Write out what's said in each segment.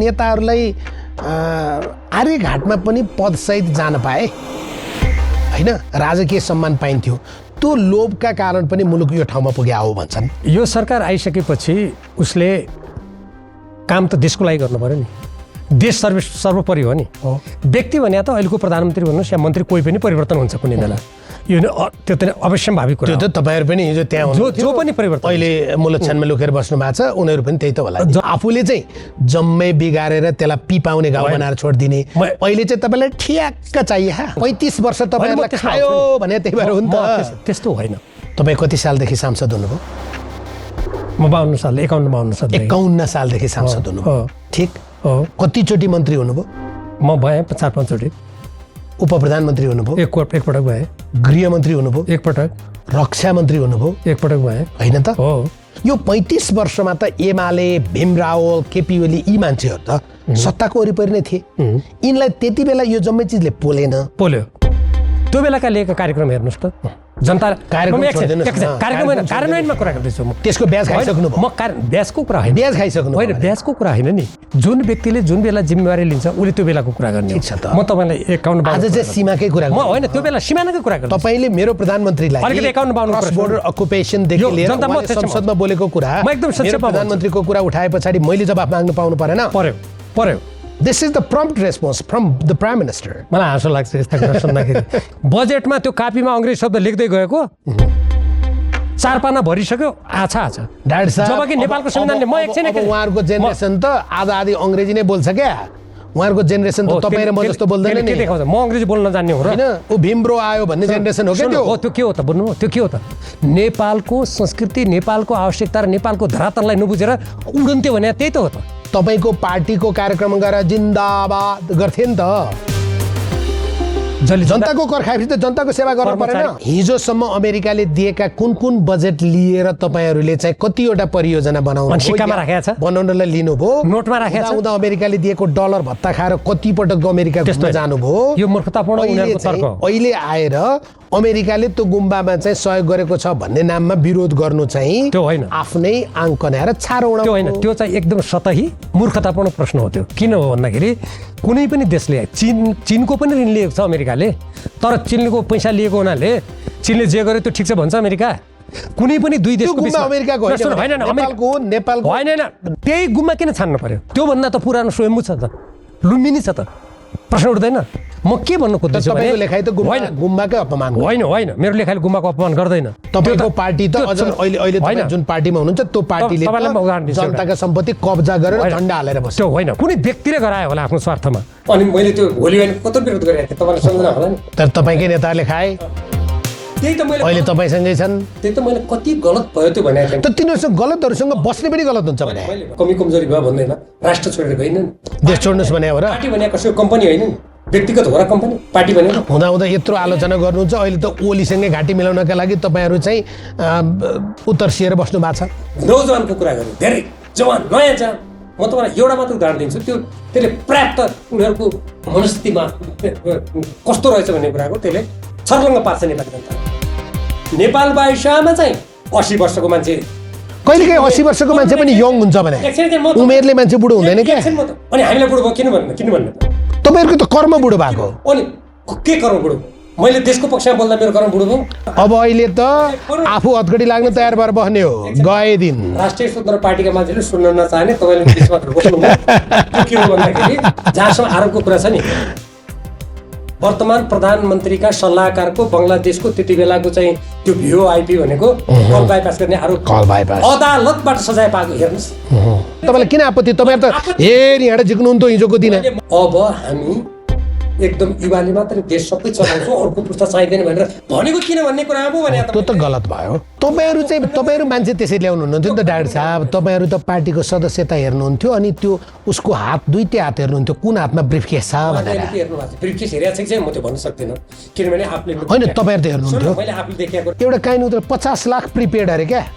नेताहरूलाई आर्यघाटमा पनि पदसहित जान पाए हैन, राजकीय सम्मान पाइन्थ्यो। त्यो लोभका कारण पनि मुलुक यो ठाउँमा पुग्या हो भन्छन्। यो सरकार आइसकेपछि उसले काम त देशको लागि गर्नु पर्यो नि। देश सर्वोपरि हो नि। व्यक्ति भने त अहिलेको प्रधानमन्त्री भन्नुहोस् या मन्त्री कोही पनि परिवर्तन हुन्छ कुनै बेला, यो त्यो त अवश्यम्भावी कुरा। त्यो त तपाईँहरू पनि हिजो त्यहाँ जो पनि परिवर्तन अहिले मुलुकछानमा लुकेर बस्नु भएको छ, उनीहरू पनि त्यही त होला। आफूले चाहिँ जम्मै बिगारेर त्यसलाई पिपाउने गाउँ बनाएर छोडिदिने। अहिले चाहिँ तपाईँलाई ठियाक्क चाहिए 35 वर्ष तपाईँहरूलाई खायो भने त्यही भएर हो नि त। त्यस्तो होइन। तपाईँ कति सालदेखि सांसद हुनुभयो? म 52 साल 51 सालदेखि सांसद हुनुभयो, ठिक। कतिचोटि मन्त्री हुनुभयो? म भएँ 4-5 चोटि। उप प्रधानमन्त्री हुनुभयो? एकपटक भए। गृहमन्त्री हुनुभयो? एकपटक। रक्षा मन्त्री हुनुभयो? एकपटक भए। होइन त? हो। यो 35 वर्षमा त एमाले, भीमरावल, केपी ओली यी मान्छेहरू त सत्ताको वरिपरि नै थिए। यिनलाई त्यति बेला यो जम्मै चिजले पोल्यो। त्यो बेलाका लिएका कार्यक्रम हेर्नुहोस् त। जनता कार्यान्वयनमा कुरा गर्दैछु म। त्यसको ब्याज खाइसक्नु भयो? म ब्याजको कुरा होइन। ब्याज खाइसक्नु होइन, ब्याजको कुरा होइन नि। जुन व्यक्तिले जुन बेला जिम्मेवारी लिन्छ उसले त्यो बेलाको कुरा गर्ने। ठिक छ त। म तपाईँलाई 51 आज चाहिँ सीमाकै कुरा म होइन, त्यो बेला सीमानाकै कुरा गर्छु। तपाईँले मेरो प्रधानमन्त्रीलाई अलिकति 51 क्रस बोर्डर अकुपेसनदेखि लिएर संसदमा बोलेको कुरा, म एकदम मेरो प्रधानमन्त्रीको कुरा उठाए पछाडि मैले जवाफ माग्नु पाउनु परेन? पर्यो। This is the prompt response from the Prime Minister. मलाई हाँसो लाग्छ यस्ता कुरा सुन्दाखेरि। बजेटमा त्यो कापीमा अङ्ग्रेजी शब्द लेख्दै गएको 4 पाना भरिसक्यो। आछा डाक्टर साहब, जबकि नेपालको संविधानले म एकछिन उहाँहरूको जेनेरेसन त आधा अङ्ग्रेजी नै बोल्छ क्या। उहाँहरूको जेनेरेसन त तपाईँ र म जस्तो बोल्दैन नि। म अङ्ग्रेजी बोल्न जान्ने हो र हैन? ऊ भीमब्रो आयो भन्ने जेनेरेसन हो क्या त्यो? त्यो के हो त भन्नु? त्यो के हो त? नेपालको संस्कृति, नेपालको आवश्यकता र नेपालको धरातललाई नबुझेर उडन्थ्यो भने त्यही त हो त। तपाईको पार्टीको कार्यक्रम गरेर जिन्दाबाद गर्थे नि त। जनताको कर खाएपछि त जनताको सेवा गर्नु परेन? हिजोसम्म अमेरिकाले दिएका कुन बजेट लिएर तपाईँहरूले चाहिँ कतिवटा परियोजना बनाउनलाई लिनुभयो? नोटमा राखेको छ। उता अमेरिकाले दिएको डलर भत्ता खाएर कति पटक अमेरिका घुम्न जानुभयो? यो मूर्खतापूर्ण उनीहरुको तर्क हो। अहिले आएर अमेरिकाले त्यो गुम्बामा चाहिँ सहयोग गरेको छ भन्ने नाममा विरोध गर्नु चाहिँ त्यो होइन, आफ्नै आङ कनाएर छारो उडाउनु। त्यो होइन, त्यो चाहिँ एकदम सतही मूर्खतापूर्ण प्रश्न हो त्यो। किन हो भन्दाखेरि कुनै पनि देशले चीनको पनि ऋण लिएको छ अमेरिकाले, तर चीनको पैसा लिएको हुनाले चीनले जे गर्यो त्यो ठिक छ भन्छ अमेरिका? कुनै पनि दुई देशको बिचमा अमेरिकाको नेपालको होइन, त्यही गुम्बा किन छान्नु पर्यो? त्यो भन्दा त पुरानो स्वयम्भू छ त, लुम्बिनी छ त, प्रश्न उठ्दैन। म के भन्नु खोज्दैछु भने लेखाइ त गुम्बाकै अपमान होइन, मेरो लेखाइले गुम्बाको अपमान गर्दैन। तपाईको पार्टी त अझ अहिले तपाईँ जुन पार्टीमा हुनुहुन्छ त्यो पार्टीले जनताका सम्पत्ति कब्जा गरेर झण्डा हालेर बस्यो। त्यो होइन, कुनै व्यक्तिले गरायो होला आफ्नो स्वार्थमा। अनि मैले त्यो भोलि होइन कस्तो विरोध गरेको थिएँ तपाईँलाई सम्झना होला नि। तर तपाईँकै नेताले खाए, त्यही त मैले अहिले तपाईँसँगै छन्। त्यही त मैले कति गलत भयो त्यो भनेको थिएँ। त तिनीहरूसँग गलतहरूसँग बस्ने पनि गलत हुन्छ भने कमी कमजोरी भयो भन्दैन, राष्ट्र छोडेर गएन नि, देश छोड्नुहोस् भने हो र? पार्टी भनेको कसैको कम्पनी होइन नि, व्यक्तिगत हो र कम्पनी, पार्टी भनेको। हुँदा यत्रो आलोचना गर्नुहुन्छ, अहिले त ओलीसँगै घाँटी मिलाउनका लागि तपाईँहरू चाहिँ उत्तरसिएर बस्नु भएको छ। नौजवानको कुरा गर्नु, धेरै जवान नयाँ जवान, म तपाईँलाई एउटा मात्र उदाहरण दिन्छु। त्यसले पर्याप्त उनीहरूको मनस्थितिमा कस्तो रहेछ भन्ने कुराको त्यसले छर्लङ्ग पार्छ नेपाली जनता। नेपाल बाहिरमा चाहिँ 80 वर्षको मान्छे, कहिलेकाहीँ 80 वर्षको मान्छे पनि यङ हुन्छ भने उमेरले मान्छे बुढो हुँदैन क्या? अनि हामीलाई बुढो भयो किन भन्नु? तपाईँहरूको त कर्म बुढो भएको। अनि के कर्म बुढो? मैले देशको पक्षमा बोल्दा मेरो कर्म बुढो भयो। अब अहिले त आफू हतगडी लाग्न तयार भएर बस्ने हो गए दिन। राष्ट्रिय स्वतन्त्र पार्टीका मान्छेले सुन्न नचाहने तपाईँले त्यसमा रोक्नु के हो भन्दाखेरि जहाँसम्म आरोपको कुरा छ नि, वर्तमान प्रधानमन्त्रीका सल्लाहकारको बङ्गलादेशको त्यति बेलाको चाहिँ त्यो भिओआइपी भनेको कल बाइपास गर्ने आरोप, अदालतबाट सजाय पाएको हेर्नुहोस्। तपाईँलाई किन आपत्ति? तपाईँहरू त हेरी हिँडेर जिक्नुहुन्थ्यो हिजोको दिन। अब हामी एकदम युवाले मात्रै देश सबै चलाउँछौँ, अर्को पुस्ता चाहिँदैन भनेर भनेको किन भन्ने कुरा हो भने त्यो त गलत भयो। तपाईँहरू मान्छे त्यसरी ल्याउनुहुन्थ्यो नि त डाक्टर साहब। तपाईँहरू त पार्टीको सदस्यता हेर्नुहुन्थ्यो, अनि त्यो उसको हात दुईटै हात हेर्नुहुन्थ्यो, कुन हातमा ब्रिफकेस छ भनेर। ब्रिफकेस हेरेको छ कि चाहिँ म त्यो भन्न सक्दिनँ, किनभने आफूले होइन तपाईँहरू त हेर्नुहुन्थ्यो। मैले आफूले देखेको एउटा काहीँ उता 50 लाख प्रिपेड अरे क्या।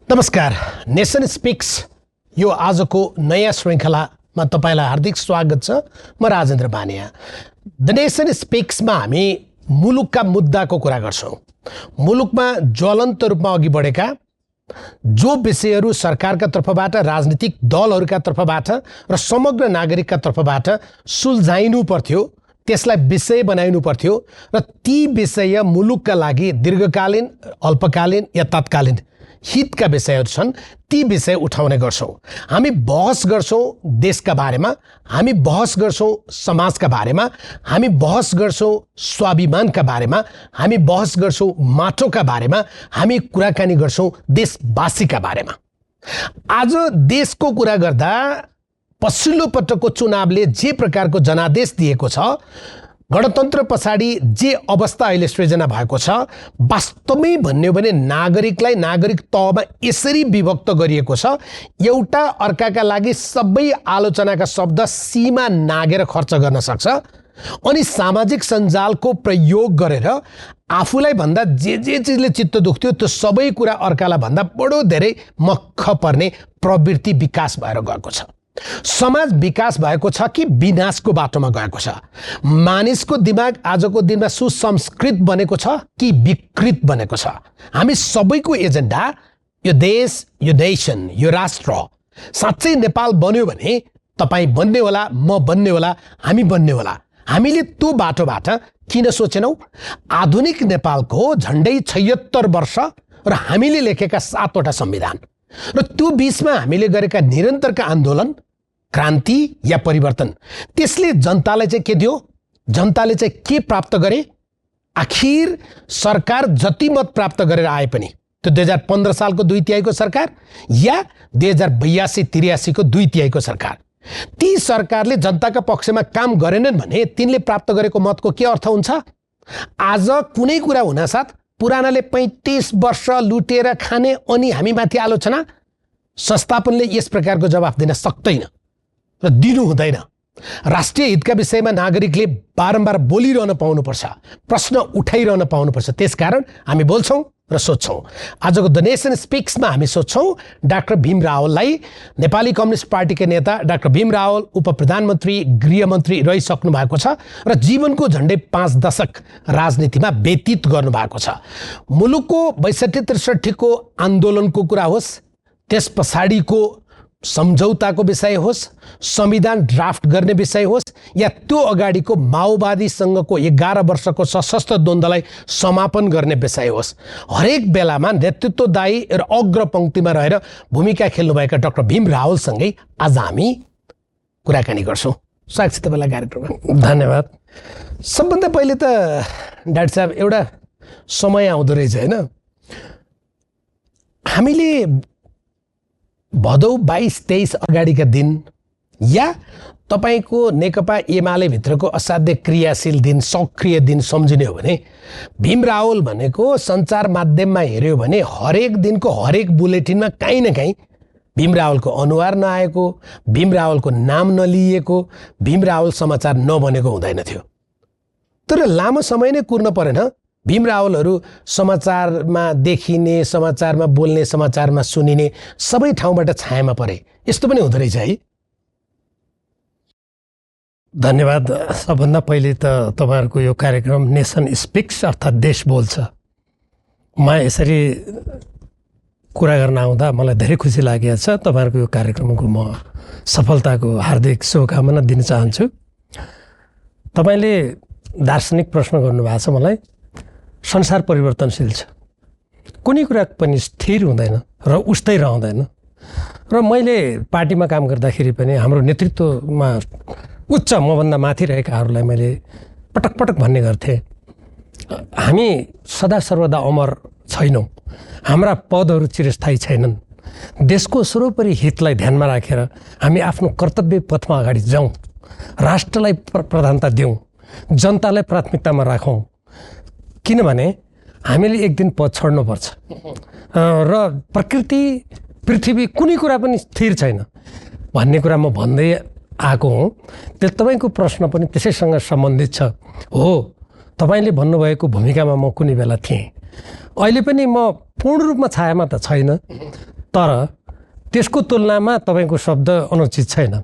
नमस्कार, नेसन स्पिक्स यो आजको नयाँ श्रृङ्खलामा तपाईँलाई हार्दिक स्वागत छ। म राजेन्द्र बानिया। द नेसन स्पिक्समा हामी मुलुकका मुद्दाको कुरा गर्छौँ। मुलुकमा ज्वलन्त रूपमा अघि बढेका जो विषयहरू सरकारका तर्फबाट, राजनीतिक दलहरूका तर्फबाट र समग्र नागरिकका तर्फबाट सुल्झाइनु पर्थ्यो, त्यसलाई विषय बनाइनु पर्थ्यो र ती विषय मुलुकका लागि दीर्घकालीन, अल्पकालीन या तत्कालीन हितका विषयहरू छन्, ती विषय उठाउने गर्छौँ। हामी बहस गर्छौँ देशका बारेमा, हामी बहस गर्छौँ समाजका बारेमा, हामी बहस गर्छौँ स्वाभिमानका बारेमा, हामी बहस गर्छौँ माटोका बारेमा, हामी कुराकानी गर्छौँ देशवासीका बारेमा। आज देशको कुरा गर्दा पछिल्लो पटकको चुनावले जे प्रकारको जनादेश दिएको छ, गणतन्त्र पछाडि जे अवस्था अहिले सृजना भएको छ, वास्तवमै भन्यो भने नागरिकलाई नागरिक तहमा यसरी विभक्त गरिएको छ, एउटा अर्काका लागि सबै आलोचनाका शब्द सीमा नागेर खर्च गर्न सक्छ अनि सामाजिक सञ्जालको प्रयोग गरेर आफूलाई भन्दा जे चिजले चित्त दुख्थ्यो त्यो सबै कुरा अर्कालाई भन्दा बडो धेरै मक्ख पर्ने प्रवृत्ति विकास भएर गएको छ। समाज विकास भएको छ कि विनाशको बाटोमा गएको छ? मानिसको दिमाग आजको दिनमा सुसंस्कृत बनेको छ कि विकृत बनेको छ? हामी सबैको एजेन्डा यो देश, यो नेसन, यो राष्ट्र साँच्चै नेपाल बन्यो भने तपाईँ बन्ने होला, म बन्ने होला, हामी बन्ने होला। हामीले त्यो बाटोबाट किन सोचेनौँ? आधुनिक नेपालको झन्डै 76 वर्ष र हामीले लेखेका 7वटा संविधान र त्यो बीचमा हामीले गरेका निरन्तरका आन्दोलन, क्रान्ति या परिवर्तन, त्यसले जनतालाई चाहिँ के दियो? जनताले चाहिँ के प्राप्त गरे? आखिर सरकार जति मत प्राप्त गरेर आए पनि त्यो 2015 सालको 2/3 सरकार या 2082-83 को 2/3 सरकार, ती सरकारले जनताका पक्षमा काम गरेनन् भने तिनले प्राप्त गरेको मतको के अर्थ हुन्छ? आज कुनै कुरा हुनासाथ पुरानाले 35 वर्ष लुटेर खाने अनि हामीमाथि आलोचना, संस्थापनले यस प्रकारको जवाफ दिन सक्दैन र दिनु हुँदैन। राष्ट्रिय हितका विषयमा नागरिकले बारम्बार बोलिरहन पाउनुपर्छ, प्रश्न उठाइरहन पाउनुपर्छ। त्यसकारण हामी बोल्छौँ र सोध्छौँ। आजको द नेसन स्पिक्समा हामी सोध्छौँ डाक्टर भीम रावललाई, नेपाली कम्युनिस्ट पार्टीका नेता डाक्टर भीम रावल उप प्रधानमन्त्री, गृहमन्त्री रहिसक्नु भएको छ र जीवनको झन्डै 5 दशक राजनीतिमा व्यतीत गर्नुभएको छ। मुलुकको 62-63 को आन्दोलनको कुरा होस्, त्यस पछाडिको सम्झौताको विषय होस्, संविधान ड्राफ्ट गर्ने विषय होस्, या त्यो अगाडिको माओवादीसँगको 11 वर्षको सशस्त्र द्वन्द्वलाई समापन गर्ने विषय होस्, हरेक बेलामा नेतृत्वदायी र अग्रपङ्क्तिमा रहेर भूमिका खेल्नुभएका डाक्टर भीम रावलसँगै आज हामी कुराकानी गर्छौँ। स्वागत छ तपाईँलाई कार्यक्रममा। धन्यवाद। सबभन्दा पहिले त डाक्टर साहब, एउटा समय आउँदो रहेछ होइन, हामीले भदौ 22-23 अगाडिका दिन या तपाईँको नेकपा एमाले भित्रको असाध्य क्रियाशील दिन, सक्रिय दिन सम्झिने हो भने भीम रावल भनेको सञ्चार माध्यममा हेऱ्यो भने हरेक दिनको हरेक बुलेटिनमा काहीँ न काहीँ भीम रावलको अनुहार नआएको, भीम रावलको नाम नलिएको, भीम रावल समाचार नबनेको हुँदैन थियो। तर लामो समय नै कुर्न परेन, भीम रावलहरू समाचारमा देखिने, समाचारमा बोल्ने, समाचारमा सुनिने सबै ठाउँबाट छायामा परे। यस्तो पनि हुँदो रहेछ है? धन्यवाद। सबभन्दा पहिले त तपाईँहरूको यो कार्यक्रम नेसन स्पिक्स अर्थात् देश बोल्छ, म यसरी कुरा गर्न आउँदा मलाई धेरै खुसी लागेको छ। तपाईँहरूको यो कार्यक्रमको म सफलताको हार्दिक शुभकामना दिन चाहन्छु। तपाईँले दार्शनिक प्रश्न गर्नुभएको छ मलाई। संसार परिवर्तनशील छ, कुनै कुरा पनि स्थिर हुँदैन र उस्तै रहँदैन। र मैले पार्टीमा काम गर्दाखेरि पनि हाम्रो नेतृत्वमा उच्च मभन्दा माथि रहेकाहरूलाई मैले पटक पटक भन्ने गर्थेँ, हामी सदा सर्वदा अमर छैनौँ, हाम्रा पदहरू चिरस्थायी छैनन्। देशको सर्वोपरि हितलाई ध्यानमा राखेर हामी आफ्नो कर्तव्य पथमा अगाडि जाउँ, राष्ट्रलाई प्रधानता दिउँ, जनतालाई प्राथमिकतामा राखौँ, किनभने हामीले एक दिन पद छोड्नुपर्छ र प्रकृति, पृथ्वी, कुनै कुरा पनि स्थिर छैन भन्ने कुरा म भन्दै आएको हुँ। त्यो तपाईँको प्रश्न पनि त्यसैसँग सम्बन्धित छ। हो, तपाईँले भन्नुभएको भूमिकामा म कुनै बेला थिएँ। अहिले पनि म पूर्ण रूपमा छायामा त छैन, तर त्यसको तुलनामा तपाईँको शब्द अनुचित छैन,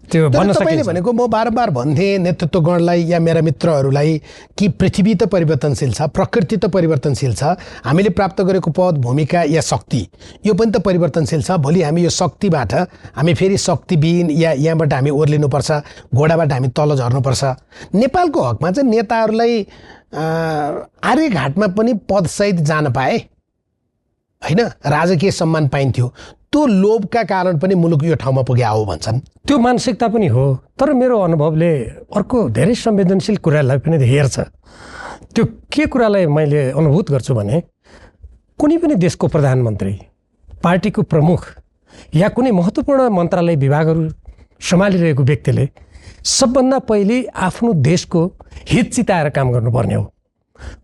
त्यो भन्न तपाईँले सकिन्छ। भनेको म बारम्बार भन्थेँ नेतृत्वगणलाई या मेरा मित्रहरूलाई कि पृथ्वी त परिवर्तनशील छ, प्रकृति त परिवर्तनशील छ, हामीले प्राप्त गरेको पद, भूमिका या शक्ति यो पनि त परिवर्तनशील छ। भोलि हामी यो शक्तिबाट हामी फेरि शक्तिविहीन या यहाँबाट हामी ओर्लिनुपर्छ, घोडाबाट हामी तल झर्नुपर्छ। नेपालको हकमा चाहिँ नेताहरूलाई आर्यघाटमा पनि पदसहित जान पाए होइन, राजकीय सम्मान पाइन्थ्यो। त्यो लोभका कारण पनि मुलुक यो ठाउँमा पुगे हो भन्छन्। त्यो मानसिकता पनि हो, तर मेरो अनुभवले अर्को धेरै संवेदनशील कुरालाई पनि हेर्छ। त्यो के कुरालाई मैले अनुभूत गर्छु भने कुनै पनि देशको प्रधानमन्त्री, पार्टीको प्रमुख या कुनै महत्त्वपूर्ण मन्त्रालय विभागहरू सम्हालिरहेको व्यक्तिले सबभन्दा पहिले आफ्नो देशको हित चिताएर काम गर्नुपर्ने हो।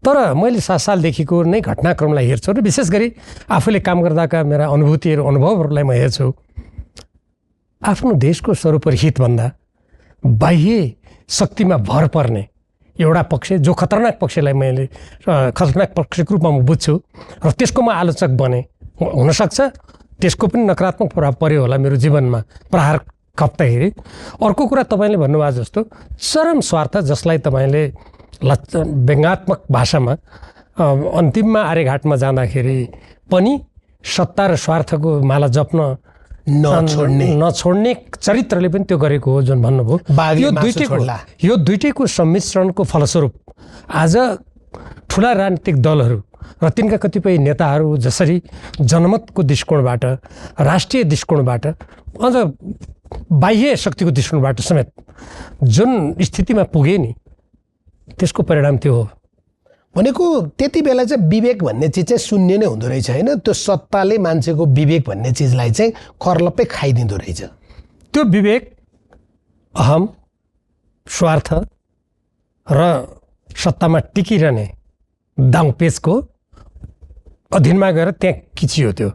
तर मैले 7 सालदेखिको नै घटनाक्रमलाई हेर्छु र विशेष गरी आफूले काम गर्दाका मेरा अनुभूतिहरू, अनुभवहरूलाई म हेर्छु। आफ्नो देशको सर्वोपरि हितभन्दा बाह्य शक्तिमा भर पर्ने एउटा पक्ष जो खतरनाक पक्षलाई मैले खतरनाक पक्षको रूपमा म बुझ्छु र त्यसको म आलोचक बने। हुनसक्छ त्यसको पनि नकारात्मक प्रभाव पर्यो होला मेरो जीवनमा प्रहार खप्दाखेरि। अर्को कुरा तपाईँले भन्नुभएको जस्तो चरम स्वार्थ, जसलाई तपाईँले व्यङ्ग्यात्मक भाषामा अन्तिममा आर्यघाटमा जाँदाखेरि पनि सत्ता र स्वार्थको माला जप्न नछोड्ने चरित्रले पनि त्यो गरेको हो जुन भन्नुभयो। यो दुइटैको सम्मिश्रणको फलस्वरूप आज ठुला राजनीतिक दलहरू र तिनका कतिपय नेताहरू जसरी जनमतको दृष्टिकोणबाट, राष्ट्रिय दृष्टिकोणबाट, अझ बाह्य शक्तिको दृष्टिकोणबाट समेत जुन स्थितिमा पुगे नि, त्यसको परिणाम त्यो हो। भनेको त्यति बेला चाहिँ विवेक भन्ने चिज चाहिँ शून्य नै हुँदो रहेछ होइन, त्यो सत्ताले मान्छेको विवेक भन्ने चिजलाई चाहिँ खर्लप्पै खाइदिँदो रहेछ। त्यो विवेक अहम, स्वार्थ र सत्तामा टिकिरहने दाङपेचको अधीनमा गएर त्यहाँ खिचियो त्यो।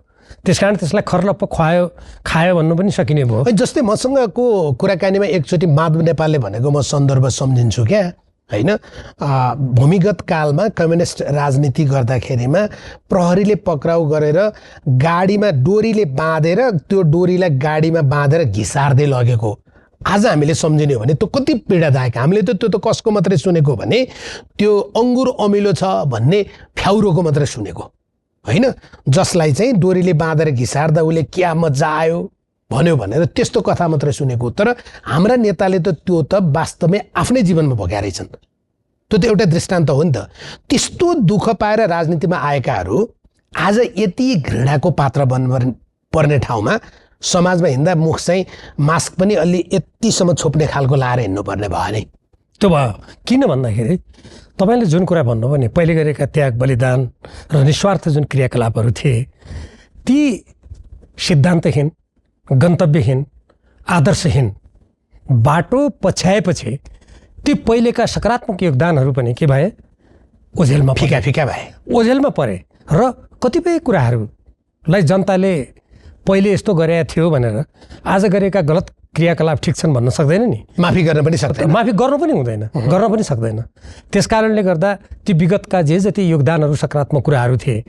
त्यसकारण त्यसलाई खर्लप्प खायो भन्नु पनि सकिने भयो। जस्तै मसँगको कुराकानीमा एकचोटि माधव नेपालले भनेको म सन्दर्भ सम्झिन्छु क्या होइन। भूमिगत कालमा कम्युनिस्ट राजनीति गर्दाखेरिमा प्रहरीले पक्राउ गरेर गाडीमा डोरीले बाँधेर त्यो डोरीलाई गाडीमा बाँधेर घिसार्दै लगेको आज हामीले सम्झिने हो भने त्यो कति पीडादायक। हामीले त त्यो त कसको मात्रै सुनेको भने त्यो अङ्गुर अमिलो छ भन्ने फ्याउरोको मात्रै सुनेको होइन, जसलाई चाहिँ डोरीले बाँधेर घिसार्दा उसले क्या मजा आयो भन्यो भनेर त्यस्तो कथा मात्रै सुनेको। तर हाम्रा नेताले त त्यो त वास्तवमै आफ्नै जीवनमा भोगाएछन्। त्यो त एउटा दृष्टान्त हो नि त। त्यस्तो दुःख पाएर राजनीतिमा आएकाहरू आज यति घृणाको पात्र पर्ने ठाउँमा समाजमा हिँड्दा मुख चाहिँ मास्क पनि अलि यतिसम्म छोप्ने खालको लाएर हिँड्नुपर्ने भयो नि। त्यो भयो किन भन्दाखेरि तपाईँले जुन कुरा भन्नुभयो नि, पहिले गरेका त्याग, बलिदान र निस्वार्थ जुन क्रियाकलापहरू थिए, ती सिद्धान्तहीन, गन्तव्यहीन, आदर्शहीन बाटो पछ्याएपछि ती पहिलेका सकारात्मक योगदानहरू पनि के भए? ओझेलमा फिका भए, ओझेलमा परे। र कतिपय कुराहरूलाई जनताले पहिले यस्तो गरेका थियो भनेर आज गरेका गलत क्रियाकलाप ठिक छन् भन्न सक्दैन नि। माफी गर्न पनि सक्दैन, माफी गर्नु पनि हुँदैन, गर्न पनि सक्दैन। त्यस कारणले गर्दा ती विगतका जे जति योगदानहरू, सकारात्मक कुराहरू थिए,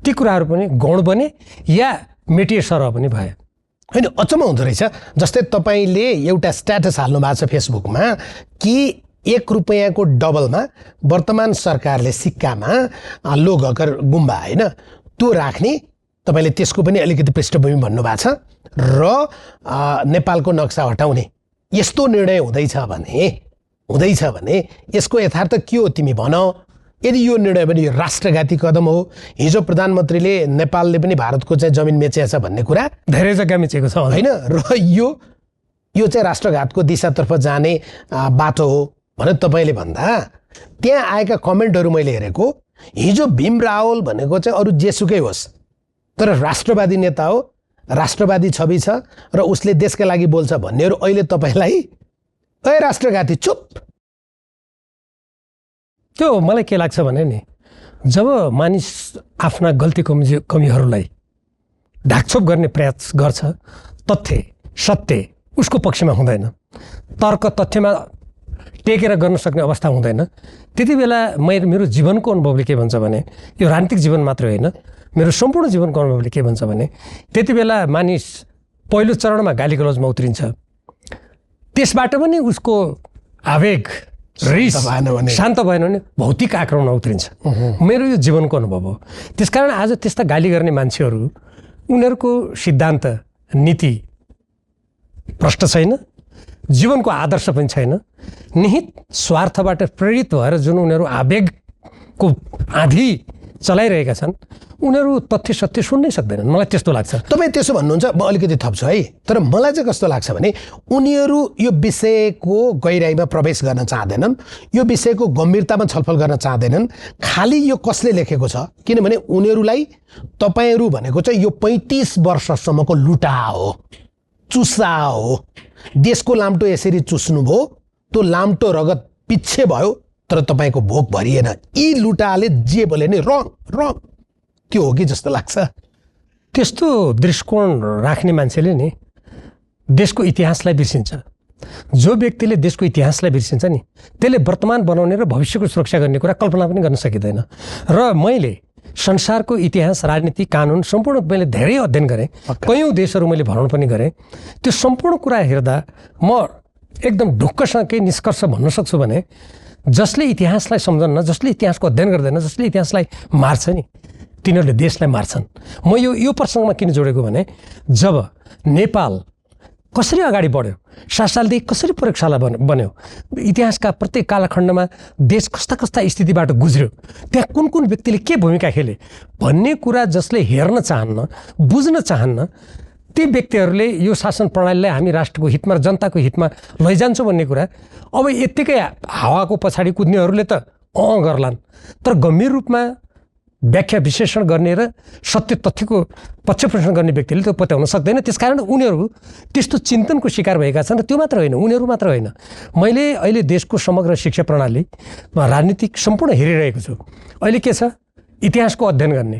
ती कुराहरू पनि गौण बने या मेटिए सरह पनि भए। होइन, अचम्म हुँदो रहेछ। जस्तै तपाईँले एउटा स्ट्याटस हाल्नु भएको छ फेसबुकमा कि 1 रुपैयाँको डबलमा वर्तमान सरकारले सिक्कामा लोहघर गुम्बा होइन त्यो राख्ने, तपाईँले त्यसको पनि अलिकति पृष्ठभूमि भन्नुभएको छ र नेपालको नक्सा हटाउने यस्तो निर्णय हुँदैछ भने यसको यथार्थ के हो तिमी भन। यदि यो निर्णय पनि यो राष्ट्रघाती कदम हो, हिजो प्रधानमन्त्रीले नेपालले पनि भारतको चाहिँ जमिन बेचेको छ भन्ने कुरा धेरै जग्गा बेचेको छ होइन, र यो चाहिँ राष्ट्रघातको दिशातर्फ जाने बाटो हो भनेर तपाईँले भन्दा त्यहाँ आएका कमेन्टहरू मैले हेरेको, हिजो भीम रावल भनेको चाहिँ अरू जेसुकै होस् तर राष्ट्रवादी नेता हो, राष्ट्रवादी छवि छ र उसले देशका लागि बोल्छ भन्नेहरू अहिले तपाईँलाई ए राष्ट्रघाती चुप। त्यो मलाई के लाग्छ भने नि, जब मानिस आफ्ना गल्ती कमीहरूलाई ढाकछोप गर्ने प्रयास गर्छ, तथ्य सत्य उसको पक्षमा हुँदैन, तर्क तथ्यमा टेकेर गर्न सक्ने अवस्था हुँदैन, त्यति बेला मेरो जीवनको अनुभवले के भन्छ भने, यो राजनीतिक जीवन मात्र होइन, मेरो सम्पूर्ण जीवनको अनुभवले के भन्छ भने, त्यति बेला मानिस पहिलो चरणमा गाली गलौजमा उत्रिन्छ, त्यसबाट पनि उसको आवेग रिस शान्त भएन भने भौतिक आक्रमणमा उत्रिन्छ। मेरो यो जीवनको अनुभव हो। त्यसकारण आज त्यस्ता गाली गर्ने मान्छेहरू उनीहरूको सिद्धान्त नीति प्रष्ट छैन, जीवनको आदर्श पनि छैन, निहित स्वार्थबाट प्रेरित भएर जुन उनीहरू आवेगको आँधी चलाइरहेका छन् उनीहरू तथ्य सत्य सुन्नै सक्दैनन्। मलाई त्यस्तो लाग्छ। तपाईँ त्यसो भन्नुहुन्छ, म अलिकति थप्छु है। तर मलाई चाहिँ कस्तो लाग्छ भने उनीहरू यो विषयको गहिराइमा प्रवेश गर्न चाहँदैनन्, यो विषयको गम्भीरतामा छलफल गर्न चाहँदैनन्। खालि यो कसले लेखेको छ, किनभने उनीहरूलाई तपाईँहरू भनेको चाहिँ यो 35 वर्षसम्मको लुटा हो, चुसा हो। देशको लाम्टो यसरी चुस्नुभयो, त्यो लाम्टो रगत पिच्छे भयो, तर तपाईँको भोक भरिएन। यी लुटाले जे बोले नि रङ रङ त्यो हो कि जस्तो लाग्छ। त्यस्तो दृष्टिकोण राख्ने मान्छेले नि देशको इतिहासलाई बिर्सिन्छ। जो व्यक्तिले देशको इतिहासलाई बिर्सिन्छ नि त्यसले वर्तमान बनाउने र भविष्यको सुरक्षा गर्ने कुरा कल्पना पनि गर्न सकिँदैन। र मैले संसारको इतिहास, राजनीति, कानुन सम्पूर्ण मैले धेरै अध्ययन गरेँ, कयौँ देशहरू मैले भ्रमण पनि गरेँ। त्यो सम्पूर्ण कुरा हेर्दा म एकदम ढुक्कसँग केही निष्कर्ष भन्न सक्छु भने जसले इतिहासलाई सम्झन्न, जसले इतिहासको अध्ययन गर्दैन, जसले इतिहासलाई मार्छ नि तिनीहरूले देशलाई मार्छन्। म यो प्रसङ्गमा किन जोडेको भने जब नेपाल कसरी अगाडि बढ्यो, 7 सालदेखि कसरी प्रयोगशाला बन्यो, इतिहासका प्रत्येक कालखण्डमा देश कस्ता कस्ता स्थितिबाट गुज्र्यो, त्यहाँ कुन कुन व्यक्तिले के भूमिका खेले भन्ने कुरा जसले हेर्न चाहन्न, बुझ्न चाहन्न, ती व्यक्तिहरूले यो शासन प्रणालीलाई हामी राष्ट्रको हितमा र जनताको हितमा लैजान्छौँ भन्ने कुरा अब यत्तिकै हावाको पछाडि कुद्नेहरूले त गर्लान्। तर गम्भीर रूपमा व्याख्या विश्लेषण गर्ने र सत्य तथ्यको पक्षपोषण गर्ने व्यक्तिले त्यो पत्याउन सक्दैन। त्यसकारण उनीहरू त्यस्तो चिन्तनको शिकार भएका छन्। र त्यो मात्र होइन, उनीहरू मात्र होइन, मैले अहिले देशको समग्र शिक्षा प्रणाली राजनीतिक सम्पूर्ण हेरिरहेको छु। अहिले के छ, इतिहासको अध्ययन गर्ने,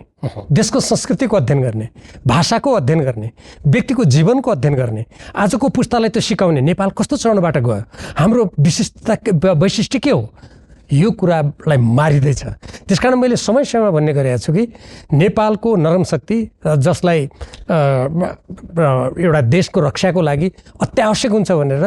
देशको संस्कृतिको अध्ययन गर्ने, भाषाको अध्ययन गर्ने, व्यक्तिको जीवनको अध्ययन गर्ने, आजको पुस्तालाई त्यो सिकाउने नेपाल कस्तो चरणबाट गयो, हाम्रो वैशिष्ट्य के हो, यो कुरालाई मारिँदैछ। त्यसकारण मैले समय समयमा भन्ने गरेको छु कि नेपालको नरम शक्ति जसलाई एउटा देशको रक्षाको लागि अत्यावश्यक हुन्छ भनेर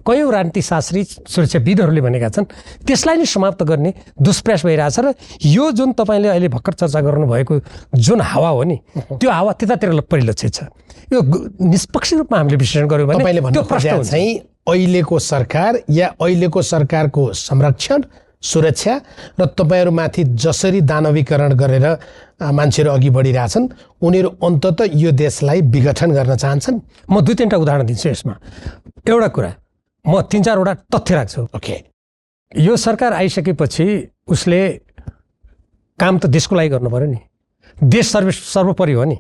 कयौँ राजनीतिशास्त्री सुरक्षाविदहरूले भनेका छन्, त्यसलाई नै समाप्त गर्ने दुष्प्रयास भइरहेछ। र यो जुन तपाईँले अहिले भर्खर चर्चा गर्नुभएको जुन हावा हो नि त्यो हावा त्यतातिर परिलक्षित छ। यो निष्पक्ष रूपमा हामीले विश्लेषण गर्यौँ भने त्यो प्रश्न चाहिँ अहिलेको सरकार या अहिलेको सरकारको संरक्षण, सुरक्षा र तपाईँहरूमाथि जसरी दानवीकरण गरेर मान्छेहरू अघि बढिरहेछन् उनीहरू अन्ततः यो देशलाई विघटन गर्न चाहन्छन्। म 2-3टा उदाहरण दिन्छु यसमा। एउटा कुरा म 3-4वटा तथ्य राख्छु। ओके, यो सरकार आइसकेपछि उसले काम त देशको लागि गर्नु पर्यो नि, देश सर्वोपरि हो नि।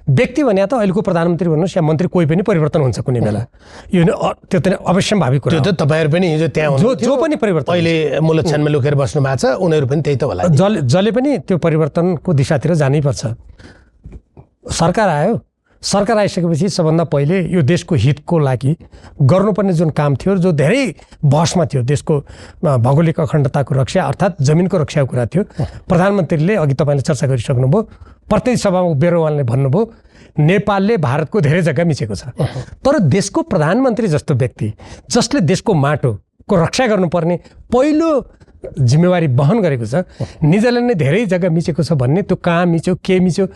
व्यक्ति भने त अहिलेको प्रधानमन्त्री भन्नुहोस् या मन्त्री कोही पनि परिवर्तन हुन्छ कुनै बेला, यो त्यो त अवश्यम्भावी कुरा। त्यो त तपाईँहरू पनि हिजो त्यहाँ जो पनि परिवर्तन अहिले मूलक्षणमा लुकेर बस्नु भएको छ उनीहरू पनि त्यही त होला। जसले पनि त्यो परिवर्तनको दिशातिर जानै पर्छ। सरकार आयो, सरकार आइसकेपछि सबभन्दा पहिले यो देशको हितको लागि गर्नुपर्ने जुन काम थियो, जो धेरै बहसमा थियो, देशको भौगोलिक अखण्डताको रक्षा अर्थात् जमिनको रक्षाको कुरा थियो, प्रधानमन्त्रीले अघि तपाईँले चर्चा गरिसक्नुभयो, प्रतिनिधि सभामा उभिएर उहाँले भन्नुभयो नेपालले भारतको धेरै जग्गा मिचेको छ। तर देशको प्रधानमन्त्री जस्तो व्यक्ति जसले देशको माटोको रक्षा गर्नुपर्ने पहिलो जिम्मेवारी वहन गरेको छ, निजले नै धेरै जग्गा मिचेको छ भन्ने, त्यो कहाँ मिच्यो, के मिच्यो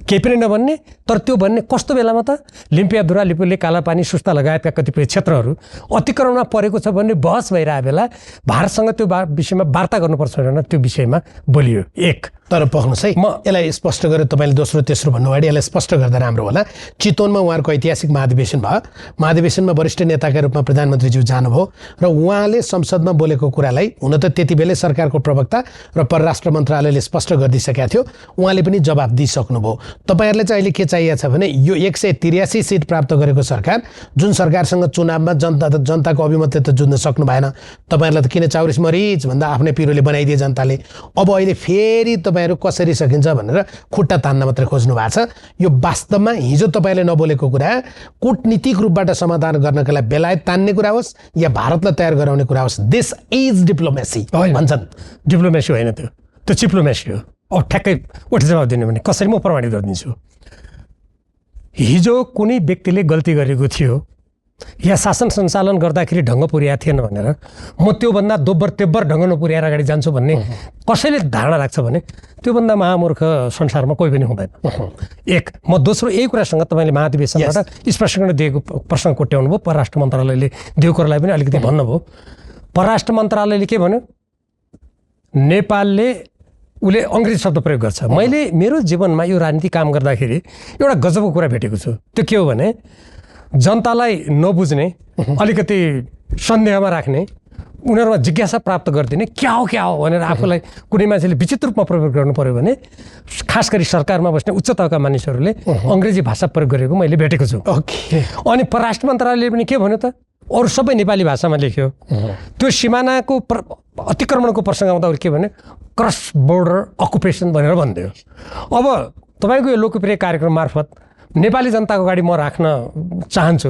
केही पनि नभन्ने, तर त्यो भन्ने कस्तो बेलामा त लिम्पियाधुरा, लिपुले, कालापानी, सुस्ता लगायतका कतिपय क्षेत्रहरू अतिक्रमणमा परेको छ भन्ने बहस भइरहेको बेला भारतसँग त्यो विषयमा वार्ता गर्नुपर्छ भनेर त्यो विषयमा बोलियो। एक तर पक्नुहोस् है, म यसलाई स्पष्ट गरेर तपाईँले दोस्रो तेस्रो भन्नुभयो, यसलाई स्पष्ट गर्दा राम्रो होला। चितवनमा उहाँहरूको ऐतिहासिक महाधिवेशन भयो, महाधिवेशनमा वरिष्ठ नेताका रूपमा प्रधानमन्त्रीज्यू जानुभयो र उहाँले संसदमा बोलेको कुरालाई हुन त त्यति बेलै सरकारको प्रवक्ता र परराष्ट्र मन्त्रालयले स्पष्ट गरिदिइसकेका थियो, उहाँले पनि जवाब दिइसक्नुभयो। तपाईँहरूले चाहिँ अहिले के चाहिएको छ भने यो 183 सिट प्राप्त गरेको सरकार, जुन सरकारसँग चुनावमा जनताको अभिमतले त जुझ्न सक्नु भएन, तपाईँहरूलाई त किन चाउरिस मरिच भन्दा आफ्नै पिरोले बनाइदिए जनताले, अब अहिले फेरि तपाईँहरू कसरी सकिन्छ भनेर खुट्टा तान्न मात्रै खोज्नु भएको छ। यो वास्तवमा हिजो तपाईँले नबोलेको कुरा कूटनीतिक रूपबाट समाधान गर्नका लागि बेलायत तान्ने कुरा होस् या भारतलाई तयार गराउने कुरा होस्, दिस इज डिप्लोमेसी भन्छन्। डिप्लोमेसी होइन, त्यो चिप्लोमेसी हो। अब ठ्याक्कै उठ जवाब दिने भने कसरी म प्रमाणित गरिदिन्छु। हिजो कुनै व्यक्तिले गल्ती गरेको थियो या शासन सञ्चालन गर्दाखेरि ढङ्ग पुर्याएको थिएन भनेर म त्योभन्दा दोब्बर तेब्बर ढङ्ग नपुर्याएर अगाडि जान्छु भन्ने कसैले धारणा राख्छ भने त्योभन्दा महामूर्ख संसारमा कोही पनि हुँदैन। एक म दोस्रो यही कुरासँग तपाईँले महाधिवेशनबाट स्पष्टीकरण दिएको प्रसङ्ग कोट्याउनु भयो, परराष्ट्र मन्त्रालयले दिएको कुरालाई पनि अलिकति भन्नुभयो। परराष्ट्र मन्त्रालयले के भन्यो, नेपालले उसले अङ्ग्रेजी शब्द प्रयोग गर्छ। मैले मेरो जीवनमा यो राजनीतिक काम गर्दाखेरि एउटा गजबको कुरा भेटेको छु। त्यो के हो भने जनतालाई नबुझ्ने, अलिकति सन्देहमा राख्ने, उनीहरूमा जिज्ञासा प्राप्त गरिदिने, क्या हो भनेर आफूलाई कुनै मान्छेले विचित्र रूपमा प्रयोग गर्नु पर्यो भने खास गरी सरकारमा बस्ने उच्च तहका मानिसहरूले अङ्ग्रेजी भाषा प्रयोग गरेको मैले भेटेको छु। अनि परराष्ट्र मन्त्रालयले पनि के भन्यो त, अरू सबै नेपाली भाषामा लेख्यो। त्यो सिमानाको अतिक्रमणको प्रसङ्ग आउँदा के भने क्रस बोर्डर अकुपेसन भनेर भनिदियो। अब तपाईँको यो लोकप्रिय कार्यक्रम मार्फत नेपाली जनताको अगाडि म राख्न चाहन्छु,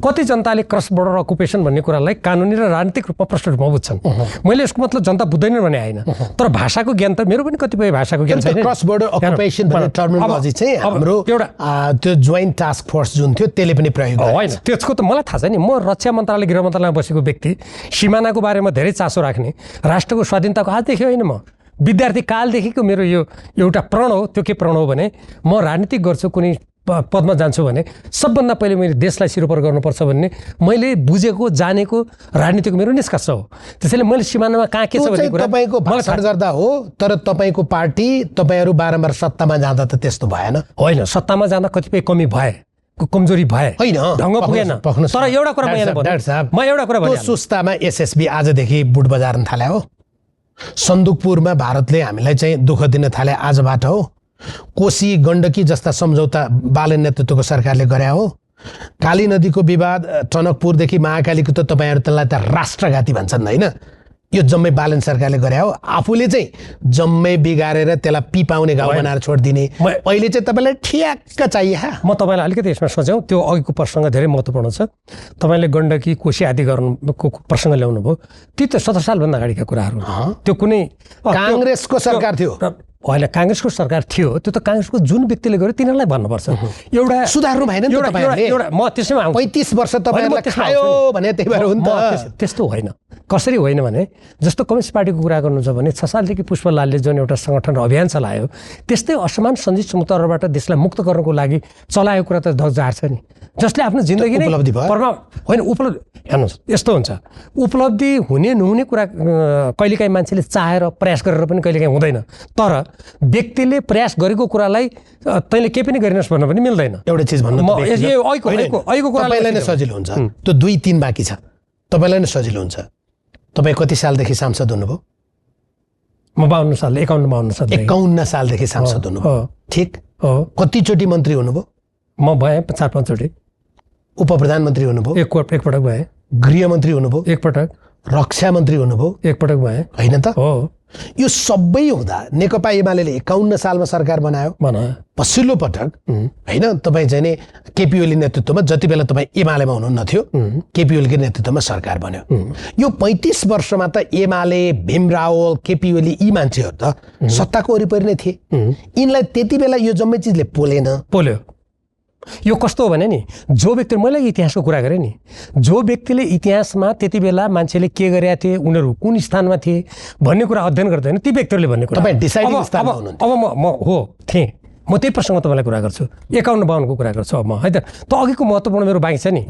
कति जनताले क्रस बोर्डर अकुपेसन भन्ने कुरालाई कानुनी र राजनीतिक रूपमा प्रष्ट रूपमा बुझ्छन्। मैले यसको मतलब जनता बुझ्दैन भने होइन, तर भाषाको ज्ञान त मेरो पनि कतिपय भाषाको ज्ञान छैन। क्रस बोर्डर अकुपेसन भन्ने टर्मिनोलोजी चाहिँ हाम्रो त्यो जोइन्ट टास्क फोर्स जुन थियो त्यसले पनि प्रयोग गर्यो। होइन, त्यसको त मलाई थाहा छैन। म रक्षा मन्त्रालय गृह मन्त्रालयमा बसेको व्यक्ति, सीमानाको बारेमा धेरै चासो राख्ने, राष्ट्रको स्वाधीनताको आजदेखि होइन, म विद्यार्थी कालदेखिको मेरो यो एउटा प्रण हो। त्यो के प्रण हो भने म राजनीतिक गर्छु, कुनै पदमा जान्छु भने सबभन्दा पहिले मैले देशलाई सिरोपर गर्नुपर्छ भन्ने मैले बुझेको जानेको राजनीतिको मेरो निष्कर्ष हो। त्यसैले मैले सिमानामा कहाँ के छ भन्ने कुरा तपाईँको भाषण गर्दा हो, तर तपाईँको पार्टी तपाईँहरू बारम्बार सत्तामा जाँदा त त्यस्तो भएन। होइन, सत्तामा जाँदा कतिपय कमी भए, कमजोरी भए, होइन ढङ्ग पुगेन। तर एउटा कुरा म एउटा कुरा त्यो सुस्तामा एसएसबी आजदेखि बुट बजार्न थाले हो। सन्दुकपुरमा भारतले हामीलाई चाहिँ दुःख दिन थाले आजबाट हो। कोशी गण्डकी जस्ता सम्झौता बालन नेतृत्वको सरकारले गरे हो। काली नदीको विवाद टनकपुरदेखि महाकालीको त तपाईँहरू त्यसलाई त राष्ट्रघाती भन्छन् होइन, यो जम्मै बालन सरकारले गरे हो। आफूले चाहिँ जम्मै बिगारेर त्यसलाई पिपाउने घाउ बनाएर छोडिदिने अहिले चाहिँ तपाईँलाई ठ्याक्क चाहिए। म तपाईँलाई अलिकति यसमा सोचौँ, त्यो अघिको प्रसङ्ग धेरै महत्त्वपूर्ण छ। तपाईँले गण्डकी कोशी आदि गर्नुको प्रसङ्ग ल्याउनु भयो, ती त 70 सालभन्दा अगाडिका कुराहरू। त्यो कुनै काङ्ग्रेसको सरकार थियो होइन, काङ्ग्रेसको सरकार थियो। त्यो त काङ्ग्रेसको जुन व्यक्तिले गर्यो तिनीहरूलाई भन्नुपर्छ। एउटा सुधार्नु भएन नि त तपाईँहरूले। म त्यसैमा 35 वर्ष तपाईँहरूलाई खायो भने त्यही भएर हो नि त। त्यस्तो होइन। कसरी होइन भने जस्तो कम्युनिस्ट पार्टीको कुरा गर्नु छ भने 6 सालदेखि पुष्पलालले जुन एउटा सङ्गठन अभियान चलायो, त्यस्तै असमान सञ्चित समुद्रबाट देशलाई मुक्त गर्नको लागि चलाएको कुरा त ध्वजार छ नि, जसले आफ्नो जिन्दगी नै उपलब्धि भयो होइन। उपलब्धि हेर्नुहोस्, यस्तो हुन्छ, उपलब्धि हुने नहुने कुरा कहिलेकाहीँ मान्छेले चाहेर प्रयास गरेर पनि कहिलेकाहीँ हुँदैन। तर व्यक्तिले प्रयास गरेको कुरालाई तैँले केही पनि गरिनस् भन्न पनि मिल्दैन। एउटा चिज भन्नु अहिलेको तपाईँलाई नै सजिलो हुन्छ। त्यो 2-3 बाँकी छ, तपाईँलाई नै सजिलो हुन्छ। तपाईँ कति सालदेखि सांसद हुनुभयो? म 52 साल 51 सालदेखि सांसद हुनुभयो, ठिक? कतिचोटि मन्त्री हुनुभयो? म भएँ 4-5 चोटि। उप प्रधानमन्त्री हुनुभयो? एकपटक भएँ। गृहमन्त्री हुनुभयो? एकपटक। रक्षा मन्त्री हुनुभयो? एकपटक भएँ। होइन त? हो। यो सबै हुँदा नेकपा एमाले 51 सालमा सरकार बनायो। पछिल्लो पटक होइन तपाईँ चाहिँ नि केपी ओली नेतृत्वमा, जति बेला तपाईँ एमालेमा हुनुहुन्न थियो, केपी ओलीको नेतृत्वमा सरकार बन्यो। यो 35 वर्षमा त एमाले, भीम रावल, केपी ओली यी मान्छेहरू त सत्ताको वरिपरि नै थिए। यिनलाई त्यति बेला यो जम्मै चिजले पोल्यो। यो कस्तो हो भने नि, जो व्यक्ति, मैले इतिहासको कुरा गरेँ नि, जो व्यक्तिले इतिहासमा त्यति बेला मान्छेले के गरेका थिए, उनीहरू कुन स्थानमा थिए भन्ने कुरा अध्ययन गर्दैन, ती व्यक्तिहरूले भन्ने कुरा। अब म हो थिएँ, म त्यही प्रसङ्गमा तपाईँलाई कुरा गर्छु। 51-52 को कुरा गर्छु अब म, है त। त अघिको महत्त्वपूर्ण मेरो बाँकी छ नि।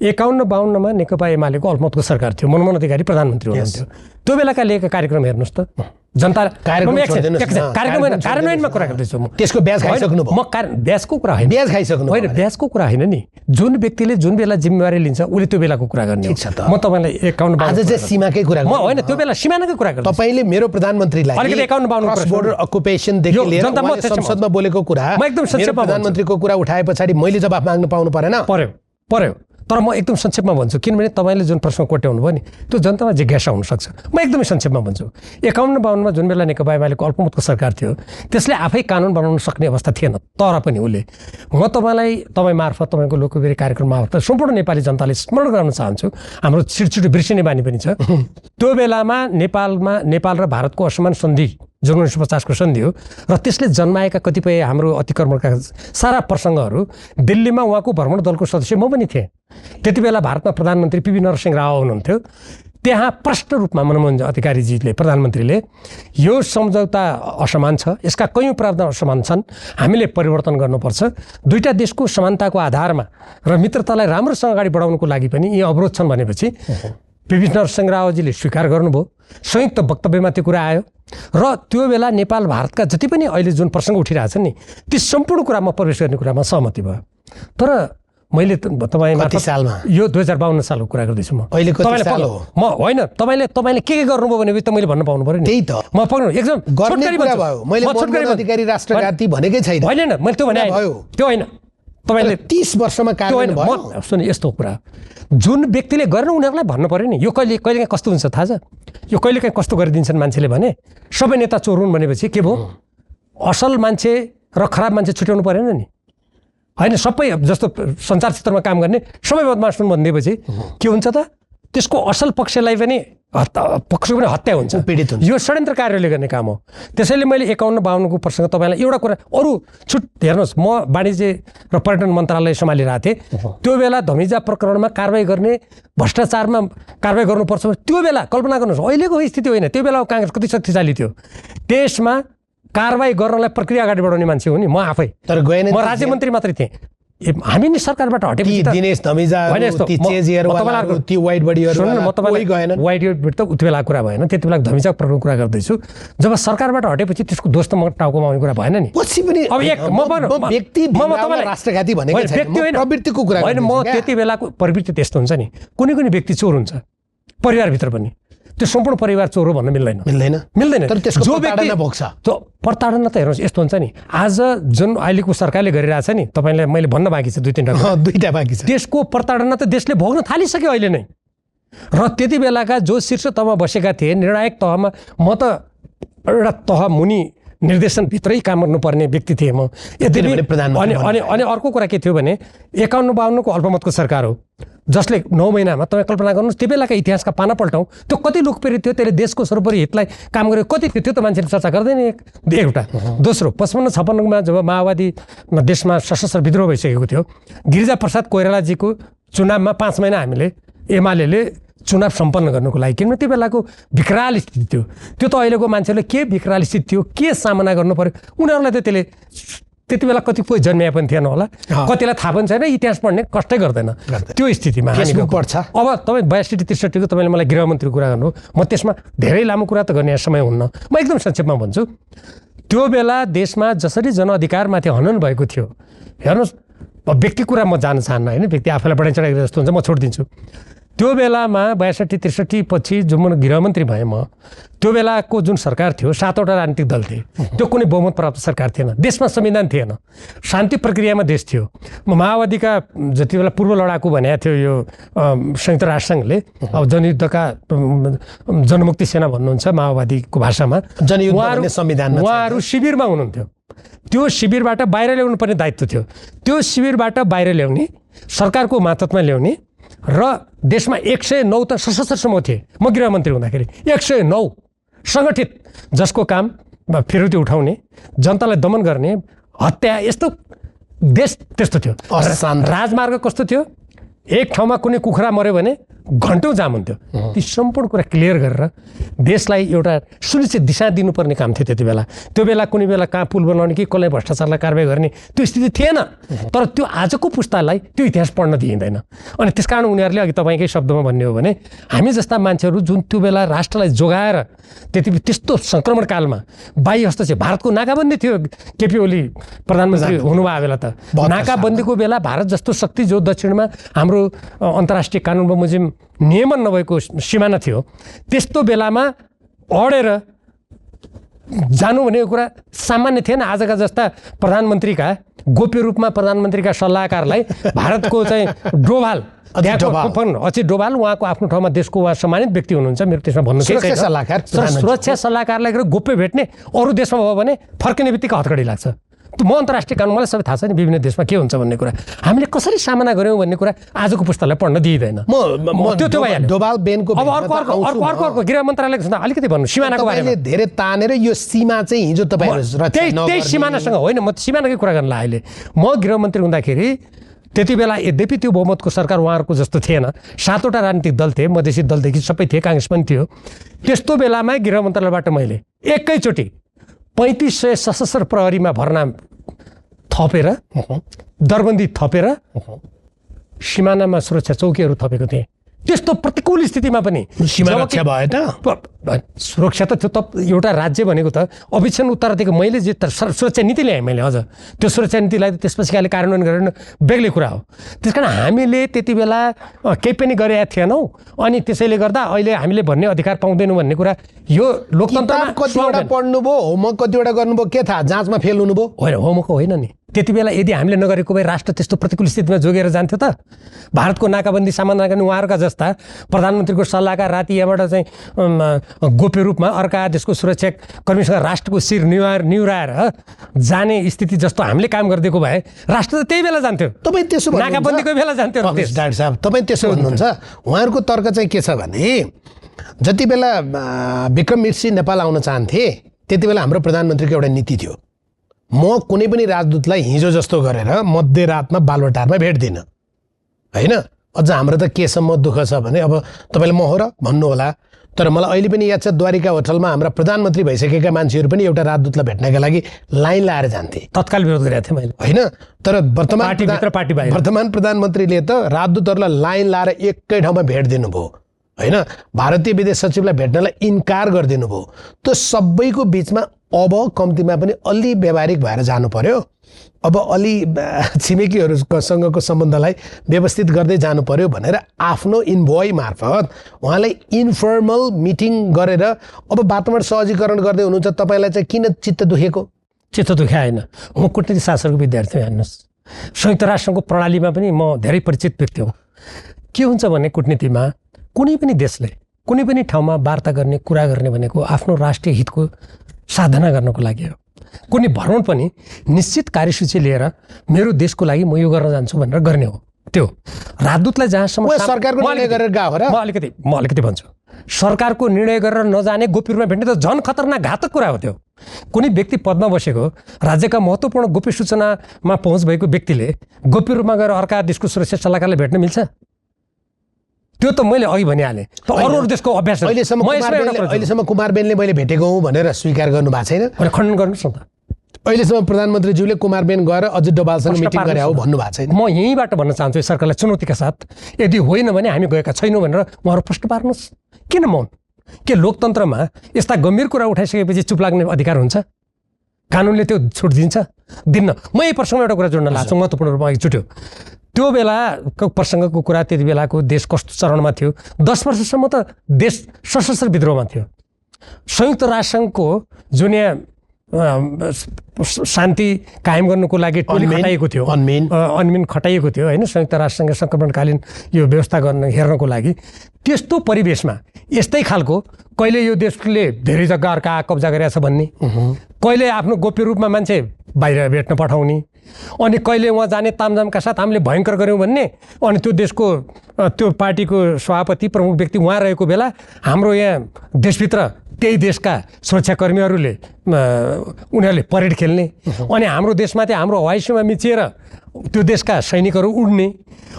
51-52मा नेकपा एमालेको अल्पमतको सरकार थियो, मनमोहन अधिकारी प्रधानमन्त्री हुनुहुन्थ्यो। त्यो बेलाका लिएका कार्यक्रम हेर्नुहोस् त, जनता कार्यान्वयनमा कुरा गर्दैछु म। त्यसको ब्याज खाइसक्नु भयो? म ब्याजको कुरा होइन, ब्याज खाइसक्नु होइन, ब्याजको कुरा होइन नि। जुन व्यक्तिले जुन बेला जिम्मेवारी लिन्छ उसले त्यो बेलाको कुरा गर्ने। म तपाईँलाई 51-52 आज चाहिँ सीमाकै कुरा म होइन, त्यो बेला सीमानाकै कुरा गर्छु। तपाईँले मेरो प्रधानमन्त्रीलाई अलिकति 51-52 बोर्डर अकुपेसनदेखि लिएर संसदमा बोलेको कुरा, म एकदम संक्षेपमा प्रधानमन्त्रीको कुरा उठाए पछाडि मैले जवाफ माग्नु पाउनु परेन? पर्यो। तर म एकदम संक्षेपमा भन्छु, किनभने तपाईँले जुन प्रश्न कोट्याउनु भयो नि, त्यो जनतामा जिज्ञासा हुनसक्छ। म एकदमै संक्षेपमा भन्छु। 51-52मा जुन बेला नेकपा एमालेको अल्पमतको सरकार थियो, त्यसले आफै कानुन बनाउन सक्ने अवस्था थिएन। तर पनि उसले, म तपाईँ मार्फत, तपाईँको लोकप्रिय कार्यक्रम मार्फत सम्पूर्ण नेपाली जनताले स्मरण गराउन चाहन्छु, हाम्रो छिटछिटो बिर्सिने बानी पनि छ। त्यो बेलामा नेपाल र भारतको असमान सन्धि जुन 1950 को सन्धि हो र त्यसले जन्माएका कतिपय हाम्रो अतिक्रमणका सारा प्रसङ्गहरू दिल्लीमा उहाँको भ्रमण दलको सदस्य म पनि थिएँ। त्यति बेला भारतमा प्रधानमन्त्री पी.वी. नरसिंह राव हुनुहुन्थ्यो। त्यहाँ प्रष्ट रूपमा मनमोहन अधिकारीजीले प्रधानमन्त्रीले यो सम्झौता असमान छ, यसका कयौँ प्रावधान असमान छन्, हामीले परिवर्तन गर्नुपर्छ, दुईटा देशको समानताको आधारमा र मित्रतालाई राम्रोसँग अगाडि बढाउनको लागि पनि यी अवरोध छन् भनेपछि पी.वी. नरसिंह रावजीले स्वीकार गर्नुभयो। संयुक्त वक्तव्यमा त्यो कुरा आयो र त्यो बेला नेपाल भारतका जति पनि अहिले जुन प्रसङ्ग उठिरहेछन् नि ती सम्पूर्ण कुरामा प्रवेश गर्ने कुरामा सहमति भयो। तर मैले तपाईँ सालमा यो 2052 सालको कुरा गर्दैछु म। अहिले कति साल हो? म होइन, तपाईँले के गर्नुभयो भने त मैले भन्न पाउनु पर्यो नि। त्यही त म पक्नु एकदम गर्ने कुरा भयो। मैले मनमोहन अधिकारी राष्ट्रघाती भनेकै छैन। होइन मैले त्यो भने भयो त्यो होइन। तपाईँले 30 वर्षमा कार्यान्वयन भयो। सुन यस्तो कुरा जुन व्यक्तिले गरेन उनीहरूलाई भन्नु पर्यो नि। यो कहिले कस्तो हुन्छ थाहा छ? यो कहिलेकाहीँ कस्तो गरिदिन्छन् मान्छेले भने सबै नेता चोर हुन् भनेपछि के भयो? असल मान्छे र खराब मान्छे छुट्याउनु परेन नि। होइन, सबै जस्तो सञ्चार क्षेत्रमा काम गर्ने सबै बदमास हुन् भनिदिएपछि के हुन्छ त? त्यसको असल पक्षलाई पनि हत्या हुन्छ, पीडित हुन्छ। यो षड्यन्त्र कार्यले गर्ने काम हो। त्यसैले मैले 51-52 को प्रसङ्ग तपाईँलाई एउटा कुरा अरू छुट हेर्नुहोस्, म वाणिज्य र पर्यटन मन्त्रालय सम्हालिरहेको थिएँ। त्यो बेला धमिजा प्रकरणमा कारवाही गर्ने, भ्रष्टाचारमा कारवाही गर्नुपर्छ त्यो बेला कल्पना गर्नुहोस्। अहिलेको स्थिति होइन, त्यो बेला काङ्ग्रेस कति शक्तिशाली थियो। देशमा कारवाही गर्नलाई प्रक्रिया अगाडि बढाउने मान्छे हो नि म आफै। तर गएन, म राज्य मन्त्री मात्रै थिएँ। हामी नि सरकारबाट हटेपछि दिनेश धमिजा ती चेजियरवालाहरु ती वाइट बडीहरु कोही गएनन्। वाइट बडी त उति बेला कुरा भएन, त्यति बेला धमिजा प्रकरण कुरा गर्दैछु। जब सरकारबाट हटेपछि त्यसको दोष त म टाउकोमा आउने कुरा भएन नि। पछि पनि अब एक व्यक्ति तपाईलाई राष्ट्रघाती भनेको छैन, प्रवृत्तिको कुरा होइन। म त्यति बेलाको प्रवृत्ति त्यस्तो हुन्छ नि, कुनै कुनै व्यक्ति चोर हुन्छ परिवारभित्र पनि, त्यो सम्पूर्ण परिवार चोर हो भन्न मिल्दैन। तर त्यसको प्रताडना भोग्छ। त्यो प्रताडना त हेर्नुहोस् यस्तो हुन्छ नि, आज जुन अहिलेको सरकारले गरिरहेछ नि, तपाईँलाई मैले भन्न बाँकी छ दुईटा बाँकी छ। त्यसको प्रताडना त देशले भोग्न थालिसक्यो अहिले नै। र त्यति बेलाका जो शीर्ष तहमा बसेका थिए, निर्णायक तहमा, म त एउटा तह मुनि निर्देशनभित्रै काम गर्नुपर्ने व्यक्ति थिएँ म। अनि अर्को कुरा के थियो भने 51-52 को अल्पमतको सरकार हो, जसले 9 महिनामा तपाईँ कल्पना गर्नुहोस् त्यो बेलाका इतिहासका पाना पल्टाउँ, त्यो कति लोकप्रिय थियो, त्यसले देशको सर्वोपरि हितलाई काम गर्यो कति थियो, त्यो त मान्छेले चर्चा गर्दैन। एउटा दोस्रो 55-56 जब माओवादी देशमा सशस्त्र विद्रोह भइसकेको थियो, गिरिजा प्रसाद कोइरालाजीको चुनावमा 5 महिना हामीले एमाले चुनाव सम्पन्न गर्नुको लागि, किनभने त्यो बेलाको विकराल स्थिति थियो। त्यो त अहिलेको मान्छेहरूले के विकराल स्थिति थियो, के सामना गर्नु पर्यो, उनीहरूलाई त त्यसले त्यति बेला कति कोही जन्मिया पनि थिएन होला, कतिलाई थाहा पनि छैन, इतिहास पढ्ने कष्टै गर्दैन त्यो स्थितिमा पर्छ। अब तपाईँ 62-63 को तपाईँले मलाई गृहमन्त्रीको कुरा गर्नु, म त्यसमा धेरै लामो कुरा त गर्ने समय हुन्न, म एकदम संक्षेपमा भन्छु। त्यो बेला देशमा जसरी जनअधिकारमाथि हनन भएको थियो, हेर्नुहोस् व्यक्ति कुरा म जान चाहन्न होइन, व्यक्ति आफैलाई बढाइ चढाइ जस्तो हुन्छ, म छोडिदिन्छु। त्यो बेलामा 62-63 पछि जब म गृहमन्त्री भएँ, म त्यो बेलाको जुन सरकार थियो 7वटा राजनीतिक दल थिए, त्यो कुनै बहुमत प्राप्त सरकार थिएन, देशमा संविधान थिएन, शान्ति प्रक्रियामा देश थियो। माओवादीका जति बेला पूर्व लडाकु भनेको थियो यो संयुक्त राष्ट्रसङ्घले, अब जनयुद्धका जनमुक्ति सेना भन्नुहुन्छ माओवादीको भाषामा, उहाँहरू शिविरमा हुनुहुन्थ्यो। त्यो शिविरबाट बाहिर ल्याउनु पर्ने दायित्व थियो। त्यो शिविरबाट बाहिर ल्याउने, सरकारको मातहतमा ल्याउने र देशमा 109 त सशस्त्र समूह थिए म गृहमन्त्री हुँदाखेरि, 109 सङ्गठित, जसको काम फिरौती उठाउने, जनतालाई दमन गर्ने, हत्या, यस्तो देश त्यस्तो थियो। राजमार्ग कस्तो थियो, एक ठाउँमा कुनै कुखुरा मर्यो भने घन्टौँ जाम हुन्थ्यो। ती सम्पूर्ण कुरा क्लियर गरेर देशलाई एउटा सुनिश्चित दिशा दिनुपर्ने काम थियो त्यति बेला। त्यो बेला कुनै बेला कहाँ पुल बनाउने कि कसलाई भ्रष्टाचारलाई कारवाही गर्ने त्यो स्थिति थिएन। तर त्यो आजको पुस्तालाई त्यो इतिहास पढ्न दिइँदैन। अनि त्यसकारण उनीहरूले अघि तपाईँकै शब्दमा भन्ने हो भने हामी जस्ता मान्छेहरू जुन त्यो बेला राष्ट्रलाई जोगाएर त्यस्तो सङ्क्रमण कालमा बाह्य हस्तक्षेप, भारतको नाकाबन्दी थियो, केपी ओली प्रधानमन्त्री हुनुभयो बेला त नाकाबन्दीको बेला भारत जस्तो शक्ति जो दक्षिणमा हाम्रो अन्तर्राष्ट्रिय कानुन बमोजिम नियमन नभएको सिमाना थियो, त्यस्तो बेलामा अडेर जानु भनेको कुरा सामान्य थिएन। आजका जस्ता प्रधानमन्त्रीका गोप्य रूपमा प्रधानमन्त्रीका सल्लाहकारलाई भारतको चाहिँ डोभाल अचित डोभाल उहाँको आफ्नो ठाउँमा देशको उहाँ सम्मानित व्यक्ति हुनुहुन्छ, मेरो त्यसमा भन्नु सुरक्षा सल्लाहकारलाई गोप्य भेट्ने, अरू देशमा भयो भने फर्किने बित्तिकै हतकडी लाग्छ। म अन्तर्राष्ट्रिय कानुन मलाई सबै थाहा छ नि विभिन्न देशमा के हुन्छ भन्ने कुरा हामीले कसरी सामना गऱ्यौँ भन्ने कुरा आजको पुस्तालाई पढ्न दिइँदैन। त्यो भइहाल्यो। डोभाल बेनको अब अर्को गृह मन्त्रालयको छ अलिकति भन्नु सीमानाको बारेमा धेरै तानेर यो सीमा चाहिँ हिजो तपाईँहरू त्यही सीमानासँग होइन म सीमानाकै कुरा गर्न अहिले म गृहमन्त्री हुँदाखेरि त्यति बेला यद्यपि त्यो बहुमतको सरकार उहाँहरूको जस्तो थिएन 7वटा राजनीतिक दल थिए मधेसी दलदेखि सबै थिए काङ्ग्रेस पनि थियो त्यस्तो बेलामा गृह मन्त्रालयबाट मैले एकैचोटि 3500 सशस्त्र प्रहरीमा भर्ना थपेर दरबन्दी थपेर सिमानामा सुरक्षा चौकीहरू थपेको थिएँ। त्यस्तो प्रतिकूल स्थितिमा पनि सीमा रक्षा भयो त सुरक्षा त त्यो एउटा राज्य भनेको त अभिक्षण उत्तराधिको मैले जे सुरक्षा नीति ल्याएँ मैले अझ त्यो सुरक्षा नीतिलाई त्यसपछि खाले कार्यान्वयन गरेर बेग्लै कुरा हो। त्यसकारण हामीले त्यति बेला केही पनि गरेका थिएनौँ अनि त्यसैले गर्दा अहिले हामीले भन्ने अधिकार पाउँदैनौँ भन्ने कुरा यो लोकतन्त्रमा कतिवटा पढ्नुभयो होमवर्क कतिवटा गर्नुभयो के थाहा जाँचमा फेल हुनुभयो होइन होमवर्क होइन नि त्यति बेला यदि हामीले नगरेको भए राष्ट्र त्यस्तो प्रतिकूल स्थितिमा जोगेर जान्थ्यो त भारतको नाकाबन्दी सामना गर्ने उहाँहरूका जस्ता प्रधानमन्त्रीको सल्लाहकार राति यहाँबाट चाहिँ गोप्य रूपमा अर्का देशको सुरक्षा कर्मीसँग राष्ट्रको शिर निहुराएर जाने स्थिति जस्तो हामीले काम गरिदिएको भए राष्ट्र त त्यही बेला जान्थ्यो। तपाईँ त्यसो नाकाबन्दीको बेला जान्थ्यो डाक्टर साहब तपाईँ त्यसो भन्नुहुन्छ। उहाँहरूको तर्क चाहिँ के छ भने जति बेला विक्रम मिश्री नेपाल आउन चाहन्थे त्यति बेला हाम्रो प्रधानमन्त्रीको एउटा नीति थियो म कुनै पनि राजदूतलाई हिजो जस्तो गरेर मध्यरातमा बालुवाटारमा भेट्दिनँ होइन। अझ हाम्रो त केसम्म दुःख छ भने अब तपाईँले म हो र भन्नुहोला तर मलाई अहिले पनि याद छ द्वारिका होटलमा हाम्रा प्रधानमन्त्री भइसकेका मान्छेहरू पनि एउटा राजदूतलाई भेट्नका लागि लाइन लाएर जान्थे। तत्काल विरोध गरेको थिएँ मैले होइन तर वर्तमान प्रधानमन्त्रीले त राजदूतहरूलाई लाइन लाएर एकै ठाउँमा भेट दिनुभयो होइन। भारतीय विदेश सचिवलाई भेट्नलाई इन्कार गरिदिनु भयो। त्यो सबैको बिचमा अब कम्तीमा पनि अलि व्यावहारिक भएर जानु पर्यो। अब अलि छिमेकीहरूसँगको सम्बन्धलाई व्यवस्थित गर्दै जानु पर्यो भनेर आफ्नो इन्भोय मार्फत उहाँलाई इन्फर्मल मिटिङ गरेर अब वातावरण सहजीकरण गर्दै हुनुहुन्छ। तपाईँलाई चाहिँ किन चित्त दुखेको? चित्त दुखे होइन म कूटनीति शास्त्रको विद्यार्थी हो। हेर्नुहोस् संयुक्त राष्ट्रको प्रणालीमा पनि म धेरै परिचित व्यक्ति हुँ। के हुन्छ भने कूटनीतिमा कुनै पनि देशले कुनै पनि ठाउँमा वार्ता गर्ने कुरा गर्ने भनेको आफ्नो राष्ट्रिय हितको साधना गर्नको लागि हो। कुनै भ्रमण पनि निश्चित कार्यसूची लिएर मेरो देशको लागि म यो गर्न जान्छु भनेर गर्ने हो। त्यो राजदूतलाई जहाँसम्म सरकारको निर्णय गरेर गएको र म अलिकति भन्छु सरकारको निर्णय गरेर नजाने गोप्य रूपमा भेट्ने त झन् खतरनाक घातक कुरा हो। त्यो कुनै व्यक्ति पदमा बसेको राज्यका महत्त्वपूर्ण गोप्य सूचनामा पहुँच भएको व्यक्तिले गोप्य रूपमा गएर अर्का देशको सुरक्षा सल्लाहकारलाई भेट्न मिल्छ? त्यो त मैले अघि भनिहालेँ अरू देशको अभ्यास। अहिलेसम्म कुमारबेनले मैले भेटेको हुँ भनेर स्वीकार गर्नु भएको छैन? खण्डन गर्नुहोस् न त। अहिलेसम्म प्रधानमन्त्रीज्यूले कुमारबेन गएर अझ डोभालसँग मिटिङ गरे हो भन्नु भएको छैन? म यहीँबाट भन्न चाहन्छु सरकारलाई चुनौतीका साथ यदि होइन भने हामी गएका छैनौँ भनेर उहाँहरू प्रश्न पार्नुहोस्। किन मौन? के लोकतन्त्रमा यस्ता गम्भीर कुरा उठाइसकेपछि चुप लाग्ने अधिकार हुन्छ? कानुनले त्यो छुट दिन्छ? दिन्न। म यही प्रसङ्गमा एउटा कुरा जोड्न लाग्छु महत्त्वपूर्ण रूपमा अघि छुट्यो। त्यो बेलाको प्रसङ्गको कुरा त्यति बेलाको देश कस्तो चरणमा थियो? 10 वर्षसम्म त देश सशस्त्र विद्रोहमा थियो। संयुक्त राष्ट्रसङ्घको जुन शान्ति कायम गर्नुको लागि टोली खटाइएको थियो अनमिन खटाइएको थियो होइन संयुक्त राष्ट्रसँग सङ्क्रमणकालीन यो व्यवस्था गर्न हेर्नको लागि। त्यस्तो परिवेशमा यस्तै खालको कहिले यो देशले धेरै जग्गा अर्का कब्जा गरेछ भन्ने कहिले आफ्नो गोप्य रूपमा मान्छे बाहिर भेट्न पठाउने अनि कहिले उहाँ जाने तामझामका साथ हामीले भयङ्कर गऱ्यौँ भन्ने अनि त्यो देशको त्यो पार्टीको सभापति प्रमुख व्यक्ति उहाँ रहेको बेला हाम्रो यहाँ देशभित्र त्यही देशका सुरक्षाकर्मीहरूले उनीहरूले परेड खेल्ने अनि हाम्रो देशमाथि हाम्रो हवाई सीमा मिचिएर त्यो देशका सैनिकहरू उड्ने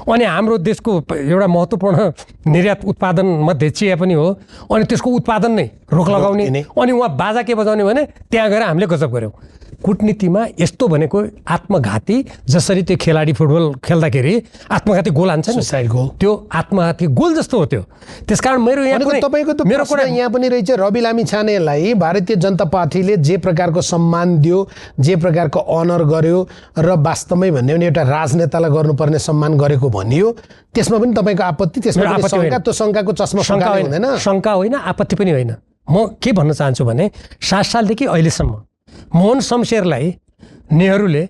अनि हाम्रो देशको एउटा महत्त्वपूर्ण निर्यात उत्पादन मध्ये चिया पनि हो अनि त्यसको उत्पादन नै रोक लगाउने अनि उहाँ बाजा के बजाउने भने त्यहाँ गएर हामीले गजब गऱ्यौँ। कूटनीतिमा यस्तो भनेको आत्मघाती जसरी त्यो खेलाडी फुटबल खेल्दाखेरि आत्मघाती गोल हान्छ नि त्यो आत्मघाती गोल जस्तो हो त्यो। त्यसकारण मेरो यहाँ तपाईँको त मेरो कुरा यहाँ पनि रहेछ रवि लामिछानेलाई भारतीय जनता पार्टीले जे प्रकारको सम्मान दियो जे प्रकारको अनर गर्यो र वास्तवमै भन्यो भने एउटा राजनेतालाई गर्नुपर्ने सम्मान गरेको भनियो त्यसमा पनि तपाईँको आपत्ति? त्यसमा त्यो शङ्काको चस्मा हुँदैन? शङ्का होइन आपत्ति पनि होइन। म के भन्न चाहन्छु भने 7 सालदेखि अहिलेसम्म मोहन शमशेरलाई नेहरूले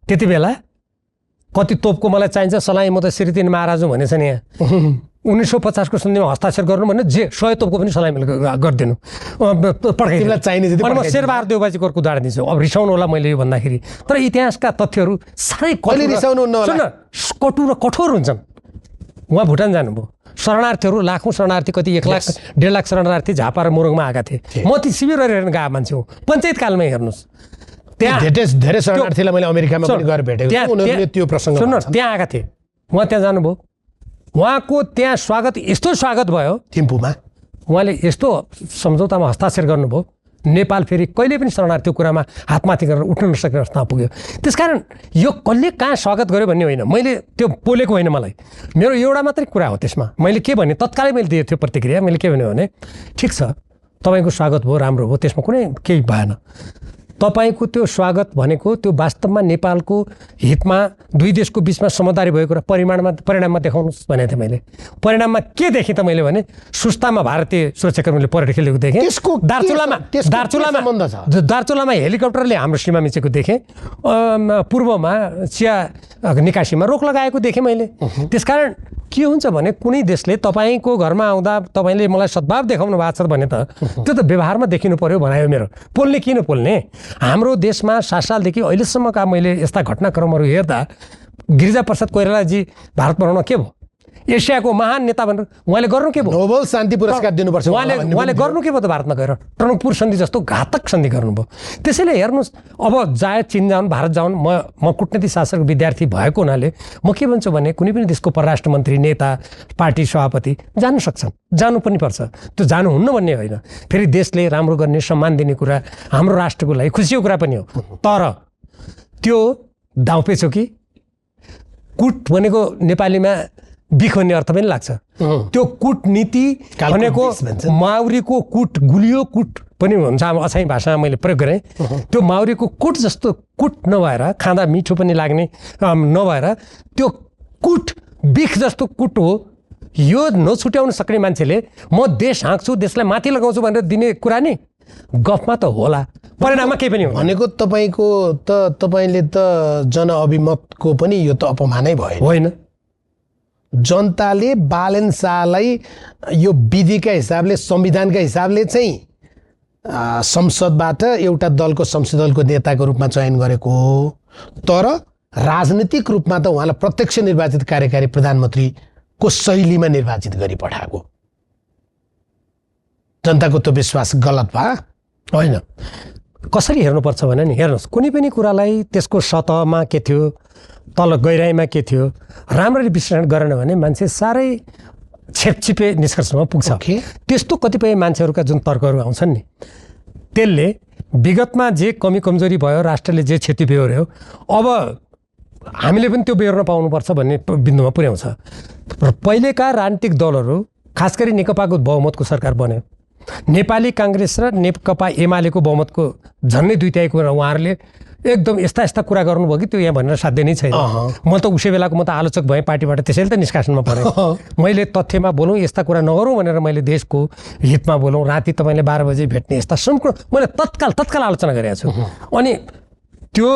त्यति बेला कति तोपको मलाई चाहिन्छ सलाई म त श्रीतिन महाराज भनेछ नि यहाँ 1950 को सन्धिमा हस्ताक्षर गर्नु भने जे 100 तोपको पनि सलामी गरिदिनु पड्काइदिनु चाहिने जति म शेरबहादुर देउबाजीको उदाहरण दिन्छु। अब रिसाउनु होला मैले यो भन्दाखेरि, तर इतिहासका तथ्यहरू साह्रै कटु र कठोर हुन्छन्। उहाँ भुटान जानुभयो, शरणार्थीहरू लाखौँ शरणार्थी, कति 1 लाख 1.5 लाख शरणार्थी झापा र मोरङमा आएका थिए। म ती शिविर हेरेर गएको मान्छे हुँ। पञ्चायतकालमै हेर्नुहोस्, त्यहाँ धेरै शरणार्थीलाई मैले अमेरिकामा पनि गएर भेटेको छु, उनीहरूले त्यो प्रसङ्ग सुन्नुहोस्, त्यहाँ आएका थिए। उहाँ त्यहाँ जानुभयो, उहाँको त्यहाँ स्वागत यस्तो स्वागत भयो थिम्पूमा, उहाँले यस्तो सम्झौतामा हस्ताक्षर गर्नुभयो, नेपाल फेरि कहिले पनि शरणार्थीको कुरामा हातमाथि गरेर उठ्न नसक्ने अवस्थामा पुग्यो। त्यसकारण यो कसले कहाँ स्वागत गर्यो भन्ने होइन, मैले त्यो बोलेको होइन, मलाई मेरो एउटा मात्रै कुरा हो त्यसमा। मैले के भने तत्कालै मैले दिएको थियो प्रतिक्रिया। मैले के भन्यो भने ठिक छ, तपाईँको स्वागत भयो, राम्रो भयो, त्यसमा कुनै केही भएन। तपाईँको त्यो स्वागत भनेको त्यो वास्तवमा नेपालको हितमा दुई देशको बिचमा समझदारी भएको कुरा परिणाममा देखाउनुहोस् भनेको थिएँ मैले। परिणाममा के देखेँ त मैले भने सुस्तामा भारतीय सुरक्षाकर्मीले परेड खेलेको देखेँ, दार्चुलामा हेलिकप्टरले हाम्रो सीमा मिचेको देखेँ, पूर्वमा चिया निकासीमा रोक लगाएको देखेँ मैले। त्यसकारण के हुन्छ भने कुनै देशले तपाईँको घरमा आउँदा तपाईँले मलाई सद्भाव देखाउनु भएको छ भने त त्यो त व्यवहारमा देखिनु पर्यो भनायो मेरो। पोल्ने किन पोल्ने? हाम्रो देशमा 7 सालदेखि अहिलेसम्मका मैले यस्ता घटनाक्रमहरू हेर्दा गिरिजाप्रसाद कोइरालाजी भारत बनाउन के भयो? एसियाको महान नेता भनेर उहाँले गर्नु के भयो? नोबेल शान्ति पुरस्कार दिनुपर्छ उहाँले गर्नु के भयो त भारतमा गएर? टनकपुर सन्धि जस्तो घातक सन्धि गर्नुभयो। त्यसैले हेर्नुहोस्, अब चाहे चीन जाउन् भारत जाउन्, म कूटनीतिक शास्त्रको विद्यार्थी भएको हुनाले म के भन्छु भने कुनै पनि देशको परराष्ट्र मन्त्री, नेता, पार्टी सभापति जानु सक्छन्, जानु पनि पर्छ, त्यो जानुहुन्न भन्ने होइन। फेरि देशले राम्रो गर्ने, सम्मान दिने कुरा हाम्रो राष्ट्रको लागि खुसीको कुरा पनि हो। तर त्यो दाउपेचो कि कुट भनेको नेपालीमा बिख भन्ने अर्थ पनि लाग्छ। त्यो कुटनीति भनेको माउरीको कुट, गुलियो कुट पनि हुन्छ अछाई भाषामा मैले प्रयोग गरेँ। त्यो माउरीको कुट जस्तो कुट नभएर, खाँदा मिठो पनि लाग्ने नभएर त्यो कुट बिख जस्तो कुट हो। यो नछुट्याउन सक्ने मान्छेले म देश हाँक्छु, देशलाई माथि लगाउँछु भनेर दिने कुरा नि गफमा त होला, परिणाममा केही पनि भनेको तपाईँले त जनअभिमतको पनि यो त अपमानै भयो होइन? जनताले बालेन शाहलाई यो विधिका हिसाबले, संविधानका हिसाबले चाहिँ संसदबाट एउटा दलको संसदीय दलको नेताको रूपमा चयन गरेको हो, तर राजनीतिक रूपमा त उहाँलाई प्रत्यक्ष निर्वाचित कार्यकारी प्रधानमन्त्रीको शैलीमा निर्वाचित गरी पठाएको। जनताको त्यो विश्वास गलत भयो होइन? कसरी हेर्नुपर्छ भने नि हेर्नुहोस्, कुनै पनि कुरालाई त्यसको सतहमा के थियो, तल गहिराइमा के थियो, राम्ररी विश्लेषण गरेन भने मान्छे साह्रै छेपछिपे निष्कर्षमा पुग्छ। त्यस्तो कतिपय मान्छेहरूका जुन तर्कहरू आउँछन् नि, त्यसले विगतमा जे कमी कमजोरी भयो, राष्ट्रले जे क्षति बेहोर्यो, अब हामीले पनि त्यो बेहोर्न पाउनुपर्छ भन्ने बिन्दुमा पुर्याउँछ। पहिलेका राजनीतिक दलहरू, खास गरी नेकपाको बहुमतको सरकार बन्यो, नेपाली काङ्ग्रेस र नेकपा एमालेको बहुमतको झन्डै 2/3 कुरा उहाँहरूले एकदम यस्ता कुरा गर्नुभयो कि त्यो यहाँ भनेर साध्य नै छैन। म त उसै बेलाको म त आलोचक भएँ पार्टीबाट, त्यसैले त निष्कासनमा परेँ। मैले तथ्यमा बोलौँ, यस्ता कुरा नगरौँ भनेर मैले देशको हितमा बोलौँ, राति तपाईँले 12 बजे भेट्ने यस्ता सम्पूर्ण मैले तत्काल आलोचना गरेको छु। अनि त्यो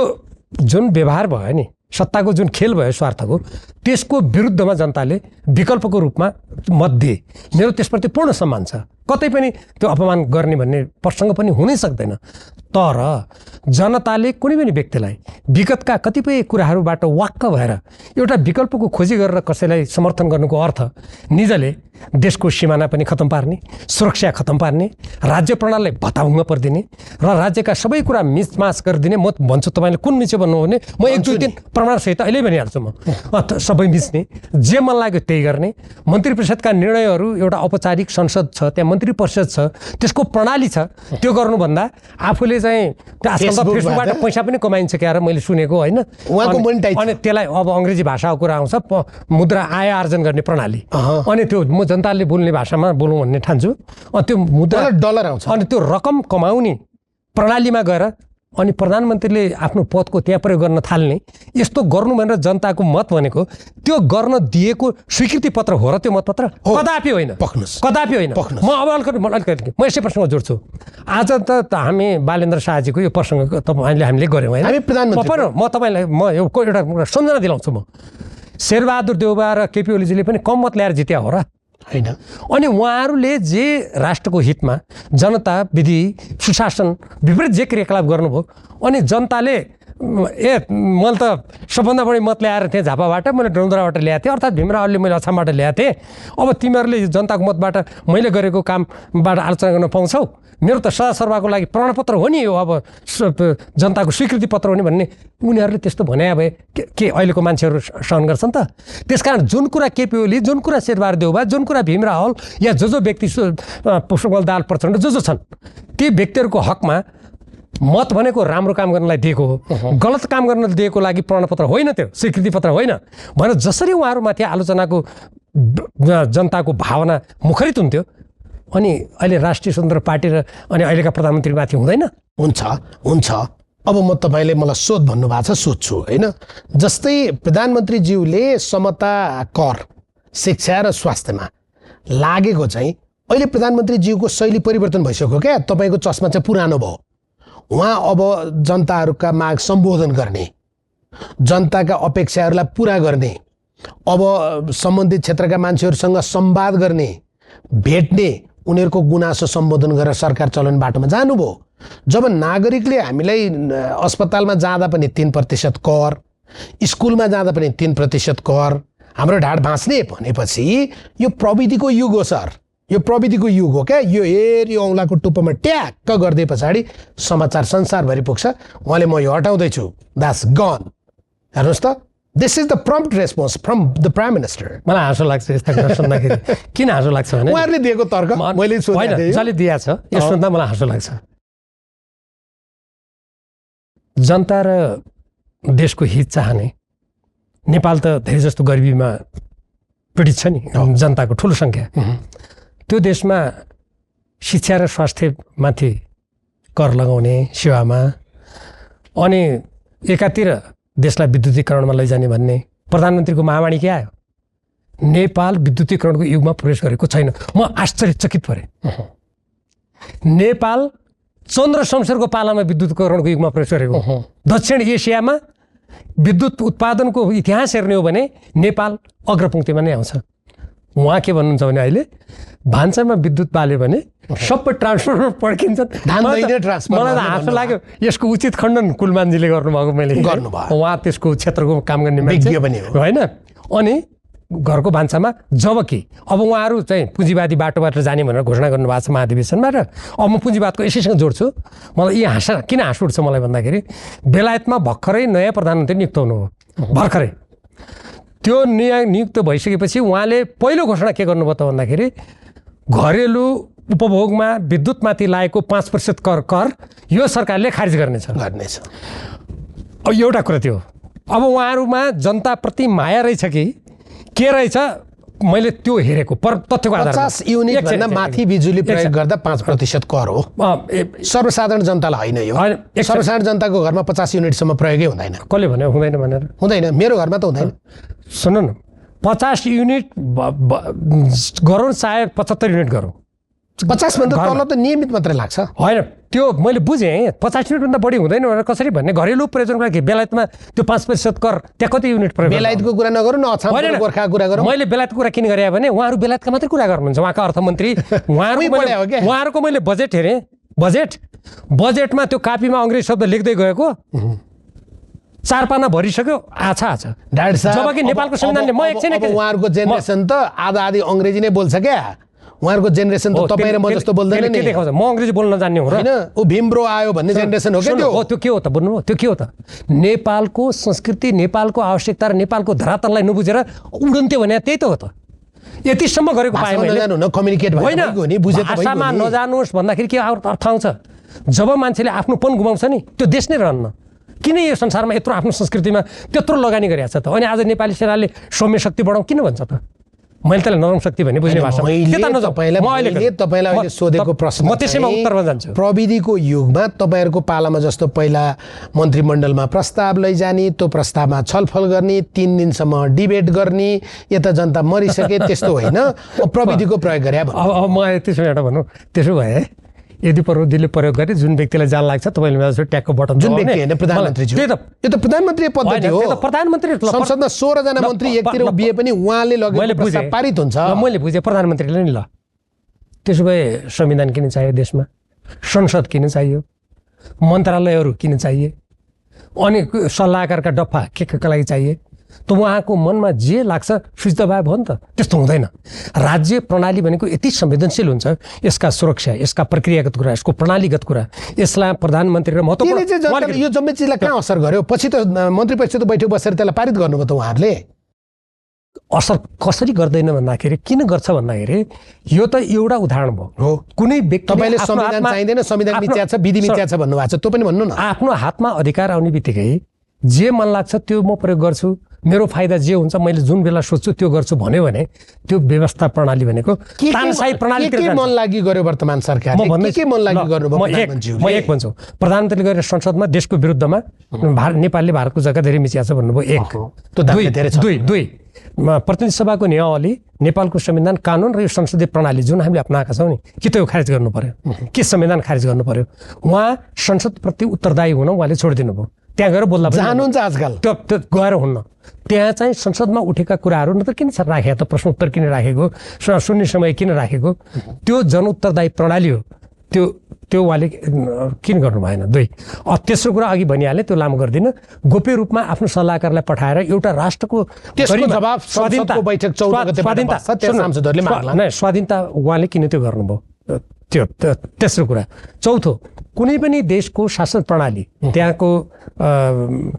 जुन व्यवहार भयो नि, सत्ताको जुन खेल भयो स्वार्थको, त्यसको विरुद्धमा जनताले विकल्पको रूपमा मत दिए। मेरो त्यसप्रति पूर्ण सम्मान छ, कतै पनि त्यो अपमान गर्ने भन्ने प्रसङ्ग पनि हुनै सक्दैन। तर जनताले कुनै पनि व्यक्तिलाई विगतका कतिपय कुराहरूबाट वाक्क भएर एउटा विकल्पको खोजी गरेर कसैलाई समर्थन गर्नुको अर्थ निजले देशको सिमाना पनि खतम पार्ने, सुरक्षा खतम पार्ने, राज्य प्रणालीलाई भत्ताभुङ्ग परिदिने र राज्यका सबै कुरा मिचमाच गरिदिने। म भन्छु तपाईँले कुन मिच्यो भन्नु हो भने म 1-2 दिन प्रमाणसहित अहिले भनिहाल्छु। म सबै मिच्ने, जे मन लाग्यो त्यही गर्ने। मन्त्री परिषदका निर्णयहरू, एउटा औपचारिक संसद छ, त्यहाँ मन्त्री परिषद छ, त्यसको प्रणाली छ, त्यो गर्नुभन्दा आफूले चाहिँ फेसबुकबाट पैसा पनि कमाइन्छ क्या र मैले सुनेको होइन। अनि त्यसलाई अब अङ्ग्रेजी भाषाको कुरा आउँछ, मुद्रा आय आर्जन गर्ने प्रणाली। अनि त्यो म जनताले बोल्ने भाषामा बोलौँ भन्ने ठान्छु। अनि त्यो मुद्रा डलर आउँछ, अनि त्यो रकम कमाउने प्रणालीमा गएर अनि प्रधानमन्त्रीले आफ्नो पदको त्यहाँ प्रयोग गर्न थाल्ने, यस्तो गर्नु भनेर जनताको मत भनेको त्यो गर्न दिएको स्वीकृति पत्र हो र त्यो मतपत्र कदापि होइन, कदापि होइन। म अब अलिकति म यसै प्रसङ्ग जोड्छु। आज त हामी बालेन्द्र शाहजीको यो प्रसङ्ग हामीले गऱ्यौँ होइन, म तपाईँलाई म एउटा सम्झना दिलाउँछु। म शेरबहादुर देउबा र केपी ओलीजीले पनि कम मत ल्याएर जित्या हो र? होइन। अनि उहाँहरूले जे राष्ट्रको हितमा जनता विधि सुशासन विपरीत जे क्रियाकलाप गर्नुभयो अनि जनताले मैले त सबभन्दा बढी मत ल्याएर थिएँ झापाबाट, मैले डौन्द्राबाट ल्याएको थिएँ, अर्थात् भीमरावले मैले अछामबाट ल्याएको थिएँ। अब तिमीहरूले जनताको मतबाट मैले गरेको कामबाट आलोचना गर्न पाउँछौ? मेरो त सदासर्वको लागि प्रमाणपत्र हो नि यो, अब जनताको स्वीकृति पत्र हो नि भन्ने उनीहरूले त्यस्तो भने भए के अहिलेको मान्छेहरू सहन गर्छन् त? त्यसकारण जुन कुरा केपी ओली, जुन कुरा शेरबहादुर देउबा, जुन कुरा भीम रावल या जो व्यक्ति पुष्पकमल दाहाल प्रचण्ड जो छन्, ती व्यक्तिहरूको हकमा मत भनेको राम्रो काम गर्नलाई दिएको हो, गलत काम गर्न दिएको लागि प्रमाणपत्र होइन, त्यो स्वीकृति पत्र होइन भनेर जसरी उहाँहरूमाथि आलोचनाको जनताको भावना मुखरित हुन्थ्यो, अनि अहिले राष्ट्रिय स्वतन्त्र पार्टी र अनि अहिलेका प्रधानमन्त्रीमाथि हुँदैन? हुन्छ। अब म तपाईँले मलाई सोध भन्नुभएको छ, सोध्छु होइन। जस्तै प्रधानमन्त्रीज्यूले समता कर शिक्षा र स्वास्थ्यमा लागेको चाहिँ अहिले प्रधानमन्त्रीज्यूको शैली परिवर्तन भइसक्यो क्या। तपाईँको चस्मा चाहिँ पुरानो भयो। उहाँ अब जनताहरूका माग सम्बोधन गर्ने, जनताका अपेक्षाहरूलाई पुरा गर्ने, अब सम्बन्धित क्षेत्रका मान्छेहरूसँग संवाद गर्ने, भेट्ने, उनीहरूको गुनासो सम्बोधन गरेर सरकार चलाउने बाटोमा जानुभयो। जब नागरिकले हामीलाई अस्पतालमा जाँदा पनि 3% कर, स्कुलमा जाँदा पनि 3% कर, हाम्रो ढाड भाँच्ने भनेपछि यो प्रविधिको युग हो सर, यो प्रविधिको युग हो क्या। यो हेरी औँलाको टुप्पोमा ट्याक्क गरिदिए पछाडि समाचार संसारभरि पुग्छ, उहाँले म यो हटाउँदैछु, द्याट्स गन। हेर्नुहोस् त, this is the prompt response from the prime minister. मलाई हाँसो लाग्छ यस्ता कुरा सुन्दाखेरि। किन हाँसो लाग्छ भने उहाँहरूले दिएको तर्क मैले जसले दिएको छ यो सुन्दा मलाई हाँसो लाग्छ। जनता र देशको हित चाहने नेपाल त धेरै जस्तो गरिबीमा पीडित छ नि, जनताको ठुलो सङ्ख्या। त्यो देशमा शिक्षा र स्वास्थ्यमाथि कर लगाउने सेवामा, अनि एकातिर देशलाई विद्युतीकरणमा लैजाने भन्ने प्रधानमन्त्रीको महावाणी के आयो? नेपाल विद्युतीकरणको युगमा प्रवेश गरेको छैन। म आश्चर्यचकित परेँ। नेपाल चन्द्र शमशेरको पालामा विद्युतीकरणको युगमा प्रवेश गरेको। दक्षिण एसियामा विद्युत उत्पादनको इतिहास हेर्ने हो भने नेपाल अग्रपङ्क्तिमा नै आउँछ। उहाँ के भन्नुहुन्छ भने अहिले भान्सामा विद्युत बाल्यो भने सबै ट्रान्सफर्मर पड्किन्छन्। मलाई त हाँसो लाग्यो। यसको उचित खण्डन कुलमानजीले गर्नुभएको, मैले गर्नुभयो। उहाँ त्यसको क्षेत्रको काम गर्ने मान्छे होइन। अनि घरको भान्सामा जबकि अब उहाँहरू चाहिँ पुँजीवादी बाटोबाट जाने भनेर घोषणा गर्नुभएको छ महाधिवेशनबाट। अब म पुँजीवादको यसैसँग जोड्छु। मलाई यी किन हाँस उठ्छ मलाई भन्दाखेरि बेलायतमा भर्खरै नयाँ प्रधानमन्त्री नियुक्त हुनुभयो, भर्खरै। त्यो नियुक्त भइसकेपछि उहाँले पहिलो घोषणा के गर्नुभयो त भन्दाखेरि घरेलु उपभोगमा विद्युतमाथि लागेको 5% कर यो सरकारले खारिज गर्नेछ। अब एउटा कुरा त्यो। अब उहाँहरूमा जनताप्रति माया रहेछ कि के रहेछ मैले त्यो हेरेको तथ्यको आधारमा। 50 युनिट भन्दा माथि बिजुली प्रयोग गर्दा 5% कर हो। सर्वसाधारण जनतालाई होइन यो। सर्वसाधारण जनताको घरमा 50 युनिटसम्म प्रयोगै हुँदैन। कसले भन्यो हुँदैन भनेर? हुँदैन, मेरो घरमा त हुँदैन। सुन्नु न, 50 युनिट गरौँ चाहे 75 युनिट गरौँ, 50 भन्दा तल त नियमित मात्रै लाग्छ। होइन, त्यो मैले बुझेँ। 50 युनिटभन्दा बढी हुँदैन भनेर कसरी भन्ने? घरेलु प्रयोजनको लागि बेलायतमा त्यो 5% कर त्यहाँ कति युनिट प्रयोग? बेलायतको कुरा नगरौँ न, अछाम गोर्खाको कुरा गरौँ। मैले बेलायतको कुरा किन गरेँ भने उहाँहरू बेलायतका मात्रै कुरा गर्नुहुन्छ। उहाँका अर्थमन्त्री उहाँहरूको मैले बजेट हेरेँ। बजेटमा त्यो कापीमा अङ्ग्रेजी शब्द लेख्दै गएको 4 पाना भरिसक्यो। आछा जबकि नेपालको संविधानले म एकछिन उहाँहरूको जेनेरेसन त आधा अङ्ग्रेजी नै बोल्छ क्या। उहाँहरूको जेनेरेसन त तपाईँ र म जस्तो बोल्दैन नि। म अङ्ग्रेजी बोल्न जान्ने हो र होइन, ऊ भीम ब्रो आयो भन्ने जेनेरेसन हो क्या त्यो। त्यो के हो त बुझ्नुभयो? त्यो के हो त? नेपालको संस्कृति, नेपालको आवश्यकता र नेपालको धरातललाई नबुझेर उडन्थ्यो भने त्यही त हो त। यतिसम्म गरेको पाएँ मैले। कम्युनिकेट भाषामा नजानुहोस् भन्दाखेरि के अर्थ आउँछ? जब मान्छेले आफ्नोपन गुमाउँछ नि त्यो देश नै रहन्न। किन यो संसारमा यत्रो आफ्नो संस्कृतिमा त्यत्रो लगानी गरिरहेको छ त? अनि आज नेपाली सेनाले सौम्य शक्ति बढाउँ किन भन्छ त? मैले त्यसलाई नरम शक्ति भन्ने बुझ्ने भाषा तपाईँलाई सोधेको प्रश्न म त्यसैमा उत्तरमा जान्छु। प्रविधिको युगमा तपाईँहरूको पालामा जस्तो पहिला मन्त्रीमण्डलमा प्रस्ताव लैजाने, त्यो प्रस्तावमा छलफल गर्ने, 3 दिनसम्म डिबेट गर्ने, यता जनता मरिसके त्यस्तो होइन, प्रविधिको प्रयोग गरे। अब म त्यसो एउटा भनौँ, त्यसो भए यदि प्रविधिले प्रयोग गरी जुन व्यक्तिलाई जान लाग्छ तपाईँले मेसेज ट्यागको बटन जुन व्यक्ति होइन प्रधानमन्त्रीज्यू त्यही त यो त प्रधानमन्त्री पद्धति हो त्यो त प्रधानमन्त्री संसदमा 16 जना मन्त्री एकतिर उभिए पनि उहाँले लगेको प्रस्ताव पारित हुन्छ मैले बुझेँ प्रधानमन्त्रीले नि ल त्यसो भए संविधान किन चाहियो देशमा संसद किन चाहियो मन्त्रालयहरू किन चाहिए अनि सल्लाहकारका डफा के लागि चाहिए त उहाँको मनमा जे लाग्छ सुझ्दा भए भयो नि त त्यस्तो हुँदैन राज्य प्रणाली भनेको यति संवेदनशील हुन्छ यसका सुरक्षा यसका प्रक्रियागत कुरा यसको प्रणालीगत कुरा यसलाई प्रधानमन्त्री र महत्त्वपूर्ण यो जम्मै चिजलाई कहाँ असर गर्यो पछि त मन्त्री परिषद बैठक बसेर त्यसलाई पारित गर्नुभयो त उहाँहरूले असर कसरी गर्दैन भन्दाखेरि किन गर्छ भन्दाखेरि यो त एउटा उदाहरण भयो हो कुनै व्यक्ति तपाईले संविधान चाहिँदैन संविधान मिथ्या छ विधि मिथ्या छ भन्नुभएको छ त्यो पनि भन्नु न आफ्नो हातमा अधिकार आउने बित्तिकै जे मन लाग्छ त्यो म प्रयोग गर्छु मेरो फाइदा जे हुन्छ मैले जुन बेला सोच्छु त्यो गर्छु भन्यो भने त्यो व्यवस्था प्रणाली भनेको तानसाई प्रणाली के मन लागि गर्यो वर्तमान सरकारले के मन लागि गर्नुभयो म एक भन्छु प्रधानमन्त्रीले गरेर संसदमा देशको विरुद्धमा नेपालले भारतको जग्गा धेरै मिचिया छ भन्नुभयो एक दुई प्रतिनिधि सभाको नियमावली नेपालको संविधान कानुन र यो संसदीय प्रणाली जुन हामीले अपनाएका छौँ नि कि त्यो खारेज गर्नु पर्यो के संविधान खारेज गर्नु पर्यो उहाँ संसदप्रति उत्तरदायी हुन उहाँले छोडिदिनु भयो त्यहाँ गएर बोल्दा जानुहुन्छ आजकल त्यो गएर हुन्न त्यहाँ चाहिँ संसदमा उठेका कुराहरू न त किन राखेको त प्रश्न उत्तर किन राखेको सुन्ने समय किन राखेको त्यो जनउत्तरदायी प्रणाली हो त्यो उहाँले किन गर्नु भएन दुई तेस्रो कुरा अघि भनिहालेँ त्यो लामो गर्दिनँ गोप्य रूपमा आफ्नो सल्लाहकारलाई पठाएर एउटा राष्ट्रको स्वाधीनता उहाँले किन त्यो गर्नुभयो त्यो तेस्रो कुरा चौथो कुनै पनि देशको शासन प्रणाली त्यहाँको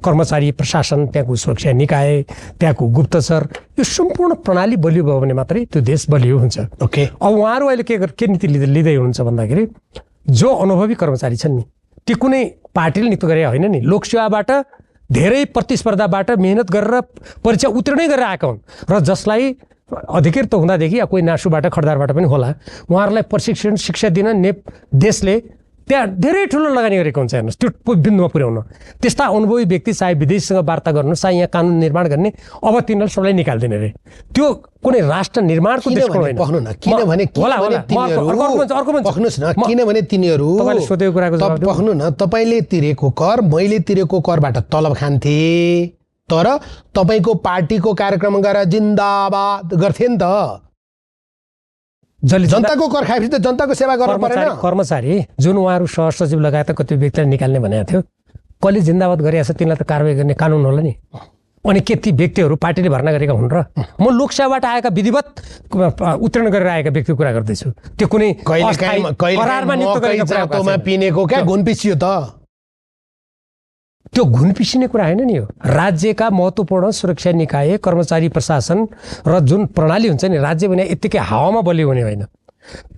कर्मचारी प्रशासन त्यहाँको सुरक्षा निकाय त्यहाँको गुप्तचर यो सम्पूर्ण प्रणाली बलियो भयो भने मात्रै त्यो देश बलियो हुन्छ ओके अब उहाँहरू अहिले के नीति लिँदै हुनुहुन्छ भन्दाखेरि जो अनुभवी कर्मचारी छन् नि ती कुनै पार्टीले नियुक्त गरे होइन नि लोकसेवाबाट धेरै प्रतिस्पर्धाबाट मेहनत गरेर परीक्षा उत्तीर्णै गरेर आएका हुन् र जसलाई अधिकृत हुँदादेखि या कोही नासुबाट खडदारबाट पनि होला उहाँहरूलाई प्रशिक्षण शिक्षा दिन देशले त्यहाँ धेरै ठुलो लगानी गरेको हुन्छ हेर्नुहोस् त्यो बिन्दुमा पुर्याउन त्यस्ता अनुभवी व्यक्ति चाहे विदेशीसँग वार्ता गर्नु चाहे यहाँ कानुन निर्माण गर्ने अब तिनीहरू सबलाई निकाल्दिने रे त्यो कुनै राष्ट्र निर्माणको देशको होइन किनभने तिनीहरू सोधेको कुराको जवाफ पख्नु न तपाईँले तिरेको कर मैले तिरेको करबाट तलब खान्थे तर तपाईँको पार्टीको कार्यक्रम गरेर जिन्दाबाद गर्थे नि त जनताको कर खाएपछि त जनताको सेवा गर्नु परेन कर्मचारी जुन उहाँहरू सहसचिव लगायत कति व्यक्तिलाई निकाल्ने भनेको थियो कसले जिन्दाबाद गरिरहेको छ तिनीलाई त कारवाही गर्ने कानुन होला नि अनि के ती व्यक्तिहरू पार्टीले भर्ना गरेका हुन् र म लोकसेवाबाट आएका विधिवत उत्तीर्ण गरेर आएका व्यक्तिको कुरा गर्दैछु त्यो कुनै पिनेको क्या घुन पिसियो त त्यो घुन पिसिने कुरा होइन नि यो राज्यका महत्त्वपूर्ण सुरक्षा निकाय कर्मचारी प्रशासन र जुन प्रणाली हुन्छ नि राज्य भने यत्तिकै हावामा बलियो हुने होइन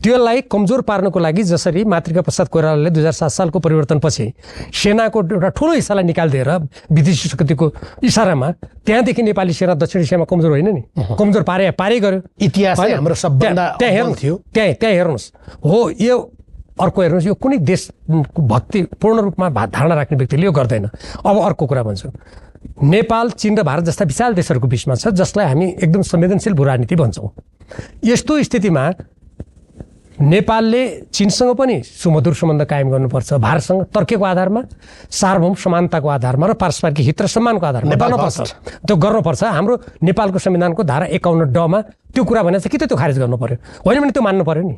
त्यसलाई कमजोर पार्नको लागि जसरी मातृका प्रसाद कोइरालाले 2007 सालको परिवर्तनपछि सेनाको एउटा ठुलो हिस्सालाई निकालिदिएर विदेशी शक्तिको इसारामा त्यहाँदेखि नेपाली सेना दक्षिण एसियामा कमजोर होइन नि कमजोर पारे गर्यो इतिहास हाम्रो सबभन्दा त्यहाँ हेर्नुहोस् हो यो अर्को हेर्नुहोस् यो कुनै देश भक्ति पूर्ण रूपमा धारणा राख्ने व्यक्तिले यो गर्दैन अब अर्को कुरा भन्छु नेपाल चीन र भारत जस्ता विशाल देशहरूको बिचमा छ जसलाई हामी एकदम संवेदनशील भूराजनीति भन्छौँ यस्तो स्थितिमा नेपालले चीनसँग पनि सुमधुर सम्बन्ध कायम गर्नुपर्छ भारतसँग तर्कको आधारमा सार्वभौम समानताको आधारमा र पारस्परिक हित र सम्मानको आधारमा त्यो गर्नुपर्छ हाम्रो नेपालको संविधानको धारा 51 ड मा त्यो कुरा भनेको छ कि त्यो खारेज गर्नु पर्यो होइन भने त्यो मान्नु पर्यो नि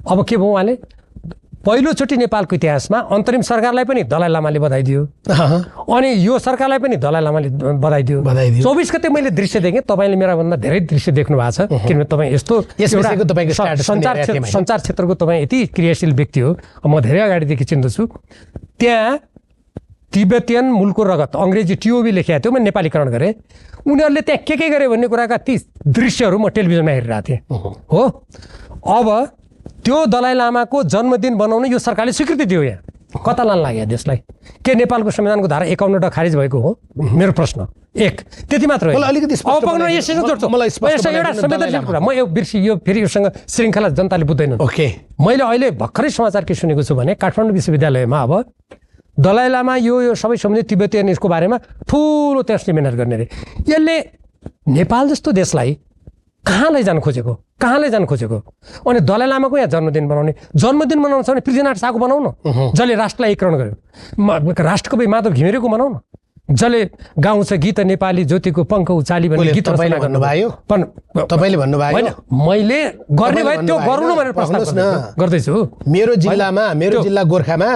अब के भयो उहाँले पहिलोचोटि नेपालको इतिहासमा अन्तरिम सरकारलाई पनि दलाइ लामाले बधाई दियो अनि यो सरकारलाई पनि दलाइ लामाले बधाई दियो 24 गते मैले दृश्य देखेँ तपाईँले मेरा भन्दा धेरै दृश्य देख्नु भएको छ किनभने तपाईँ यस्तो सञ्चार क्षेत्रको तपाईँ यति क्रियाशील व्यक्ति हो म धेरै अगाडिदेखि चिन्दछु त्यहाँ तिब्बतियन मूलको रगत अङ्ग्रेजी टिओबी लेखेको थियो मैले नेपालीकरण गरेँ उनीहरूले त्यहाँ के गरे भन्ने कुराका ती दृश्यहरू म टेलिभिजनमा हेरिरहेको थिएँ हो अब त्यो दलाइ लामाको जन्मदिन बनाउन यो सरकारले स्वीकृति दियो यहाँ कता लान लाग्यो देशलाई के नेपालको संविधानको धारा 51 ड खारिज भएको हो मेरो प्रश्न एक त्यति मात्र हो म यो बिर्सी यो फेरि योसँग श्रृङ्खला जनताले बुझ्दैनन् ओके मैले अहिले भर्खरै समाचार के सुनेको छु भने काठमाडौँ विश्वविद्यालयमा अब दलाइ लामा यो सबै सम्बन्धित तिब्बतीयन यसको बारेमा ठुलो त्यहाँ सेमिनार गर्ने रे यसले नेपाल जस्तो देशलाई कहाँ लैजान खोजेको कहाँले जान खोजेको? अनि दलाइ लामाको यहाँ जन्मदिन मनाउनु छ भने पृथ्वीनारायण शाहको बनाऊ न, जसले राष्ट्रलाई एकीकरण गर्यो। राष्ट्रकवि माधव घिमिरेको बनाऊ न, जसले गाउँछ गीत नेपाली ज्योतिको पङ्ख उचाली भन्ने गीत तपाईँले भन्नुभयो। तपाईँले भन्नुभयो होइन, मैले गर्ने भए त्यो गरौँ न भनेर प्रस्ताव गर्दैछु। मेरो जिल्ला गोर्खामा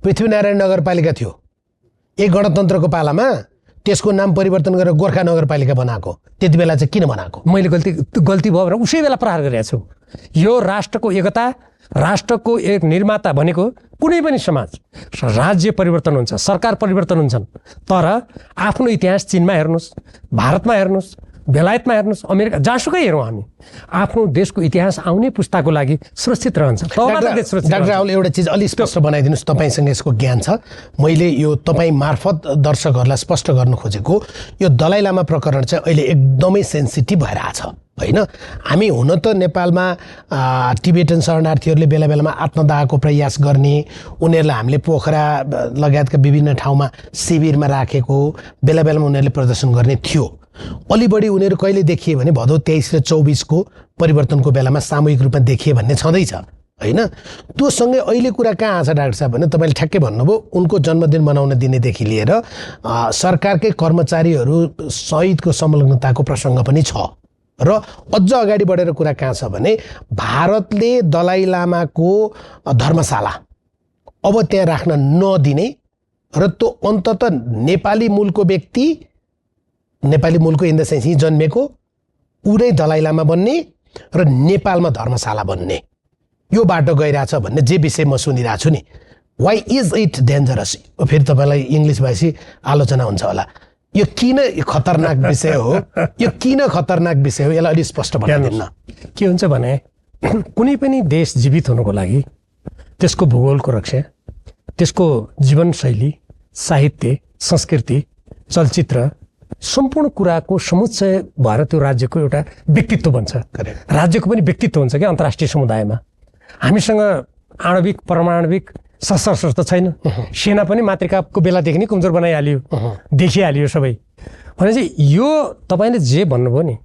पृथ्वीनारायण नगरपालिका थियो, एक गणतन्त्रको पालामा त्यसको नाम परिवर्तन गरेर गोर्खा नगरपालिका बनाएको। त्यति बेला चाहिँ किन बनाएको? मैले गल्ती भयो भनेर उसै बेला प्रहार गरेको छु। यो राष्ट्रको एकता, राष्ट्रको एक निर्माता भनेको कुनै पनि समाज, राज्य परिवर्तन हुन्छ, सरकार परिवर्तन हुन्छन्, तर आफ्नो इतिहास चीनमा हेर्नुहोस्, भारतमा हेर्नुहोस्, बेलायतमा हेर्नुहोस्, अमेरिका, जहाँसुकै हेरौँ हामी, आफ्नो देशको इतिहास आउने पुस्ताको लागि सुरक्षित रहन्छ। डाक्टर राहुल, एउटा चिज अलि स्पष्ट बनाइदिनुहोस्, तपाईँसँग यसको ज्ञान छ। मैले यो तपाईँ मार्फत दर्शकहरूलाई स्पष्ट गर्नु खोजेको, यो दलाइ लामा प्रकरण चाहिँ अहिले एकदमै सेन्सिटिभ भइरहेछ होइन। हामी हुन त नेपालमा टिबेटन शरणार्थीहरूले बेला बेलामा आत्मदाहको प्रयास गर्ने, उनीहरूलाई हामीले पोखरा लगायतका विभिन्न ठाउँमा शिविरमा राखेको, बेला बेलामा उनीहरूले प्रदर्शन गर्ने थियो। अलि बढी उनीहरू कहिले देखिए भने भदौ 23 र 24 को परिवर्तनको बेलामा सामूहिक रूपमा देखिए भन्ने छँदैछ होइन। त्योसँगै अहिले कुरा कहाँ आछ डाक्टर साहब भने तपाईँले ठ्याक्कै भन्नुभयो, उनको जन्मदिन मनाउन दिनेदेखि लिएर सरकारकै कर्मचारीहरू सहितको संलग्नताको प्रसङ्ग पनि छ। र अझ अगाडि बढेर कुरा कहाँ छ भने भारतले दलाइ लामाको धर्मशाला अब त्यहाँ राख्न नदिने र त्यो अन्ततः नेपाली मूलको व्यक्ति, नेपाली मूलको इन द सेन्स यहीँ जन्मेको ऊ नै दलाइ लामा बन्ने र नेपालमा धर्मशाला बन्ने, यो बाटो गइरहेछ भन्ने जे विषय म सुनिरहेको छु नि। Why is it dangerous? फेरि तपाईँलाई इङ्ग्लिस भाषी आलोचना हुन्छ होला। यो किन खतरनाक विषय हो? यो किन खतरनाक विषय हो? यसलाई अलिक स्पष्ट बनाइदिनु न। के हुन्छ भने कुनै पनि देश जीवित हुनुको लागि त्यसको भूगोलको रक्षा, त्यसको जीवनशैली, साहित्य, संस्कृति, चलचित्र, सम्पूर्ण कुराको समुच्चय भएर त्यो राज्यको एउटा व्यक्तित्व बन्छ। राज्यको पनि व्यक्तित्व हुन्छ क्या अन्तर्राष्ट्रिय समुदायमा। हामीसँग आणविक परमाणविक शस्त्र त छैन, सेना पनि मातृकाको बेलादेखि नै कमजोर बनाइहाल्यो, देखिहाल्यो सबै। भनेपछि यो तपाईँले जे भन्नुभयो नि,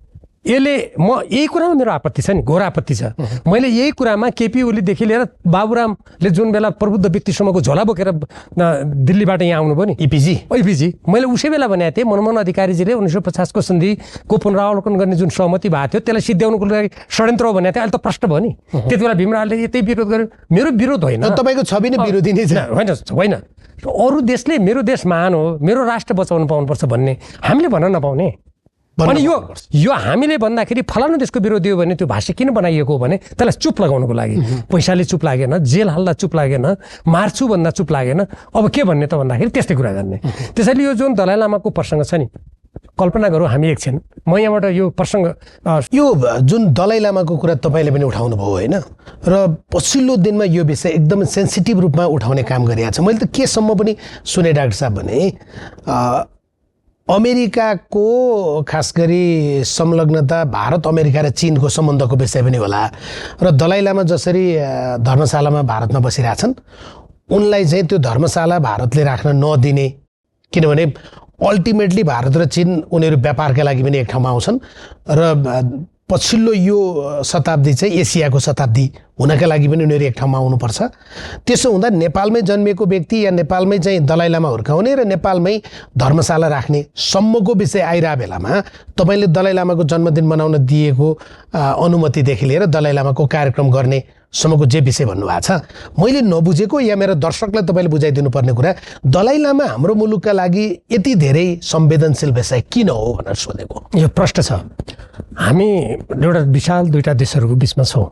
यसले म यही कुरामा मेरो आपत्ति छ नि, घोर आपत्ति छ। मैले यही कुरामा केपी ओलीदेखि लिएर बाबुरामले जुन बेला प्रबुद्ध व्यक्तिसम्मको झोला बोकेर दिल्लीबाट यहाँ आउनुभयो नि, इपिजी मैले उसै बेला भनेको थिएँ, मनमोहन अधिकारीजीले 1950 को सन्धिको पुनरावलोकन गर्ने जुन सहमति भएको थियो त्यसलाई सिद्ध्याउनुको लागि षड्यन्त्र हो भनेको थिएँ। अहिले त प्रश्न भयो नि। त्यति बेला भीमरावले यतै विरोध गर्यो। मेरो विरोध होइन, तपाईँको छवि नै विरोधी नै छ। होइन, अरू देशले मेरो देश महान हो, मेरो राष्ट्र बचाउनु पाउनुपर्छ भन्ने हामीले भन्न नपाउने। अनि यो हामीले भन्दाखेरि फलानु देशको विरोधी हो भने त्यो भाषा किन बनाइएको हो भने त्यसलाई चुप लगाउनुको लागि। पैसाले चुप लागेन, जेल हाल्दा चुप लागेन, मार्छु भन्दा चुप लागेन, अब के भन्ने त भन्दाखेरि त्यस्तै कुरा गर्ने। त्यसैले यो जुन दलाइ लामाको प्रसङ्ग छ नि, कल्पना गरौँ हामी एकछिन, म यहाँबाट यो प्रसङ्ग, यो जुन दलाइ लामाको कुरा तपाईँले पनि उठाउनु भयो होइन, र पछिल्लो दिनमा यो विषय एकदम सेन्सिटिभ रूपमा उठाउने काम गरिरहेको छ। मैले त केसम्म पनि सुने डाक्टर साहब भने अमेरिकाको खास गरी संलग्नता, भारत अमेरिका र चीनको सम्बन्धको विषय पनि होला। र दलाइ लामा जसरी धर्मशालामा भारतमा बसिरहेछन्, उनलाई चाहिँ त्यो धर्मशाला भारतले राख्न नदिने, किनभने अल्टिमेटली भारत र चीन उनीहरू व्यापारका लागि पनि एक ठाउँमा आउँछन् र पछिल्लो यो शताब्दी चाहिँ एसियाको शताब्दी हुनका लागि पनि उनीहरू एक ठाउँमा आउनुपर्छ। त्यसो हुँदा नेपालमै जन्मिएको व्यक्ति या नेपालमै चाहिँ दलाइ लामा हुर्काउने र नेपालमै धर्मशाला राख्ने सम्मको विषय आइरह बेलामा तपाईँले दलाइ लामाको जन्मदिन मनाउन दिएको अनुमतिदेखि लिएर दलाइ लामाको कार्यक्रम गर्ने सम्मको जे विषय भन्नुभएको छ, मैले नबुझेको या मेरो दर्शकलाई तपाईँले बुझाइदिनु पर्ने कुरा, दलाइ लामा हाम्रो मुलुकका लागि यति धेरै संवेदनशील विषय किन हो भनेर सोधेको। यो प्रश्न छ। हामी एउटा विशाल दुईटा देशहरूको बिचमा छौँ।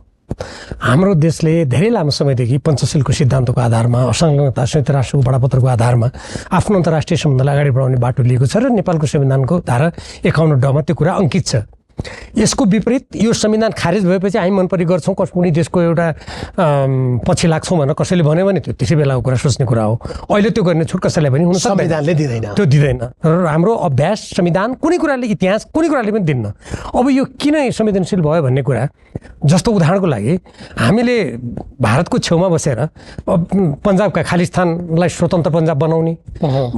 हाम्रो देशले धेरै लामो समयदेखि पञ्चशीलको सिद्धान्तको आधारमा, असंलग्नता, संयुक्त राष्ट्रको बडापत्रको आधारमा आफ्नो अन्तर्राष्ट्रिय सम्बन्धलाई अगाडि बढाउने बाटो लिएको छ र नेपालको संविधानको धारा 51 ड मा त्यो कुरा अङ्कित छ। यसको विपरीत यो संविधान खारेज भएपछि हामी मनपरी गर्छौँ, कुनै देशको एउटा पछि लाग्छौँ भनेर कसैले भन्यो भने त्यो त्यसै बेलाको कुरा सोच्ने कुरा हो। अहिले त्यो गर्ने छुट कसैलाई पनि हुन सक्दैन, संविधानले दिँदैन, त्यो दिँदैन। र हाम्रो अभ्यास संविधान कुनै कुराले, इतिहास कुनै कुराले पनि दिन्न। अब यो किन संवेदनशील भयो भन्ने कुरा, जस्तो उदाहरणको लागि हामीले भारतको छेउमा बसेर पन्जाबका खालिस्तानलाई स्वतन्त्र पन्जाब बनाउने,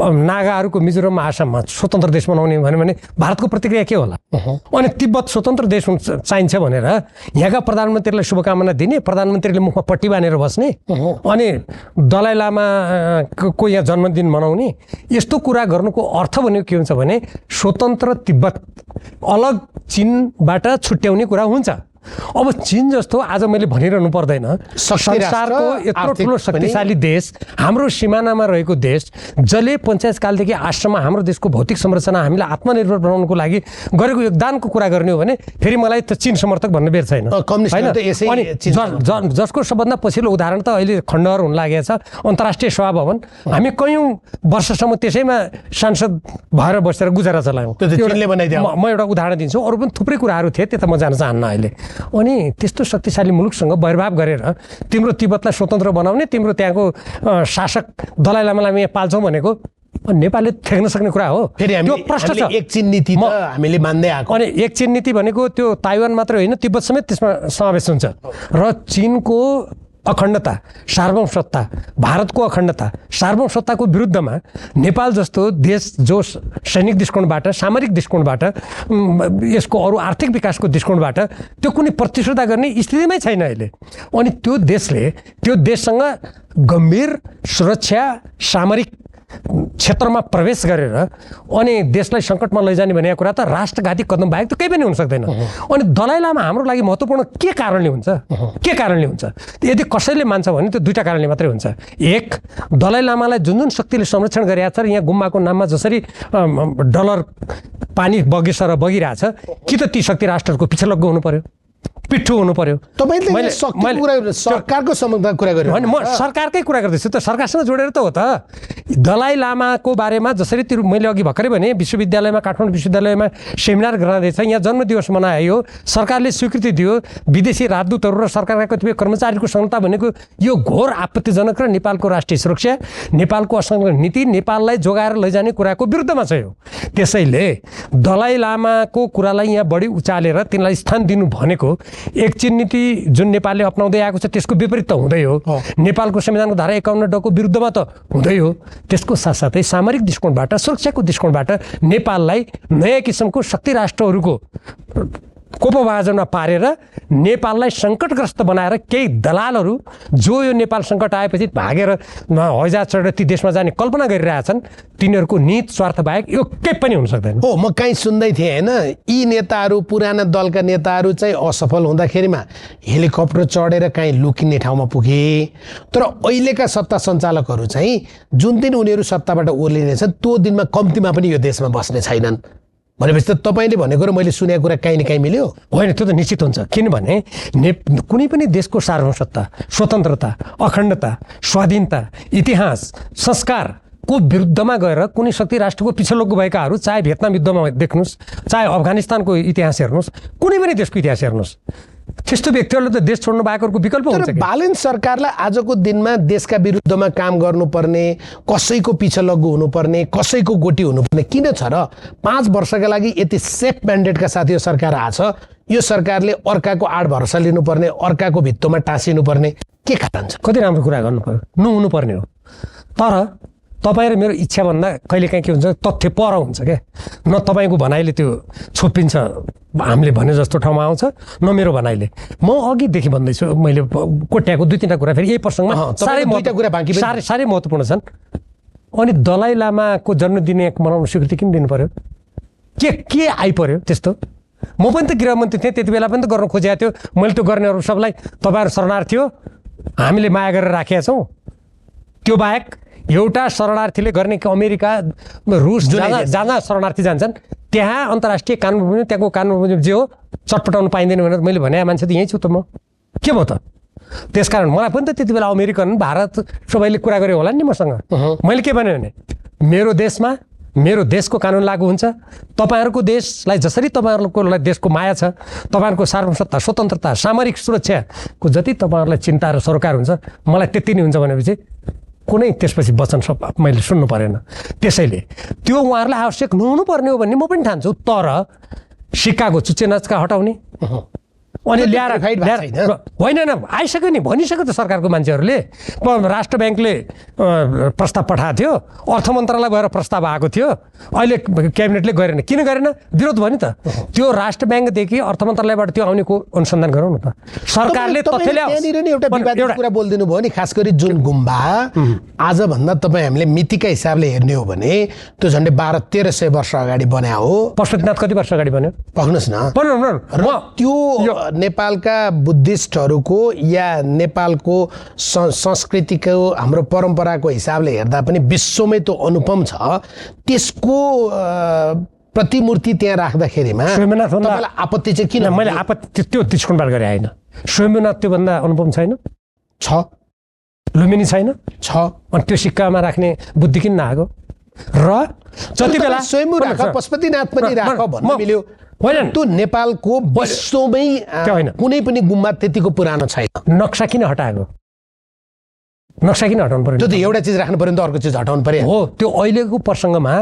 नागाहरूको मिजोरममा, आसाममा स्वतन्त्र देश बनाउने भन्यो भने भारतको प्रतिक्रिया के होला? अनि तिब्बत स्वतन्त्र देश चाहिन्छ भनेर यहाँका प्रधानमन्त्रीलाई शुभकामना दिने, प्रधानमन्त्रीले मुखमा पट्टी बाँधेर बस्ने अनि दलाई लामाको यहाँ जन्मदिन मनाउने, यस्तो कुरा गर्नुको अर्थ भनेको के हुन्छ भने स्वतन्त्र तिब्बत अलग चीनबाट छुट्याउने कुरा हुन्छ। अब चीन जस्तो आज मैले भनिरहनु पर्दैन, संसारको यत्रो ठुलो शक्तिशाली देश, हाम्रो सिमानामा रहेको देश, जसले पञ्चायतकालदेखि आश्रममा हाम्रो देशको भौतिक संरचना हामीलाई आत्मनिर्भर बनाउनको लागि गरेको योगदानको कुरा गर्ने हो भने फेरि मलाई त चीन समर्थक भन्ने बेर छैन हैन। जसको सबभन्दा पछिल्लो उदाहरण त अहिले खण्डहर हुन लागेको छ अन्तर्राष्ट्रिय सभा भवन। हामी कयौँ वर्षसम्म त्यसैमा सांसद भएर बसेर गुजारा चलायौँ। म एउटा उदाहरण दिन्छु, अरू पनि थुप्रै कुराहरू थिए, त्यता म जान चाहन्न अहिले। अनि त्यस्तो शक्तिशाली मुलुकसँग वैरभाव गरेर तिम्रो तिब्बतलाई स्वतन्त्र बनाउने, तिम्रो त्यहाँको शासक दलाई लामालाई यहाँ पाल्छौँ भनेको नेपालले ठेक्न सक्ने कुरा हो। फेरि त्यो प्रश्न छ। एक चीन नीति त हामीले मान्दै आएको। अनि एक चीन नीति भनेको त्यो ताइवान मात्र होइन, तिब्बत समेत त्यसमा समावेश हुन्छ। र चीनको अखण्डता, सार्वभौमसत्ता, भारतको अखण्डता, सार्वभौमसत्ताको विरुद्धमा नेपाल जस्तो देश जो सैनिक दृष्टिकोणबाट, सामरिक दृष्टिकोणबाट, यसको अरू आर्थिक विकासको दृष्टिकोणबाट त्यो कुनै प्रतिस्पर्धा गर्ने स्थितिमै छैन अहिले। अनि त्यो देशसँग गम्भीर सुरक्षा सामरिक क्षेत्रमा प्रवेश गरेर अनि देशलाई सङ्कटमा लैजाने भनेको कुरा त राष्ट्रघाती कदम बाहेक त केही पनि हुन सक्दैन। अनि दलाई लामा हाम्रो लागि महत्त्वपूर्ण के कारणले हुन्छ? यदि कसैले मान्छ भने त्यो दुईटा कारणले मात्रै हुन्छ। एक, दलाई लामालाई जुन शक्तिले संरक्षण गरिरहेको छ र यहाँ गुम्बाको नाममा जसरी डलर पानी बगिसर बगिरहेछ, कि त ती शक्ति राष्ट्रहरूको पिछलग्गो हुनु पर्यो, पिठ्ठु हुनु पर्यो। मैले सरकारको सम्बन्धमा कुरा गरेँ, म सरकारकै कुरा गर्दैछु त, सरकारसँग जोडेर त हो त। दलाई लामाको बारेमा जसरी त्यो मैले अघि भर्खरै भने विश्वविद्यालयमा, काठमाडौँ विश्वविद्यालयमा सेमिनार गराउँदैछ, यहाँ जन्मदिवस मनायो, सरकारले स्वीकृति दियो, विदेशी राजदूतहरू र सरकारका कतिपय कर्मचारीको संलग्नता भनेको यो घोर आपत्तिजनक र नेपालको राष्ट्रिय सुरक्षा, नेपालको असंलग्न नीति, नेपाललाई जोगाएर लैजाने कुराको विरुद्धमा छ यो। त्यसैले दलाई लामाको कुरालाई यहाँ बढी उचालेर तिनलाई स्थान दिनु भनेको एक चीन नीति जुन नेपालले अपनाउँदै आएको छ त्यसको विपरीत त हुँदै हो, नेपालको संविधानको धारा 51 को विरुद्धमा त हुँदै हो। त्यसको साथसाथै सामरिक दृष्टिकोणबाट, सुरक्षाको दृष्टिकोणबाट नेपाललाई नयाँ किसिमको शक्ति राष्ट्रहरूको कोपभाजनमा पारेर नेपाललाई सङ्कटग्रस्त बनाएर केही दलालहरू जो यो नेपाल सङ्कट आएपछि भागेर हवाईजहाज चढेर ती देशमा जाने कल्पना गरिरहेछन्, तिनीहरूको नीत स्वार्थ बाहेक यो केही पनि हुन सक्दैन। हो, म कहीँ सुन्दै थिएँ होइन, यी नेताहरू, पुराना दलका नेताहरू चाहिँ असफल हुँदाखेरिमा हेलिकप्टर चढेर कहीँ लुकिने ठाउँमा पुगे, तर अहिलेका सत्ता सञ्चालकहरू चाहिँ जुन दिन उनीहरू सत्ताबाट ओर्लिनेछन् त्यो दिनमा कम्तीमा पनि यो देशमा बस्ने छैनन् भनेपछि त तपाईँले भनेको र मैले सुनेको कुरा काहीँ न काहीँ मिल्यो? होइन, त्यो त निश्चित हुन्छ। किनभने कुनै पनि देशको सार्वभौमसत्ता, स्वतन्त्रता, अखण्डता, स्वाधीनता, इतिहास, संस्कारको विरुद्धमा गएर कुनै शक्ति राष्ट्रको पिछलग्गो भएकाहरू, चाहे भियतनाम युद्धमा देख्नुहोस्, चाहे अफगानिस्तानको इतिहास हेर्नुहोस्, कुनै पनि देशको इतिहास हेर्नुहोस्, त्यस्तो व्यक्तिहरूले त देश छोड्नु बाहेकको विकल्प हुन्छ। बालेन सरकारलाई आजको दिनमा देशका विरुद्धमा काम गर्नुपर्ने, कसैको पिछलग्गो हुनुपर्ने, कसैको गोटी हुनुपर्ने किन छ र? 5 वर्षका लागि यति सेफ म्यान्डेटका साथ यो सरकार आछ, यो सरकारले अर्काको आड भरोसा लिनुपर्ने, अर्काको भित्तोमा टाँसिनुपर्ने के कारण छ? कति राम्रो कुरा गर्नु पर्यो, नहुनुपर्ने हो। तर तपाईँ र मेरो इच्छाभन्दा कहिलेकाहीँ के हुन्छ, तथ्य पर हुन्छ क्या। न तपाईँको भनाइले त्यो छोपिन्छ हामीले भने जस्तो ठाउँमा आउँछ, न मेरो भनाइले। म अघिदेखि भन्दैछु, मैले कोट्याएको 2-3 कुरा फेरि यही प्रसङ्गमा साह्रै महत्त्वपूर्ण छन्। अनि दलाई लामाको जन्मदिन मनाउनु स्वीकृति किन दिनु पर्यो? के आइपर्यो त्यस्तो? म पनि त गृहमन्त्री थिएँ त्यति बेला पनि त गर्न खोजेको थियो। मैले त्यो गर्नेहरू सबलाई तपाईँहरू शरणार्थी हो, हामीले माया गरेर राखेका छौँ। त्यो बाहेक एउटा शरणार्थीले गर्ने कि अमेरिका, रुस जहाँ शरणार्थी जान्छन् त्यहाँ अन्तर्राष्ट्रिय कानुन, त्यहाँको कानुन जे हो चटपटाउनु पाइँदैन भनेर मैले भने मान्छे त यहीँ छु त म, के भयो त? त्यसकारण मलाई पनि त त्यति बेला अमेरिकन, भारत सबैले कुरा गऱ्यो होला नि मसँग। मैले के भने मेरो देशमा मेरो देशको कानुन लागू हुन्छ, तपाईँहरूको देशलाई जसरी तपाईँहरूको देशको माया छ, तपाईँहरूको सार्वभौमसत्ता, स्वतन्त्रता, सामरिक सुरक्षाको जति तपाईँहरूलाई चिन्ता र सरोकार हुन्छ, मलाई त्यति नै हुन्छ भनेपछि कुनै त्यसपछि वचन मैले सुन्नु परेन। त्यसैले त्यो उहाँहरूलाई आवश्यक नहुनु पर्ने हो भन्ने म पनि ठान्छु। तर सिक्काको चुच्चे नच्का हटाउने, अनि ल्याएर verified भएको छैन। होइन आइसक्यो नि, भनिसक्यो त सरकारको मान्छेहरूले। राष्ट्र ब्याङ्कले प्रस्ताव पठाएको थियो, अर्थ मन्त्रालय गएर प्रस्ताव आएको थियो, अहिले क्याबिनेटले गरेन। किन गरेन? विरोध भयो नि त। त्यो राष्ट्र ब्याङ्कदेखि अर्थ मन्त्रालयबाट त्यो आउनेको अनुसन्धान गरौँ न त। सरकारले तथ्य ल्याओस्। त्यहाँनिर नि एउटा विवादित कुरा बोलिदिनु भयो नि, खास गरी जुन गुम्बा आजभन्दा तपाईँ हामीले मितिका हिसाबले हेर्ने हो भने त्यो झन्डै 1200-1300 वर्ष अगाडि बन्या हो। पशुपतिनाथ कति वर्ष अगाडि बन्यो? भन्नुहोस् न। र त्यो नेपालका बुद्धिस्टहरूको या नेपालको संस्कृतिको हाम्रो परम्पराको हिसाबले हेर्दा पनि विश्वमै त्यो अनुपम छ। त्यसको प्रतिमूर्ति त्यहाँ राख्दाखेरिमा तपाईँलाई आपत्ति चाहिँ किन? मैले आपत्ति त्यो दृष्टिकोणबाट गरे होइन। स्वयम्भूनाथ त्योभन्दा अनुपम छैन? छ। लुम्बिनी छैन? छ। अनि त्यो सिक्कामा राख्ने बुद्धि किन नआएको? र जति बेला स्वयम्भू राख, पशुपतिनाथ पनि राख भन्न मिल्यो। होइन, त्यो नेपालको विश्वमै कुनै पनि गुम्बा त्यतिको पुरानो छैन। नक्सा किन हटाएको? नक्सा किन हटाउनु पर्यो? त्यो त एउटा चिज राख्नु पर्यो नि त अर्को चिज हटाउनु पर्यो। हो, त्यो अहिलेको प्रसङ्गमा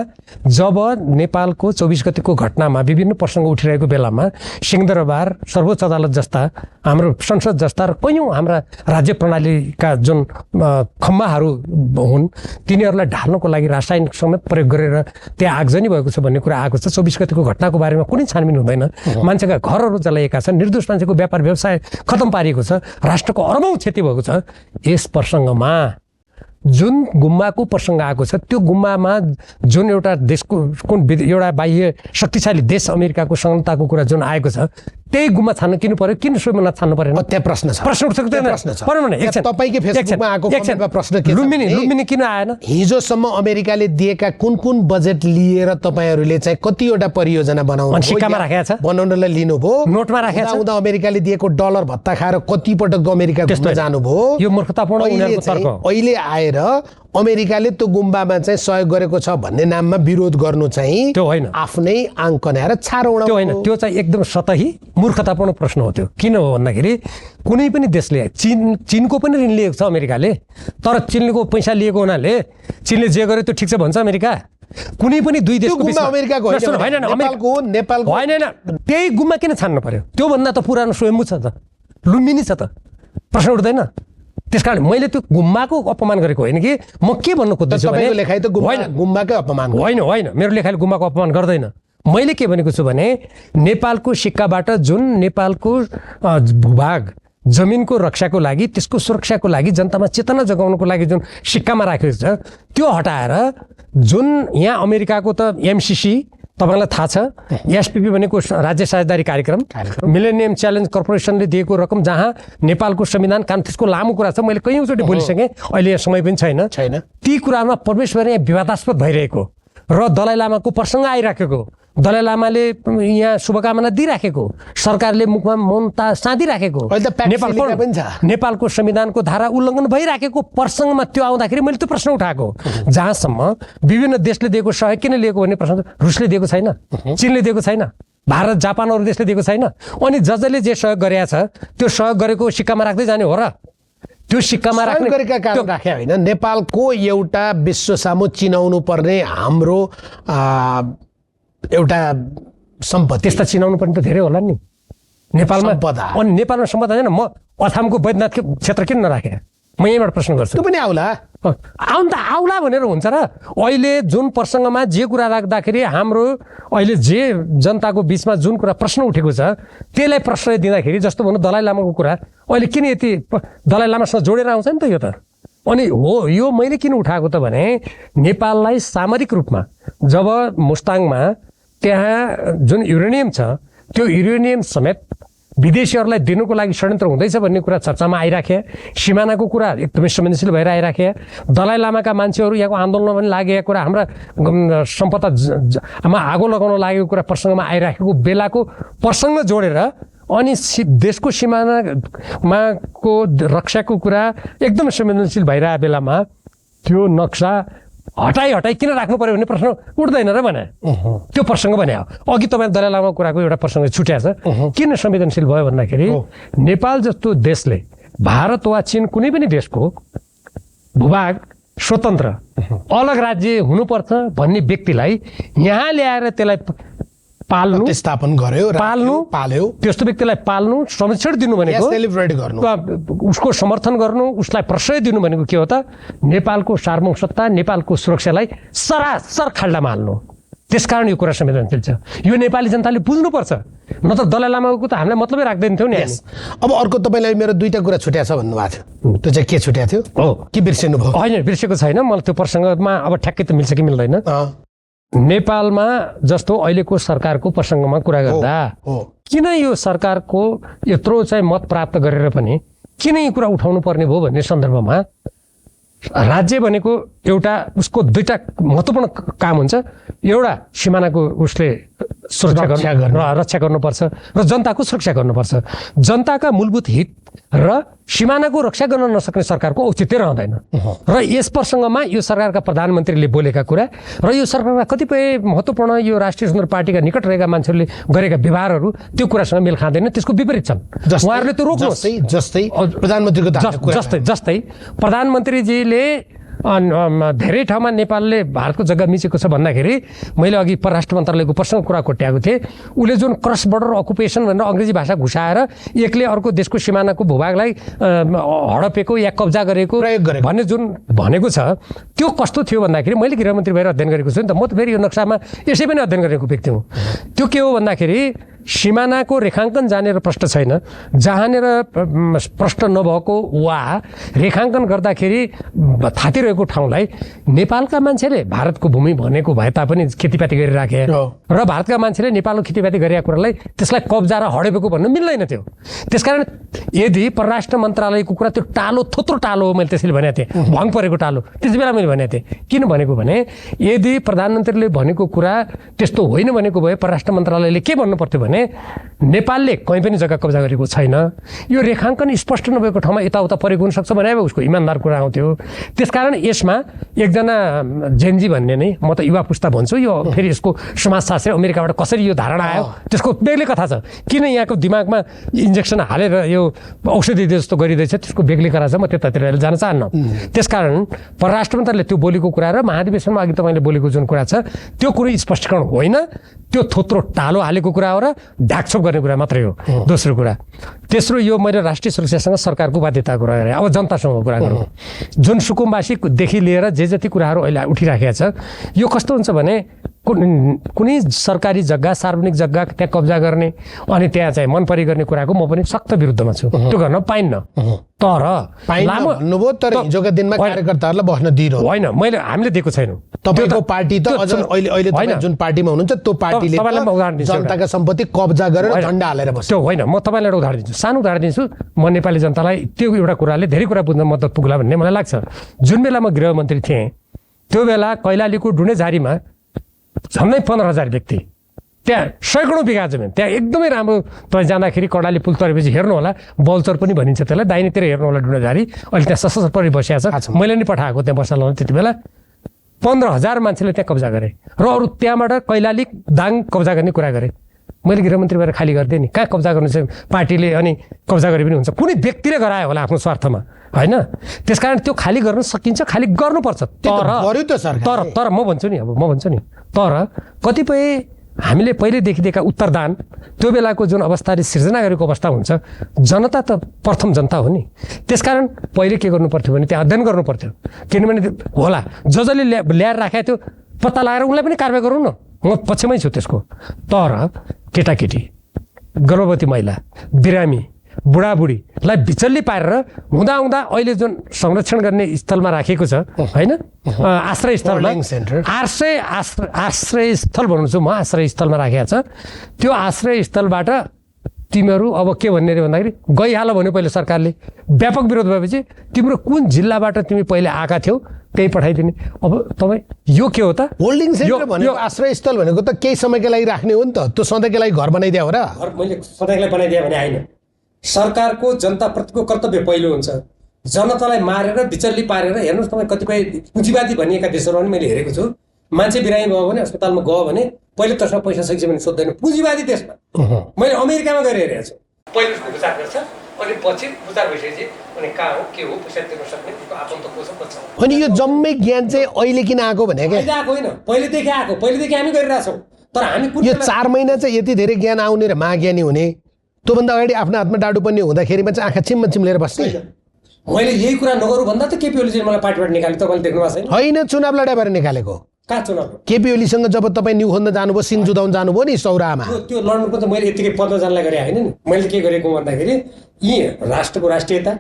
जब नेपालको 24 गतिको घटनामा विभिन्न प्रसङ्ग उठिरहेको बेलामा सिंहदरबार, सर्वोच्च अदालत जस्ता, हाम्रो संसद जस्ता र कैयौँ हाम्रा राज्य प्रणालीका जुन खम्बाहरू हुन् तिनीहरूलाई ढाल्नको लागि रासायनिक समेत प्रयोग गरेर त्यहाँ आगजनी भएको छ भन्ने कुरा आएको छ। 24 गतिको घटनाको बारेमा कुनै छानबिन हुँदैन। मान्छेका घरहरू जलाइएका छन्, निर्दोष मान्छेको व्यापार व्यवसाय खतम पारिएको छ, राष्ट्रको अरबौँ क्षति भएको छ। यस प्रसङ्गमा जुन गुम्बाको प्रसङ्ग आएको छ त्यो गुम्बामा जुन एउटा देशको कुन एउटा बाह्य शक्तिशाली देश अमेरिकाको संलग्नताको कुरा जुन आएको छ त्यही गुम्बा छान्न किन पर्यो? किन स्वयम्भूनाथ छान्न परेन? त्यहाँ प्रश्न छ। प्रश्न उठ्छ तपाईँकै फेसबुकमा आएको कमेन्टमा प्रश्न के छ? लुम्बिनी किन आएन? हिजोसम्म अमेरिकाले दिएका कुन कुन बजेट लिएर तपाईँहरूले चाहिँ कतिवटा परियोजना बनाउनु सिक्कामा राखेको छ, बनाउनलाई लिनुभयो, नोटमा राखेको छ। उता अमेरिकाले दिएको डलर भत्ता खाएर कतिपटक अमेरिका घुम्न जानुभयो? यो मूर्खतापूर्ण उनीहरूको तर्क हो। अहिले आएर अमेरिकाले त्यो गुम्बामा चाहिँ सहयोग गरेको छ भन्ने नाममा विरोध गर्नु चाहिँ त्यो होइन, आफ्नै आङ कन्याएर छारो उडाउनु। त्यो होइन, त्यो चाहिँ एकदम सतही मूर्खतापूर्ण प्रश्न हो त्यो। किन हो भन्दाखेरि कुनै पनि देशले चीनको पनि ऋण लिएको छ अमेरिकाले, तर चीनको पैसा लिएको हुनाले चीनले जे गर्यो त्यो ठिक छ भन्छ अमेरिका? कुनै पनि दुई देशको गुम्बा अमेरिकाको नेपालको होइन, त्यही गुम्बा किन छान्नु पर्यो? त्योभन्दा त पुरानो स्वयम्भू छ त, लुम्बिनी छ त, प्रश्न उठ्दैन। त्यसकारण मैले त्यो गुम्बाको अपमान गरेको होइन कि म के भन्नु खोज्दैछु भने लेखाइ त गुम्बाकै अपमान होइन, मेरो लेखाइले गुम्बाको अपमान गर्दैन। मैले के भनेको छु भने नेपालको सिक्काबाट जुन नेपालको भूभाग जमिनको रक्षाको लागि, त्यसको सुरक्षाको लागि, जनतामा चेतना जगाउनको लागि जुन सिक्कामा राखेको छ त्यो हटाएर जुन यहाँ अमेरिकाको त एमसिसी तपाईँलाई थाहा छ, एसपिपी भनेको राज्य साझेदारी कार्यक्रम, मिलेनियम च्यालेन्ज कर्पोरेसनले दिएको रकम जहाँ नेपालको संविधान कानुन, त्यसको लामो कुरा छ, मैले कैयौँचोटि बोलिसकेँ, अहिले यहाँ समय पनि छैन। ती कुरामा प्रवेश गरेर यहाँ विवादास्पद भइरहेको र दलाइ लामाको प्रसङ्ग आइराखेको, दलाइ लामाले यहाँ शुभकामना दिइराखेको, सरकारले मुखमा मौनता साँधिराखेको, नेपालको संविधानको धारा उल्लङ्घन भइराखेको प्रसङ्गमा त्यो आउँदाखेरि मैले त्यो प्रश्न उठाएको। जहाँसम्म विभिन्न देशले दिएको सहयोग किन लिएको भन्ने प्रश्न, रुसले दिएको छैन, चीनले दिएको छैन, भारत जापान अरू देशले दिएको छैन। अनि जसले जे सहयोग गरेका छ त्यो सहयोग गरेको सिक्कामा राख्दै जाने हो र? त्यो सिक्कामा राख्ने गरेका कारण राखे होइन। नेपालको एउटा विश्व सामु चिनाउनु पर्ने हाम्रो एउटा सम्पत्ति, त्यस्ता चिनाउनु पर्ने त धेरै होला नि नेपालमा। अनि नेपालमा सम्पदा छैन, म अछामको वैद्यनाथ क्षेत्र किन नराखे? म यहीँबाट प्रश्न गर्छु। त्यो पनि आउला आउनु त आउला भनेर हुन्छ र? अहिले जुन प्रसङ्गमा जे कुरा राख्दाखेरि हाम्रो अहिले जे जनताको बिचमा जुन कुरा प्रश्न उठेको छ त्यसलाई प्रश्रय दिँदाखेरि, जस्तो भन्नु दलाइ लामाको कुरा अहिले किन यति दलाइ लामासँग जोडेर आउँछ नि त यो त? अनि हो, यो मैले किन उठाएको त भने नेपाललाई सामरिक रूपमा जब मुस्ताङमा त्यहाँ जुन युरेनियम छ त्यो युरेनियम समेत विदेशीहरूलाई दिनुको लागि षड्यन्त्र हुँदैछ भन्ने कुरा चर्चामा आइराखे, सिमानाको कुरा एकदमै संवेदनशील भएर आइराखे, दलाइ लामाका मान्छेहरू यहाँको आन्दोलनमा पनि लागेका कुरा, हाम्रा सम्पदामा आगो लगाउन लागेको कुरा प्रसङ्गमा आइराखेको बेलाको प्रसङ्ग जोडेर अनि देशको सिमानामाको रक्षाको कुरा एकदम संवेदनशील भइरहेको बेलामा त्यो नक्सा हटाई किन राख्नु पर्यो भन्ने प्रश्न उठ्दैन र भने त्यो प्रसङ्ग भने हो। अघि तपाईँ दलाइ लामा कुराको एउटा प्रसङ्ग छुट्या छ, किन संवेदनशील भयो भन्दाखेरि नेपाल जस्तो देशले भारत वा चीन कुनै पनि देशको भूभाग स्वतन्त्र अलग राज्य हुनुपर्छ भन्ने व्यक्तिलाई यहाँ ल्याएर त्यसलाई पाल्नु, स्थापन गर्यो, पाल्यो, त्यस्तो व्यक्तिलाई पाल्नु, संरक्षण दिनु भनेको, सेलिब्रेट गर्नु, उसको समर्थन गर्नु, उसलाई प्रश्रय दिनु भनेको के हो त? नेपालको सार्वभौमसत्ता, नेपालको सुरक्षालाई सरासर खाल्डामा हाल्नु। त्यसकारण यो कुरा संवेदनशील छ। यो नेपाली जनताले बुझ्नुपर्छ, नत्र दलाइ लामाको त हामीलाई मतलबै राख्दैन थियो नि। अब अर्को तपाईँलाई मेरो 2टा कुरा छुट्या छ भन्नुभएको थियो, त्यो चाहिँ के छुट्या थियो? हो कि बिर्सिनु भयो? होइन, बिर्सेको छैन। मलाई त्यो प्रसङ्गमा अब ठ्याक्कै त मिल्छ कि मिल्दैन। नेपालमा जस्तो अहिलेको सरकारको प्रसङ्गमा कुरा गर्दा किन यो सरकारको यत्रो चाहिँ मत प्राप्त गरेर पनि किन यो कुरा उठाउनु पर्ने भयो भन्ने सन्दर्भमा राज्य भनेको एउटा उसको 2टा महत्त्वपूर्ण काम हुन्छ। एउटा सिमानाको उसले रक्षा गर्नुपर्छ र जनताको सुरक्षा गर्नुपर्छ। जनताका मूलभूत हित र सिमानाको रक्षा गर्न नसक्ने सरकारको औचित्य रहँदैन। र यस प्रसङ्गमा यो सरकारका प्रधानमन्त्रीले बोलेका कुरा र यो सरकारका कतिपय महत्त्वपूर्ण यो राष्ट्रिय स्वतन्त्र पार्टीका निकट रहेका मान्छेहरूले गरेका व्यवहारहरू त्यो कुरासँग मेल खाँदैन, त्यसको विपरीत छन्। उहाँहरूले त्यो रोक्नुहोस्। जस्तै प्रधानमन्त्रीको जस्तै प्रधानमन्त्रीजीले धेरै ठाउँमा नेपालले भारतको जग्गा मिचेको छ भन्दाखेरि मैले अघि परराष्ट्र मन्त्रालयको प्रसङ्ग कुरा कोट्याएको थिएँ। उसले जुन क्रस बोर्डर अकुपेसन भनेर अङ्ग्रेजी भाषा घुसाएर एकले अर्को देशको सिमानाको भूभागलाई हडपेको या कब्जा गरेको भन्ने जुन भनेको छ, त्यो कस्तो थियो भन्दाखेरि मैले गृहमन्त्री भएर अध्ययन गरेको छु नि त। म त फेरि यो नक्सामा यसै पनि अध्ययन गरेको व्यक्ति हुँ। त्यो के हो भन्दाखेरि सिमानाको रेखाङ्कन जानेर प्रश्न छैन, जहाँनिर प्रश्न नभएको वा रेखाङ्कन गर्दाखेरि थातिरहेको ठाउँलाई नेपालका मान्छेले भारतको भूमि भनेको भए तापनि खेतीपाती गरिराखे र भारतका मान्छेले नेपालको खेतीपाती गरेका कुरालाई त्यसलाई कब्जा र हडेपेको भन्नु मिल्दैन थियो। त्यसकारण यदि परराष्ट्र मन्त्रालयको कुरा त्यो टालो थोत्रो टालो हो, मैले त्यसैले भनेको थिएँ, भङ परेको टालो, त्यस बेला मैले भनेको थिएँ। किन भनेको भने यदि प्रधानमन्त्रीले भनेको कुरा त्यस्तो होइन भनेको भए परराष्ट्र मन्त्रालयले के भन्नु पर्थ्यो भने नेपालले कहीँ पनि जग्गा कब्जा गरेको छैन, यो रेखाङ्कन स्पष्ट नभएको ठाउँमा यताउता परेको हुनसक्छ भने उसको इमान्दार कुरा आउँथ्यो। त्यसकारण यसमा एकजना जेनजी भन्ने नै, म त युवा पुस्ता भन्छु, यो फेरि यसको समाजशास्त्री अमेरिकाबाट कसरी यो धारणा आयो त्यसको बेग्लै कथा छ। किन यहाँको दिमागमा इन्जेक्सन हालेर यो औषधि जस्तो गरिँदैछ त्यसको बेग्लै कुरा छ, म त्यतातिर जान चाहन्न। त्यसकारण परराष्ट्र मन्त्रीले त्यो बोलेको कुरा र महाधिवेशनमा अघि तपाईँले बोलेको जुन कुरा छ त्यो कुनै स्पष्टीकरण होइन, त्यो थोत्रो टालो हालेको कुरा हो र ढाकछोप गर्ने कुरा मात्रै हो। दोस्रो कुरा, तेस्रो, यो मैले राष्ट्रिय सुरक्षासँग सरकारको बाध्यताको कुरा गरेँ। अब जनतासँग कुरा गरौँ। जुन सुकुम्बासीदेखि लिएर जे जति कुराहरू अहिले उठिराखेका छ, यो कस्तो हुन्छ भने कुनै सरकारी जग्गा, सार्वजनिक जग्गा त्यहाँ कब्जा गर्ने अनि त्यहाँ चाहिँ मनपरी गर्ने कुराको म पनि सख्त विरुद्धमा छु। त्यो गर्न पाइन्न। तर भन्नुभयो, तर हिजोका दिनमा कार्यकर्ताहरूलाई बस्न दिइरह्यो होइन, हामीले दिएको छैनौँ। तपाईँको पार्टी त अझ अहिले तपाईँ जुन पार्टीमा हुनुहुन्छ त्यो पार्टीले जनताका सम्पत्ति कब्जा गरेर झन्डा हालेर बस्छ। त्यो होइन, म तपाईँलाई एउटा उदाहरण दिन्छु, सानो उदाहरण दिन्छु। म नेपाली जनतालाई त्यो एउटा कुराले धेरै कुरा बुझ्न मद्दत पुग्ला भन्ने मलाई लाग्छ। जुन बेला म गृहमन्त्री थिएँ त्यो बेला कैलालीको डुडेझारीमा झन्डै 15,000 व्यक्ति, त्यहाँ सैकडौँ बिघा जमिन, त्यहाँ एकदमै राम्रो। तपाईँ जाँदाखेरि कर्णाली पुल तरेपछि हेर्नु होला, बलचर पनि भनिन्छ त्यसलाई, दाहिनेतिर हेर्नु होला डुडेझारी, अहिले त्यहाँ सशस्त्र परि बसिएको छ। मैले नि पठाएको त्यहाँ बस्न लाउनु। त्यति बेला 15,000 मान्छेले त्यहाँ कब्जा गरे र अरू त्यहाँबाट कैलाली दाङ कब्जा गर्ने कुरा गरे। मैले गृहमन्त्री भएर खाली गरिदिएँ नि। कहाँ कब्जा गर्नु चाहिँ पार्टीले अनि कब्जा गरे पनि हुन्छ, कुनै व्यक्तिले गरायो होला आफ्नो स्वार्थमा, होइन? त्यसकारण त्यो खाली गर्न सकिन्छ, खाली गर्नुपर्छ। तर म भन्छु नि, तर कतिपय हामीले पहिले देखिदिएका उत्तरदान, त्यो बेलाको जुन अवस्थाले सिर्जना गरेको अवस्था हुन्छ, जनता त प्रथम जनता हो नि। त्यसकारण पहिले के गर्नु पर्थ्यो भने त्यहाँ अध्ययन गर्नु पर्थ्यो। किनभने होला जसले ल्याएर राखेको थियो पत्ता लगाएर उनलाई पनि कारवाही गरौँ न, म पक्षमै छु त्यसको। तर केटाकेटी, गर्भवती महिला, बिरामी, बुढाबुढीलाई बिचल्ली पारेर हुँदा अहिले जुन संरक्षण गर्ने स्थलमा राखेको छ, होइन, आश्रय स्थलमा, आश्रय स्थल भन्नु छु म, आश्रय स्थलमा राखेको छ, त्यो आश्रय स्थलबाट तिमीहरू अब के भन्ने रे भन्दाखेरि गइहाल भन्यो पहिले सरकारले। व्यापक विरोध भएपछि तिम्रो कुन जिल्लाबाट तिमी पहिले आएका थियौ त्यही पठाइदिने। अब तपाईँ यो के हो त? होल्डिङ सेन्टर भनेको, आश्रय स्थल भनेको त केही समयको लागि राख्ने हो नि त, त्यो सधैँको लागि घर बनाइदिया हो र? मैले सधैँको लागि बनाइदिएँ भने होइन। सरकारको जनताप्रतिको कर्तव्य पहिलो हुन्छ। जनतालाई मारेर बिचल्ली पारेर, हेर्नुहोस् तपाईँ कतिपय पुँजीवादी भनिएका देशहरू पनि मैले हेरेको छु। मान्छे बिरामी भयो भने अस्पतालमा गयो भने पहिले त्यसमा पैसा सकिन्छ भने सोध्दैन, पुँजीवादी देशमा। मैले अमेरिकामा गएर हेरेको छु, पहिले उसको उपचार गर्छ, अनि पछि उपचार भइसकेपछि अनि कहाँ हो के हो पैसा तिर्न सक्ने आफन्त को छ। अनि यो जम्मै ज्ञान चाहिँ अहिले किन आएको भने अहिले आएको होइन, पहिलेदेखि आएको, पहिलेदेखि हामी गरिरहेछौँ। तर हामी कुन यो बेला 4 महिना चाहिँ यति धेरै ज्ञान आउने र महाज्ञानी हुने, त्योभन्दा अगाडि आफ्नो हातमा डाडु पनि हुँदाखेरिमा चाहिँ आँखा चिम्लिएर बस्ने। मैले यही कुरा नगरौँ भन्दा त केपी ओलीले मलाई पार्टीबाट निकाल्यो, तपाईँले देख्नु भएको छैन? होइन, चुनाव लडाइ भएर निकालेको। कहाँ चुनाव? केपी ओलीसँग जब तपाईँ न्यु खोज्न जानुभयो, सिङ जुदाउन जानुभयो नि सौरामा, त्यो लड्नुको त मैले यतिकै 15 जनालाई गरेँ होइन नि। मैले के गरेको भन्दाखेरि यी राष्ट्रको राष्ट्रियता,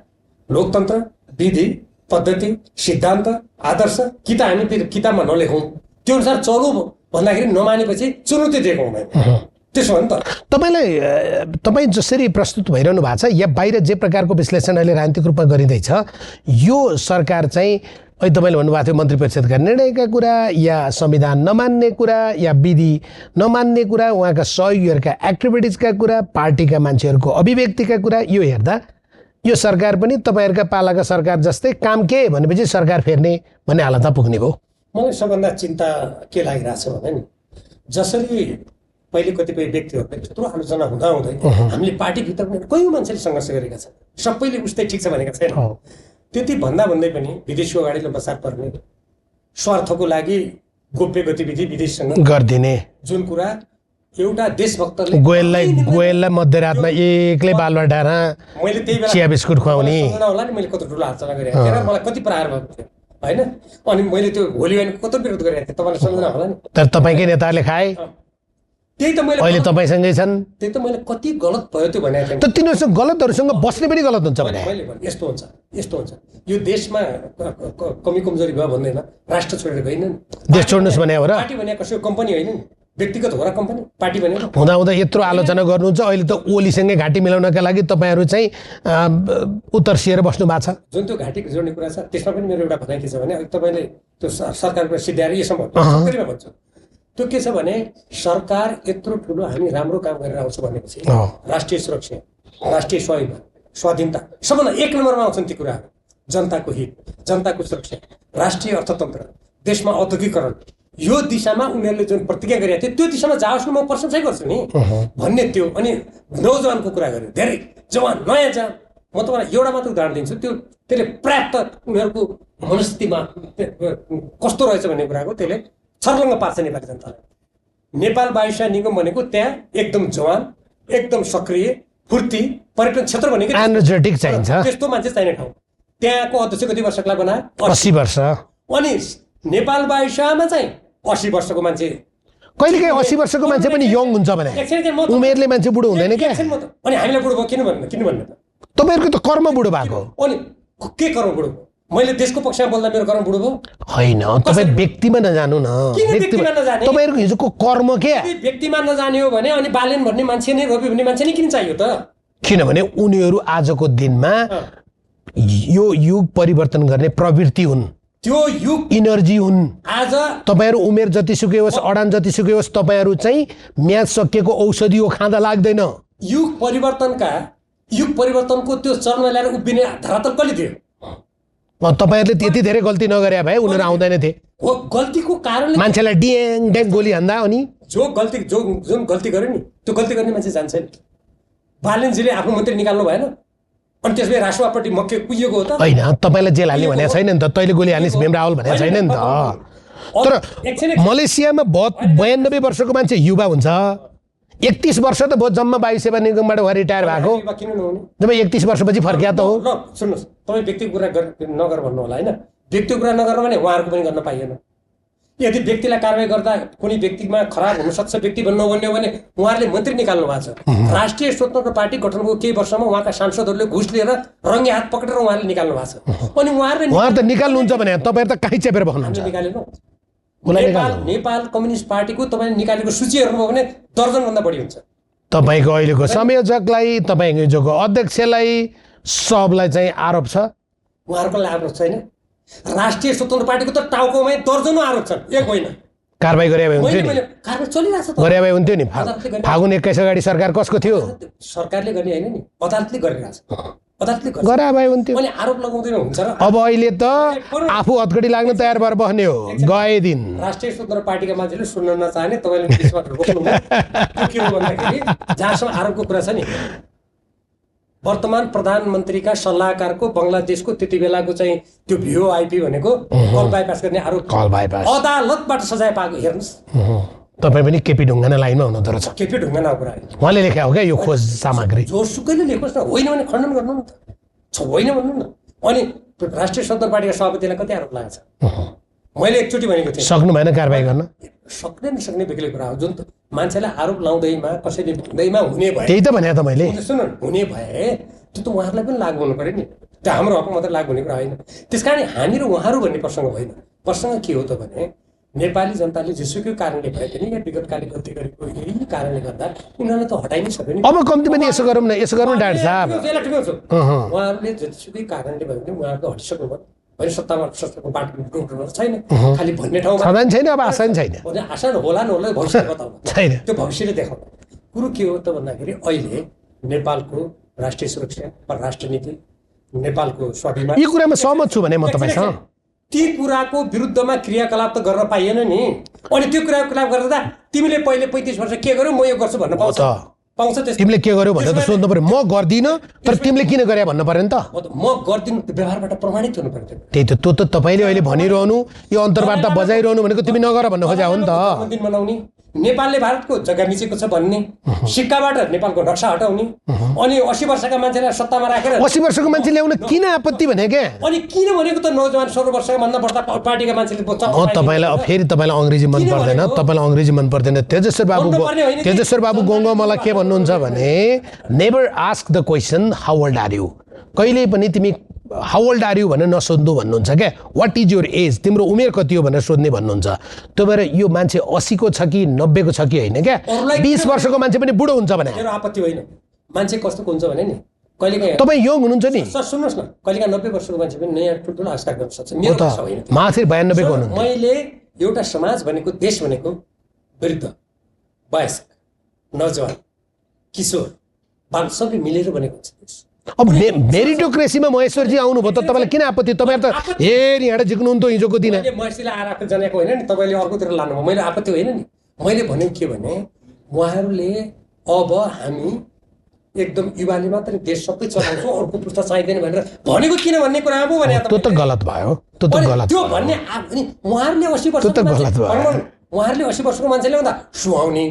लोकतन्त्र, विधि, पद्धति, सिद्धान्त, आदर्श कि त हामी किताबमा नलेखौँ, त्यो अनुसार चलौँ भन्दाखेरि नमानेपछि चुनौती दिएको मैले। त्यसो हो नि त। तपाईँ जसरी प्रस्तुत भइरहनु भएको छ या बाहिर जे प्रकारको विश्लेषण अहिले राजनीतिक रूपमा गरिँदैछ, यो सरकार चाहिँ अहिले तपाईँले भन्नुभएको थियो मन्त्री परिषदका निर्णयका कुरा या संविधान नमान्ने कुरा या विधि नमान्ने कुरा, उहाँका सहयोगीहरूका एक्टिभिटिजका कुरा, पार्टीका मान्छेहरूको अभिव्यक्तिका कुरा, यो हेर्दा यो सरकार पनि तपाईँहरूका पालाका सरकार जस्तै काम के भनेपछि सरकार फेर्ने भन्ने हालतमा पुग्ने भयो। मलाई सबभन्दा चिन्ता के लागिरहेको छ भने नि, जसरी पहिले कतिपय व्यक्तिहरूले त्यत्रो आलोचना हुँदाहुँदै हामीले पार्टीभित्र पनि कयौँ मान्छेले सङ्घर्ष गरेका छन्, सबैले उस्तै ठिक छ भनेका छैन। त्यति भन्दै पनि विदेशको अगाडि बसार पर्ने, स्वार्थको लागि गोप्य गतिविधि विदेशसँग गरिदिने, जुन कुरा एउटा देशभक्तले गोयललाई मध्यरातमा एक्लै बालुवाडाँडा मैले त्यही बेला चिया बिस्कुट खुवाउने होला नि, मैले कत्रो ठुलो आलोचना गरेको थिएँ, मलाई कति प्रहार भएको थियो होइन। अनि मैले त्यो भोलि बिहान कत्रो विरोध गरेको थिएँ, तपाईँलाई सम्झना होला नि। तर तपाईँकै नेताहरूले खाए, त्यही त मैले अहिले तपाईँसँगै छन्। त्यही त मैले कति गलत भयो त्यो भनेको थिएँ। त तिनीहरूसँग गलतहरूसँग बस्ने पनि गलत हुन्छ भने मैले भने यस्तो हुन्छ, यस्तो हुन्छ। यो देशमा कमी कमजोरी भयो भन्दैन, राष्ट्र छोडेर गएन नि। देश छोड्नुहोस् भने हो र? पार्टी भने कसैको कम्पनी होइन नि, व्यक्तिगत हो र कम्पनी, पार्टी भने हुँदा यत्रो आलोचना गर्नुहुन्छ, अहिले त ओलीसँगै घाँटी मिलाउनका लागि तपाईँहरू चाहिँ उत्तरसिएर बस्नु भएको छ। जुन त्यो घाँटी जोड्ने कुरा छ त्यसमा पनि मेरो एउटा भनाइ के छ भने, तपाईँले त्यो सरकारबाट सिद्ध्याएर यसम्म भन्छु, त्यो के छ भने सरकार यत्रो ठुलो हामी राम्रो काम गरेर आउँछ भनेपछि राष्ट्रिय सुरक्षा, राष्ट्रिय स्वाभिमान, स्वाधीनता सबभन्दा 1 नम्बरमा आउँछन् ती कुराहरू। जनताको हित, जनताको सुरक्षा, राष्ट्रिय अर्थतन्त्र, देशमा औद्योगिकरण, यो दिशामा उनीहरूले जुन प्रतिज्ञा गरेका थिए त्यो दिशामा जाओस् न, म प्रशंसै गर्छु नि भन्ने त्यो। अनि नौजवानको कुरा गर्यो, धेरै जवान नयाँ जवान, म तपाईँलाई एउटा मात्र उदाहरण दिन्छु, त्यसले पर्याप्त उनीहरूको मनस्थितिमा कस्तो रहेछ भन्ने कुराको त्यसले छर्लङ्ग पार्छ नेपाली जनतालाई। नेपाल वायुसेना निगम भनेको त्यहाँ एकदम जवान, एकदम सक्रिय, फुर्ती, पर्यटन क्षेत्र भनेको एनर्जेटिक चाहिन्छ, त्यस्तो मान्छे चाहिने ठाउँ। त्यहाँको अध्यक्ष कति वर्षको लागि बनायो? 80 वर्ष। अनि नेपाल वायुसेनामा चाहिँ 80 वर्षको मान्छे, कहिलेकाहीँ 80 वर्षको मान्छे पनि यङ हुन्छ भने उमेरले मान्छे बुढो हुँदैन क्या। अनि हामीलाई बुढो भयो किन भन्नु त? तपाईँहरूको त कर्म बुढो भएको। अनि के कर्म बुढो भयो? मैले देशको पक्षमा बोल्दा मेरो कर्म बुढो भयो? होइन, तपाईँ व्यक्तिमा नजानु न। व्यक्तिमा नजाने? तपाईँहरूको हिजोको कर्म के? व्यक्तिमा नजाने हो भने अनि बालेन भन्ने मान्छे नै, रवि भन्ने मान्छे नै किन चाहियो त? किनभने उनीहरू आजको दिनमा यो युग परिवर्तन गर्ने प्रवृत्ति हुन्, त्यो युग इनर्जी हुन्। आज तपाईँहरू उमेर जतिसुकै होस्, अडान जतिसुकै होस्, तपाईँहरू चाहिँ म्याच सकिएको औषधि हो, खाँदा लाग्दैन। युग परिवर्तनको त्यो चरणमा ल्याएर उभिने धरातल कसले दियो? तपाईँहरूले त्यति धेरै गल्ती नगरे भए उनीहरू आउँदैन थिए। हो, गल्तीको कारणले मान्छेलाई डिएङ ड्याङ गोली हान्दा अनि जुन गल्ती गर्यो नि त्यो गल्ती गर्ने मान्छे जान्छ नि। बालेनजीले आफ्नो मन्त्री निकाल्नु भएन, अनि त्यसपछि राष्ट्रवादपट्टि मक्के कुहिएको हो त? होइन, तपाईँलाई जेल हाल्ने भनेको छैन नि त, तैँले गोली हालिस् भीम रावल भनेको छैन नि त। तर मलेसियामा 92 वर्षको मान्छे युवा हुन्छ, 31 वर्ष त भयो जम्मा वायु सेवा निगमबाट उहाँ रिटायर भएको, जब 31 वर्षपछि फर्किया त हो। सुन्नुहोस्, तपाईँ व्यक्तिको कुरा नगर भन्नु होला होइन, व्यक्तिको कुरा नगर भने उहाँहरूको पनि गर्न पाइएन। यदि व्यक्तिलाई कारवाही गर्दा कुनै व्यक्तिमा खराब हुनसक्छ, व्यक्ति नबन्ने हो भने उहाँहरूले मन्त्री निकाल्नु भएको छ। राष्ट्रिय स्वतन्त्र पार्टी गठनको केही वर्षमा उहाँका सांसदहरूले घुस लिएर रङ्गे हात पक्रेर उहाँहरूले निकाल्नु भएको छ। अनि उहाँहरू त निकाल्नुहुन्छ भने तपाईँहरू त कहीँ चेपेर बस्नुहुन्छ। नेपाल कम्युनिस्ट पार्टीको तपाईँले निकालेको सूची हेर्नुभयो भने दर्जनभन्दा बढी हुन्छ। तपाईँको अहिलेको संयोजकलाई, तपाईँको हिजोको अध्यक्षलाई, सबलाई चाहिँ आरोप छ। उहाँहरूको आरोप छैन। राष्ट्रिय स्वतन्त्र पार्टीको त टाउकोमै दर्जनौं आरोप छन्, एक होइन। कारबाही गरे भए हुन्थ्यो नि, कारबाही चलिरहेछ त, गरे भए हुन्थ्यो नि। फागुन 21 अगाडि सरकार कसको थियो? सरकारले गर्ने होइन नि, अदालतले गरिरहेछ। अदालतले गरे भए हुन्थ्यो। अनि आरोप लगाउँदैन हुन्छ र? अब अहिले त आफू हतकडी लाग्न तयार भएर बस्ने हो गए दिन। राष्ट्रिय स्वतन्त्र पार्टीका मान्छेले सुन्न नचाहने तपाईँले त्यसबाट रोक्नु के हो भन्दाखेरि जहाँसम्म आरोपको कुरा छ नि, वर्तमान प्रधानमन्त्रीका सल्लाहकारको बङ्गलादेशको त्यति बेलाको चाहिँ त्यो भिओआइपी भनेको कल बाइपास गर्ने आरोप, अदालतबाट सजाय पाएको हेर्नुहोस्। तपाईँ पनि केपी ढुङ्गाना लाइनमा हुनुहुँदो रहेछ। केपी ढुङ्गाना कुरा होइन, उहाँले लेखा हो क्या यो खोज सामग्री। जोसुकैले लेखोस् न, होइन भने खण्डन गर्नु न त, होइन भन्नु न। अनि राष्ट्रिय स्वतन्त्र पार्टीका सभापतिलाई कति आरोप लागेको छ? मैले एकचोटि भनेको थिएँ, सक्नु भएन कारबाही गर्न। सक्ने नसक्ने बेग्लै कुरा हो। जुन मान्छेलाई आरोप लाउँदैमा कसैले भन्दैमा हुने भए, त्यही त भने त मैले। सुन हुने भए त्यो त उहाँहरूलाई पनि लागु हुनु पऱ्यो नि। त्यो हाम्रो हकमा मात्रै लागु हुने कुरा होइन। त्यस कारण हामी र उहाँहरू भन्ने प्रसङ्ग होइन। प्रसङ्ग के हो त भने नेपाली जनताले जेसुकै कारणले भए पनि या विगतकाले गल्ती गरेको यही कारणले गर्दा उनीहरूलाई त हटाइ नै सक्यो नि। अब कम्ती पनि यसो गरौँ न, यसो गरौँ डाक्टर साहब, उहाँहरूले जेसुकै कारणले भए पनि उहाँहरू त हटिसक्नु भयो भने सत्तामा संस्थाको बाटो छैन, खालि भन्ने ठाउँमा छैन। अब आशा नि छैन, आशा होला नहोला भविष्य बताउनु छैन, त्यो भविष्यले देखाउनु। कुरो के हो त भन्दाखेरि अहिले नेपालको राष्ट्रिय सुरक्षा, परराष्ट्र नीति, नेपालको स्वाभिमान, यो कुरामा सहमत छु भने म तपाईँसँग। ती कुराको विरुद्धमा क्रियाकलाप त गर्न पाइएन नि। अनि त्यो क्रियाकलाप गर्दा तिमीले पहिले 35 वर्ष के गर्यौ, म यो गर्छु भन्न पाउँछ? तिमीले के गर्यौ भनेर त सोध्नु पर्यो। म गर्दिनँ तर तिमीले किन गरे भन्नु पर्यो नि त। म गर्दिनँ, व्यवहारबाट प्रमाणित हुनु पर्यो। त्यही त, त्यो त तपाईँले अहिले भनिरहनु, यो अन्तर्वार्ता बजाइरहनु भनेको तिमी नगर भन्न खोजा हो नि त। दिन मनाउने, नेपालले भारतको जग्गा मिचेको छ भन्ने, सिक्काबाट नेपालको नक्सा हटाउने, अनि 80 वर्षका मान्छेलाई सत्तामा राखेर 80 वर्षको मान्छे ल्याउन किन आपत्ति भने क्या? अनि किन भनेको त नौजवान 16 वर्षका भन्दा बढ्ता पार्टीका मान्छेले म तपाईँलाई फेरि तपाईँलाई अङ्ग्रेजी मन पर्दैन, तपाईँलाई अङ्ग्रेजी मन पर्दैन। तेजेश्वर बाबु गोङ्गो मलाई के भन्नुहुन्छ भने never ask the question how old are you. कहिले पनि तिमी हाउ ओल्ड आर यु भनेर नसोध्नु भन्नुहुन्छ क्या। वाट इज योर एज, तिम्रो उमेर कति हो भनेर सोध्ने भन्नुहुन्छ। त्यो भएर यो मान्छे 80 को छ कि 90 को छ कि होइन क्या। 20 वर्षको मान्छे पनि बुढो हुन्छ भने मेरो आपत्ति होइन। मान्छे कस्तो हुन्छ भने नि कहिलेकाहीँ तपाईँ यङ हुनुहुन्छ नि सर, सुन्नुहोस् न, कहिलेकाहीँ 90 वर्षको मान्छे पनि नयाँ ठुल्ठुलो आविष्कार गर्न सक्छ। मेरो भाषा होइन, माथि 92 को हुनुहुन्छ। मैले एउटा समाज भनेको, देश भनेको वृद्ध, वयस्क, नौजवान, किशोर, बाल सबै मिलेर बनेको हुन्छ देश। अब मेरिटोक्रेसीमा महेश्वरजी आउनुभयो त तपाईँलाई किन आपत्ति? तपाईँ त हेर यहाँ झिक्नुहुन्थ्यो हिजोको दिन। महेश्वरले आएर जनाएको होइन नि, तपाईँले अर्कोतिर लानुभयो। मैले आपत्ति होइन नि। मैले भनेको के भने उहाँहरूले अब हामी एकदम युवाले मात्रै देश सबै चलाउँछौँ, अर्को पुस्ता चाहिँदैन भनेर भनेको किन भन्ने कुरा पो भने त्यो त गलत भयो। त्यो भन्ने उहाँहरूले 80 वर्ष उहाँहरूले 80 वर्षको मान्छे ल्याउँदा सुहाउने।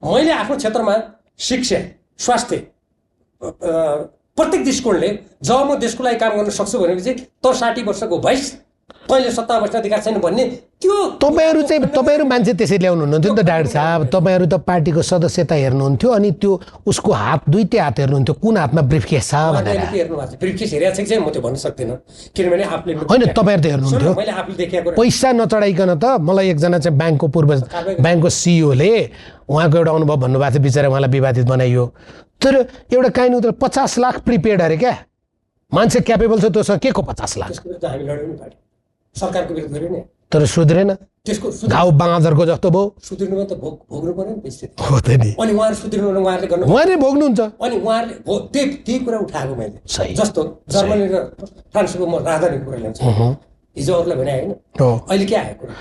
मैले आफ्नो क्षेत्रमा शिक्षा, स्वास्थ्य, प्रत्येक दृष्टिकोणले जब म देशको लागि काम गर्न सक्छु भनेपछि त 60 वर्षको भइस तैँले सत्ता बस्ने अधिकार छैन भन्ने त्यो तपाईँहरू मान्छे त्यसरी ल्याउनु हुन्थ्यो नि त डाक्टर साहब। तपाईँहरू त पार्टीको सदस्यता हेर्नुहुन्थ्यो अनि त्यो उसको हात दुईटै हात हेर्नुहुन्थ्यो, कुन हातमा ब्रिफकेस छ भनेर। ब्रिफकेस हेरेको छ कि म त्यो भन्न सक्दिनँ, किनभने आफूले होइन तपाईँहरू त हेर्नुहुन्थ्यो। मैले आफूले देखेको पैसा नचढाइकन त मलाई एकजना चाहिँ ब्याङ्कको सिइओले उहाँको एउटा अनुभव भन्नुभएको थियो, बिचरा उहाँलाई विवादित बनाइयो। तर एउटा काहीँ उता 50 लाख प्रिपेड अरे क्या। मान्छे क्यापेबल छ त्योसँग के को 50 लाख? सरकारको विरोध गर्यो नि, तर सुध्रेन। त्यसको घाउ बाँदरको जस्तो भयो। सुध्रिनुमा त भोग्नु पर्यो नि स्थिति हो त नि। अनि उहाँहरू सुध्रिनु उहाँहरूले गर्नु, उहाँले भोग्नुहुन्छ। अनि उहाँहरूले त्यही कुरा उठाएको मैले। सही। जस्तो जर्मनी र फ्रान्सको म राजधानीको कुरा ल्याउँछु, हिजो अरूलाई भने होइन, अहिले के आएको कुरा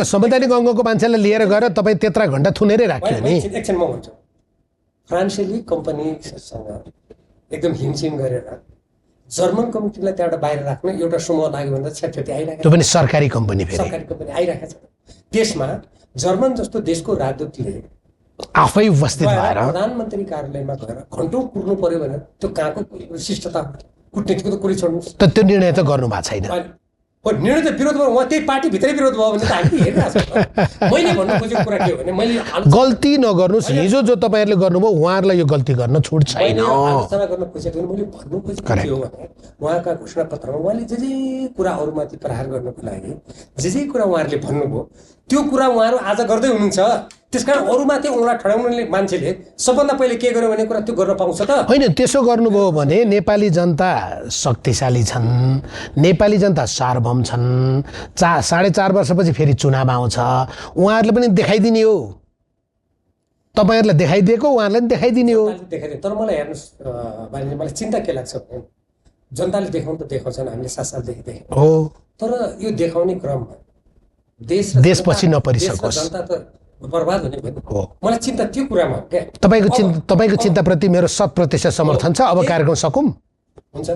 संवैधानिक अङ्गको मान्छेलाई लिएर गएर तपाईँ त्यत्रा घन्टा थुनेरै राख्यो नि। एकछिन म भन्छु, फ्रान्सेली कम्पनीसँग एकदम हिमसिम गरेर जर्मन कम्पनीलाई त्यहाँबाट बाहिर राख्न एउटा समूह लाग्यो भने त क्षति आइरहेको छ। त्यो पनि सरकारी कम्पनी, फेरि सरकारी कम्पनी आइरहेको छ। त्यसमा जर्मन जस्तो देशको राजदूतले आफै उपस्थित भएर प्रधानमन्त्री कार्यालयमा गएर घन्टौँ कुर्नु पर्यो भने त्यो कहाँको शिष्टता, कुटनीतिको त कुरै छोड्नु। त त्यो निर्णय त गर्नु भएको छैन। निर्णय त विरोध भयो, उहाँ त्यही पार्टीभित्रै विरोध भयो भने त हामी हेरिरहेको छ। मैले भन्नु खोजेको कुरा के हो भने मैले गल्ती नगर्नुहोस्। हिजो जो तपाईँहरूले गर्नुभयो उहाँहरूलाई यो गल्ती गर्न छुट छैन। आलोचना गर्न खोजेको मैले भन्नु खोजेको के हो भने उहाँका घोषणापत्रमा उहाँले जे कुरा अरूमाथि प्रहार गर्नको लागि जे कुरा उहाँहरूले भन्नुभयो त्यो कुरा उहाँहरू आज गर्दै हुनुहुन्छ। त्यसकारण अरूमाथि औँला ठडाउने मान्छेले सबभन्दा पहिले के गर्यो भने कुरा त्यो गर्न पाउँछ त होइन। त्यसो गर्नुभयो भने नेपाली जनता शक्तिशाली छन्, नेपाली जनता सार्वभौम छन्। 4.5 वर्षपछि फेरि चुनाव आउँछ, उहाँहरूले पनि देखाइदिने हो। तपाईँहरूलाई देखाइदिएको उहाँहरूलाई पनि देखाइदिने हो। देखाइदिनु। तर मलाई हेर्नुहोस् बाहिर मलाई चिन्ता के लाग्छ भने जनताले देखाउनु त देखाउँछन्, हामीले 7 सालदेखि देख्यौँ हो। तर यो देखाउने क्रममा देशपछि नपरिसकोस्, जनता त बर्बाद हुने भयो। मलाई चिन्ता त्यो कुरामा हो क्या। तपाईँको चिन्ताप्रति मेरो 100% समर्थन छ। अब कार्यक्रम सकौँ? हुन्छ।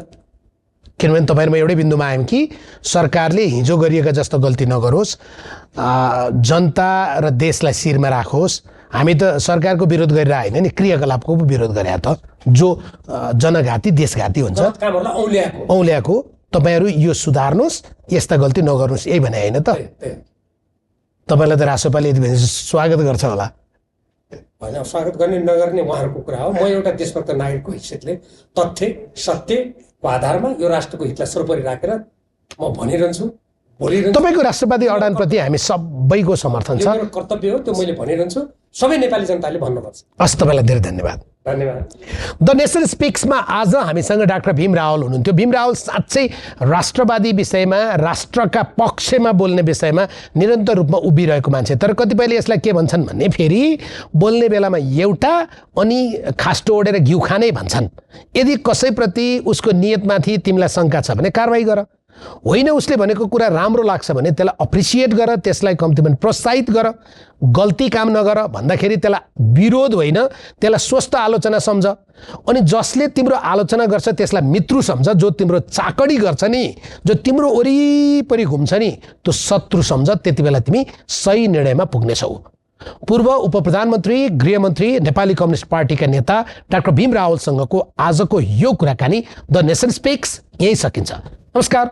किनभने तपाईँहरूमा एउटै बिन्दुमा आयौँ कि सरकारले हिजो गरिएका जस्तो गल्ती नगरोस्, जनता र देशलाई शिरमा राखोस्। हामी त सरकारको विरोध गरेर होइन नि, क्रियाकलापको पो विरोध गरे त, जो जनघाती देशघाती हुन्छ औल्याएको। तपाईँहरू यो सुधार्नुहोस्, यस्ता गल्ती नगर्नुहोस्, यही भने होइन त? तपाईँलाई त राष्ट्रपालले यति भने स्वागत गर्छ होला। होइन, स्वागत गर्ने नगर्ने उहाँहरूको कुरा हो। म एउटा देशभक्त नागरिकको हैसियतले तथ्य सत्यको आधारमा यो राष्ट्रको हितलाई सर्वोपरि राखेर म भनिरहन्छु, बोलिरहन्छु। तपाईँको राष्ट्रवादी अडानप्रति हामी सबैको समर्थन छ। मेरो कर्तव्य हो, त्यो मैले भनिरहन्छु। सबै नेपाली जनताले भन्नुपर्छ। हस्, तपाईँलाई धेरै धन्यवाद। द नेसन स्पिक्समा आज हामीसँग डाक्टर भीम रावल हुनुहुन्थ्यो। भीम रावल साँच्चै राष्ट्रवादी विषयमा, राष्ट्रका पक्षमा बोल्ने विषयमा निरन्तर रूपमा उभिरहेको मान्छे। तर कतिपयले यसलाई के भन्छन् भने फेरि बोल्ने बेलामा एउटा अनि खास्टो ओढेर घिउ खानै भन्छन्। यदि कसैप्रति उसको नियतमाथि तिमीलाई शङ्का छ भने कारवाही गर, होइन उसले भनेको कुरा राम्रो लाग्छ भने त्यसलाई अप्रिसिएट गर, त्यसलाई कम्तीमा प्रोत्साहित गर। गल्ती काम नगर भन्दाखेरि त्यसलाई विरोध होइन, त्यसलाई स्वस्थ आलोचना सम्झ। अनि जसले तिम्रो आलोचना गर्छ त्यसलाई मित्रु सम्झ। जो तिम्रो चाकडी गर्छ नि, जो तिम्रो वरिपरि घुम्छ नि, त्यो शत्रु सम्झ। त्यति बेला तिमी सही निर्णयमा पुग्नेछौ। पूर्व उपप्रधानमन्त्री, गृहमन्त्री, नेपाली कम्युनिस्ट पार्टीका नेता डाक्टर भीम रावलसँगको आजको यो कुराकानी द नेसन स्पिक्स यही सकिन्छ। नमस्कार।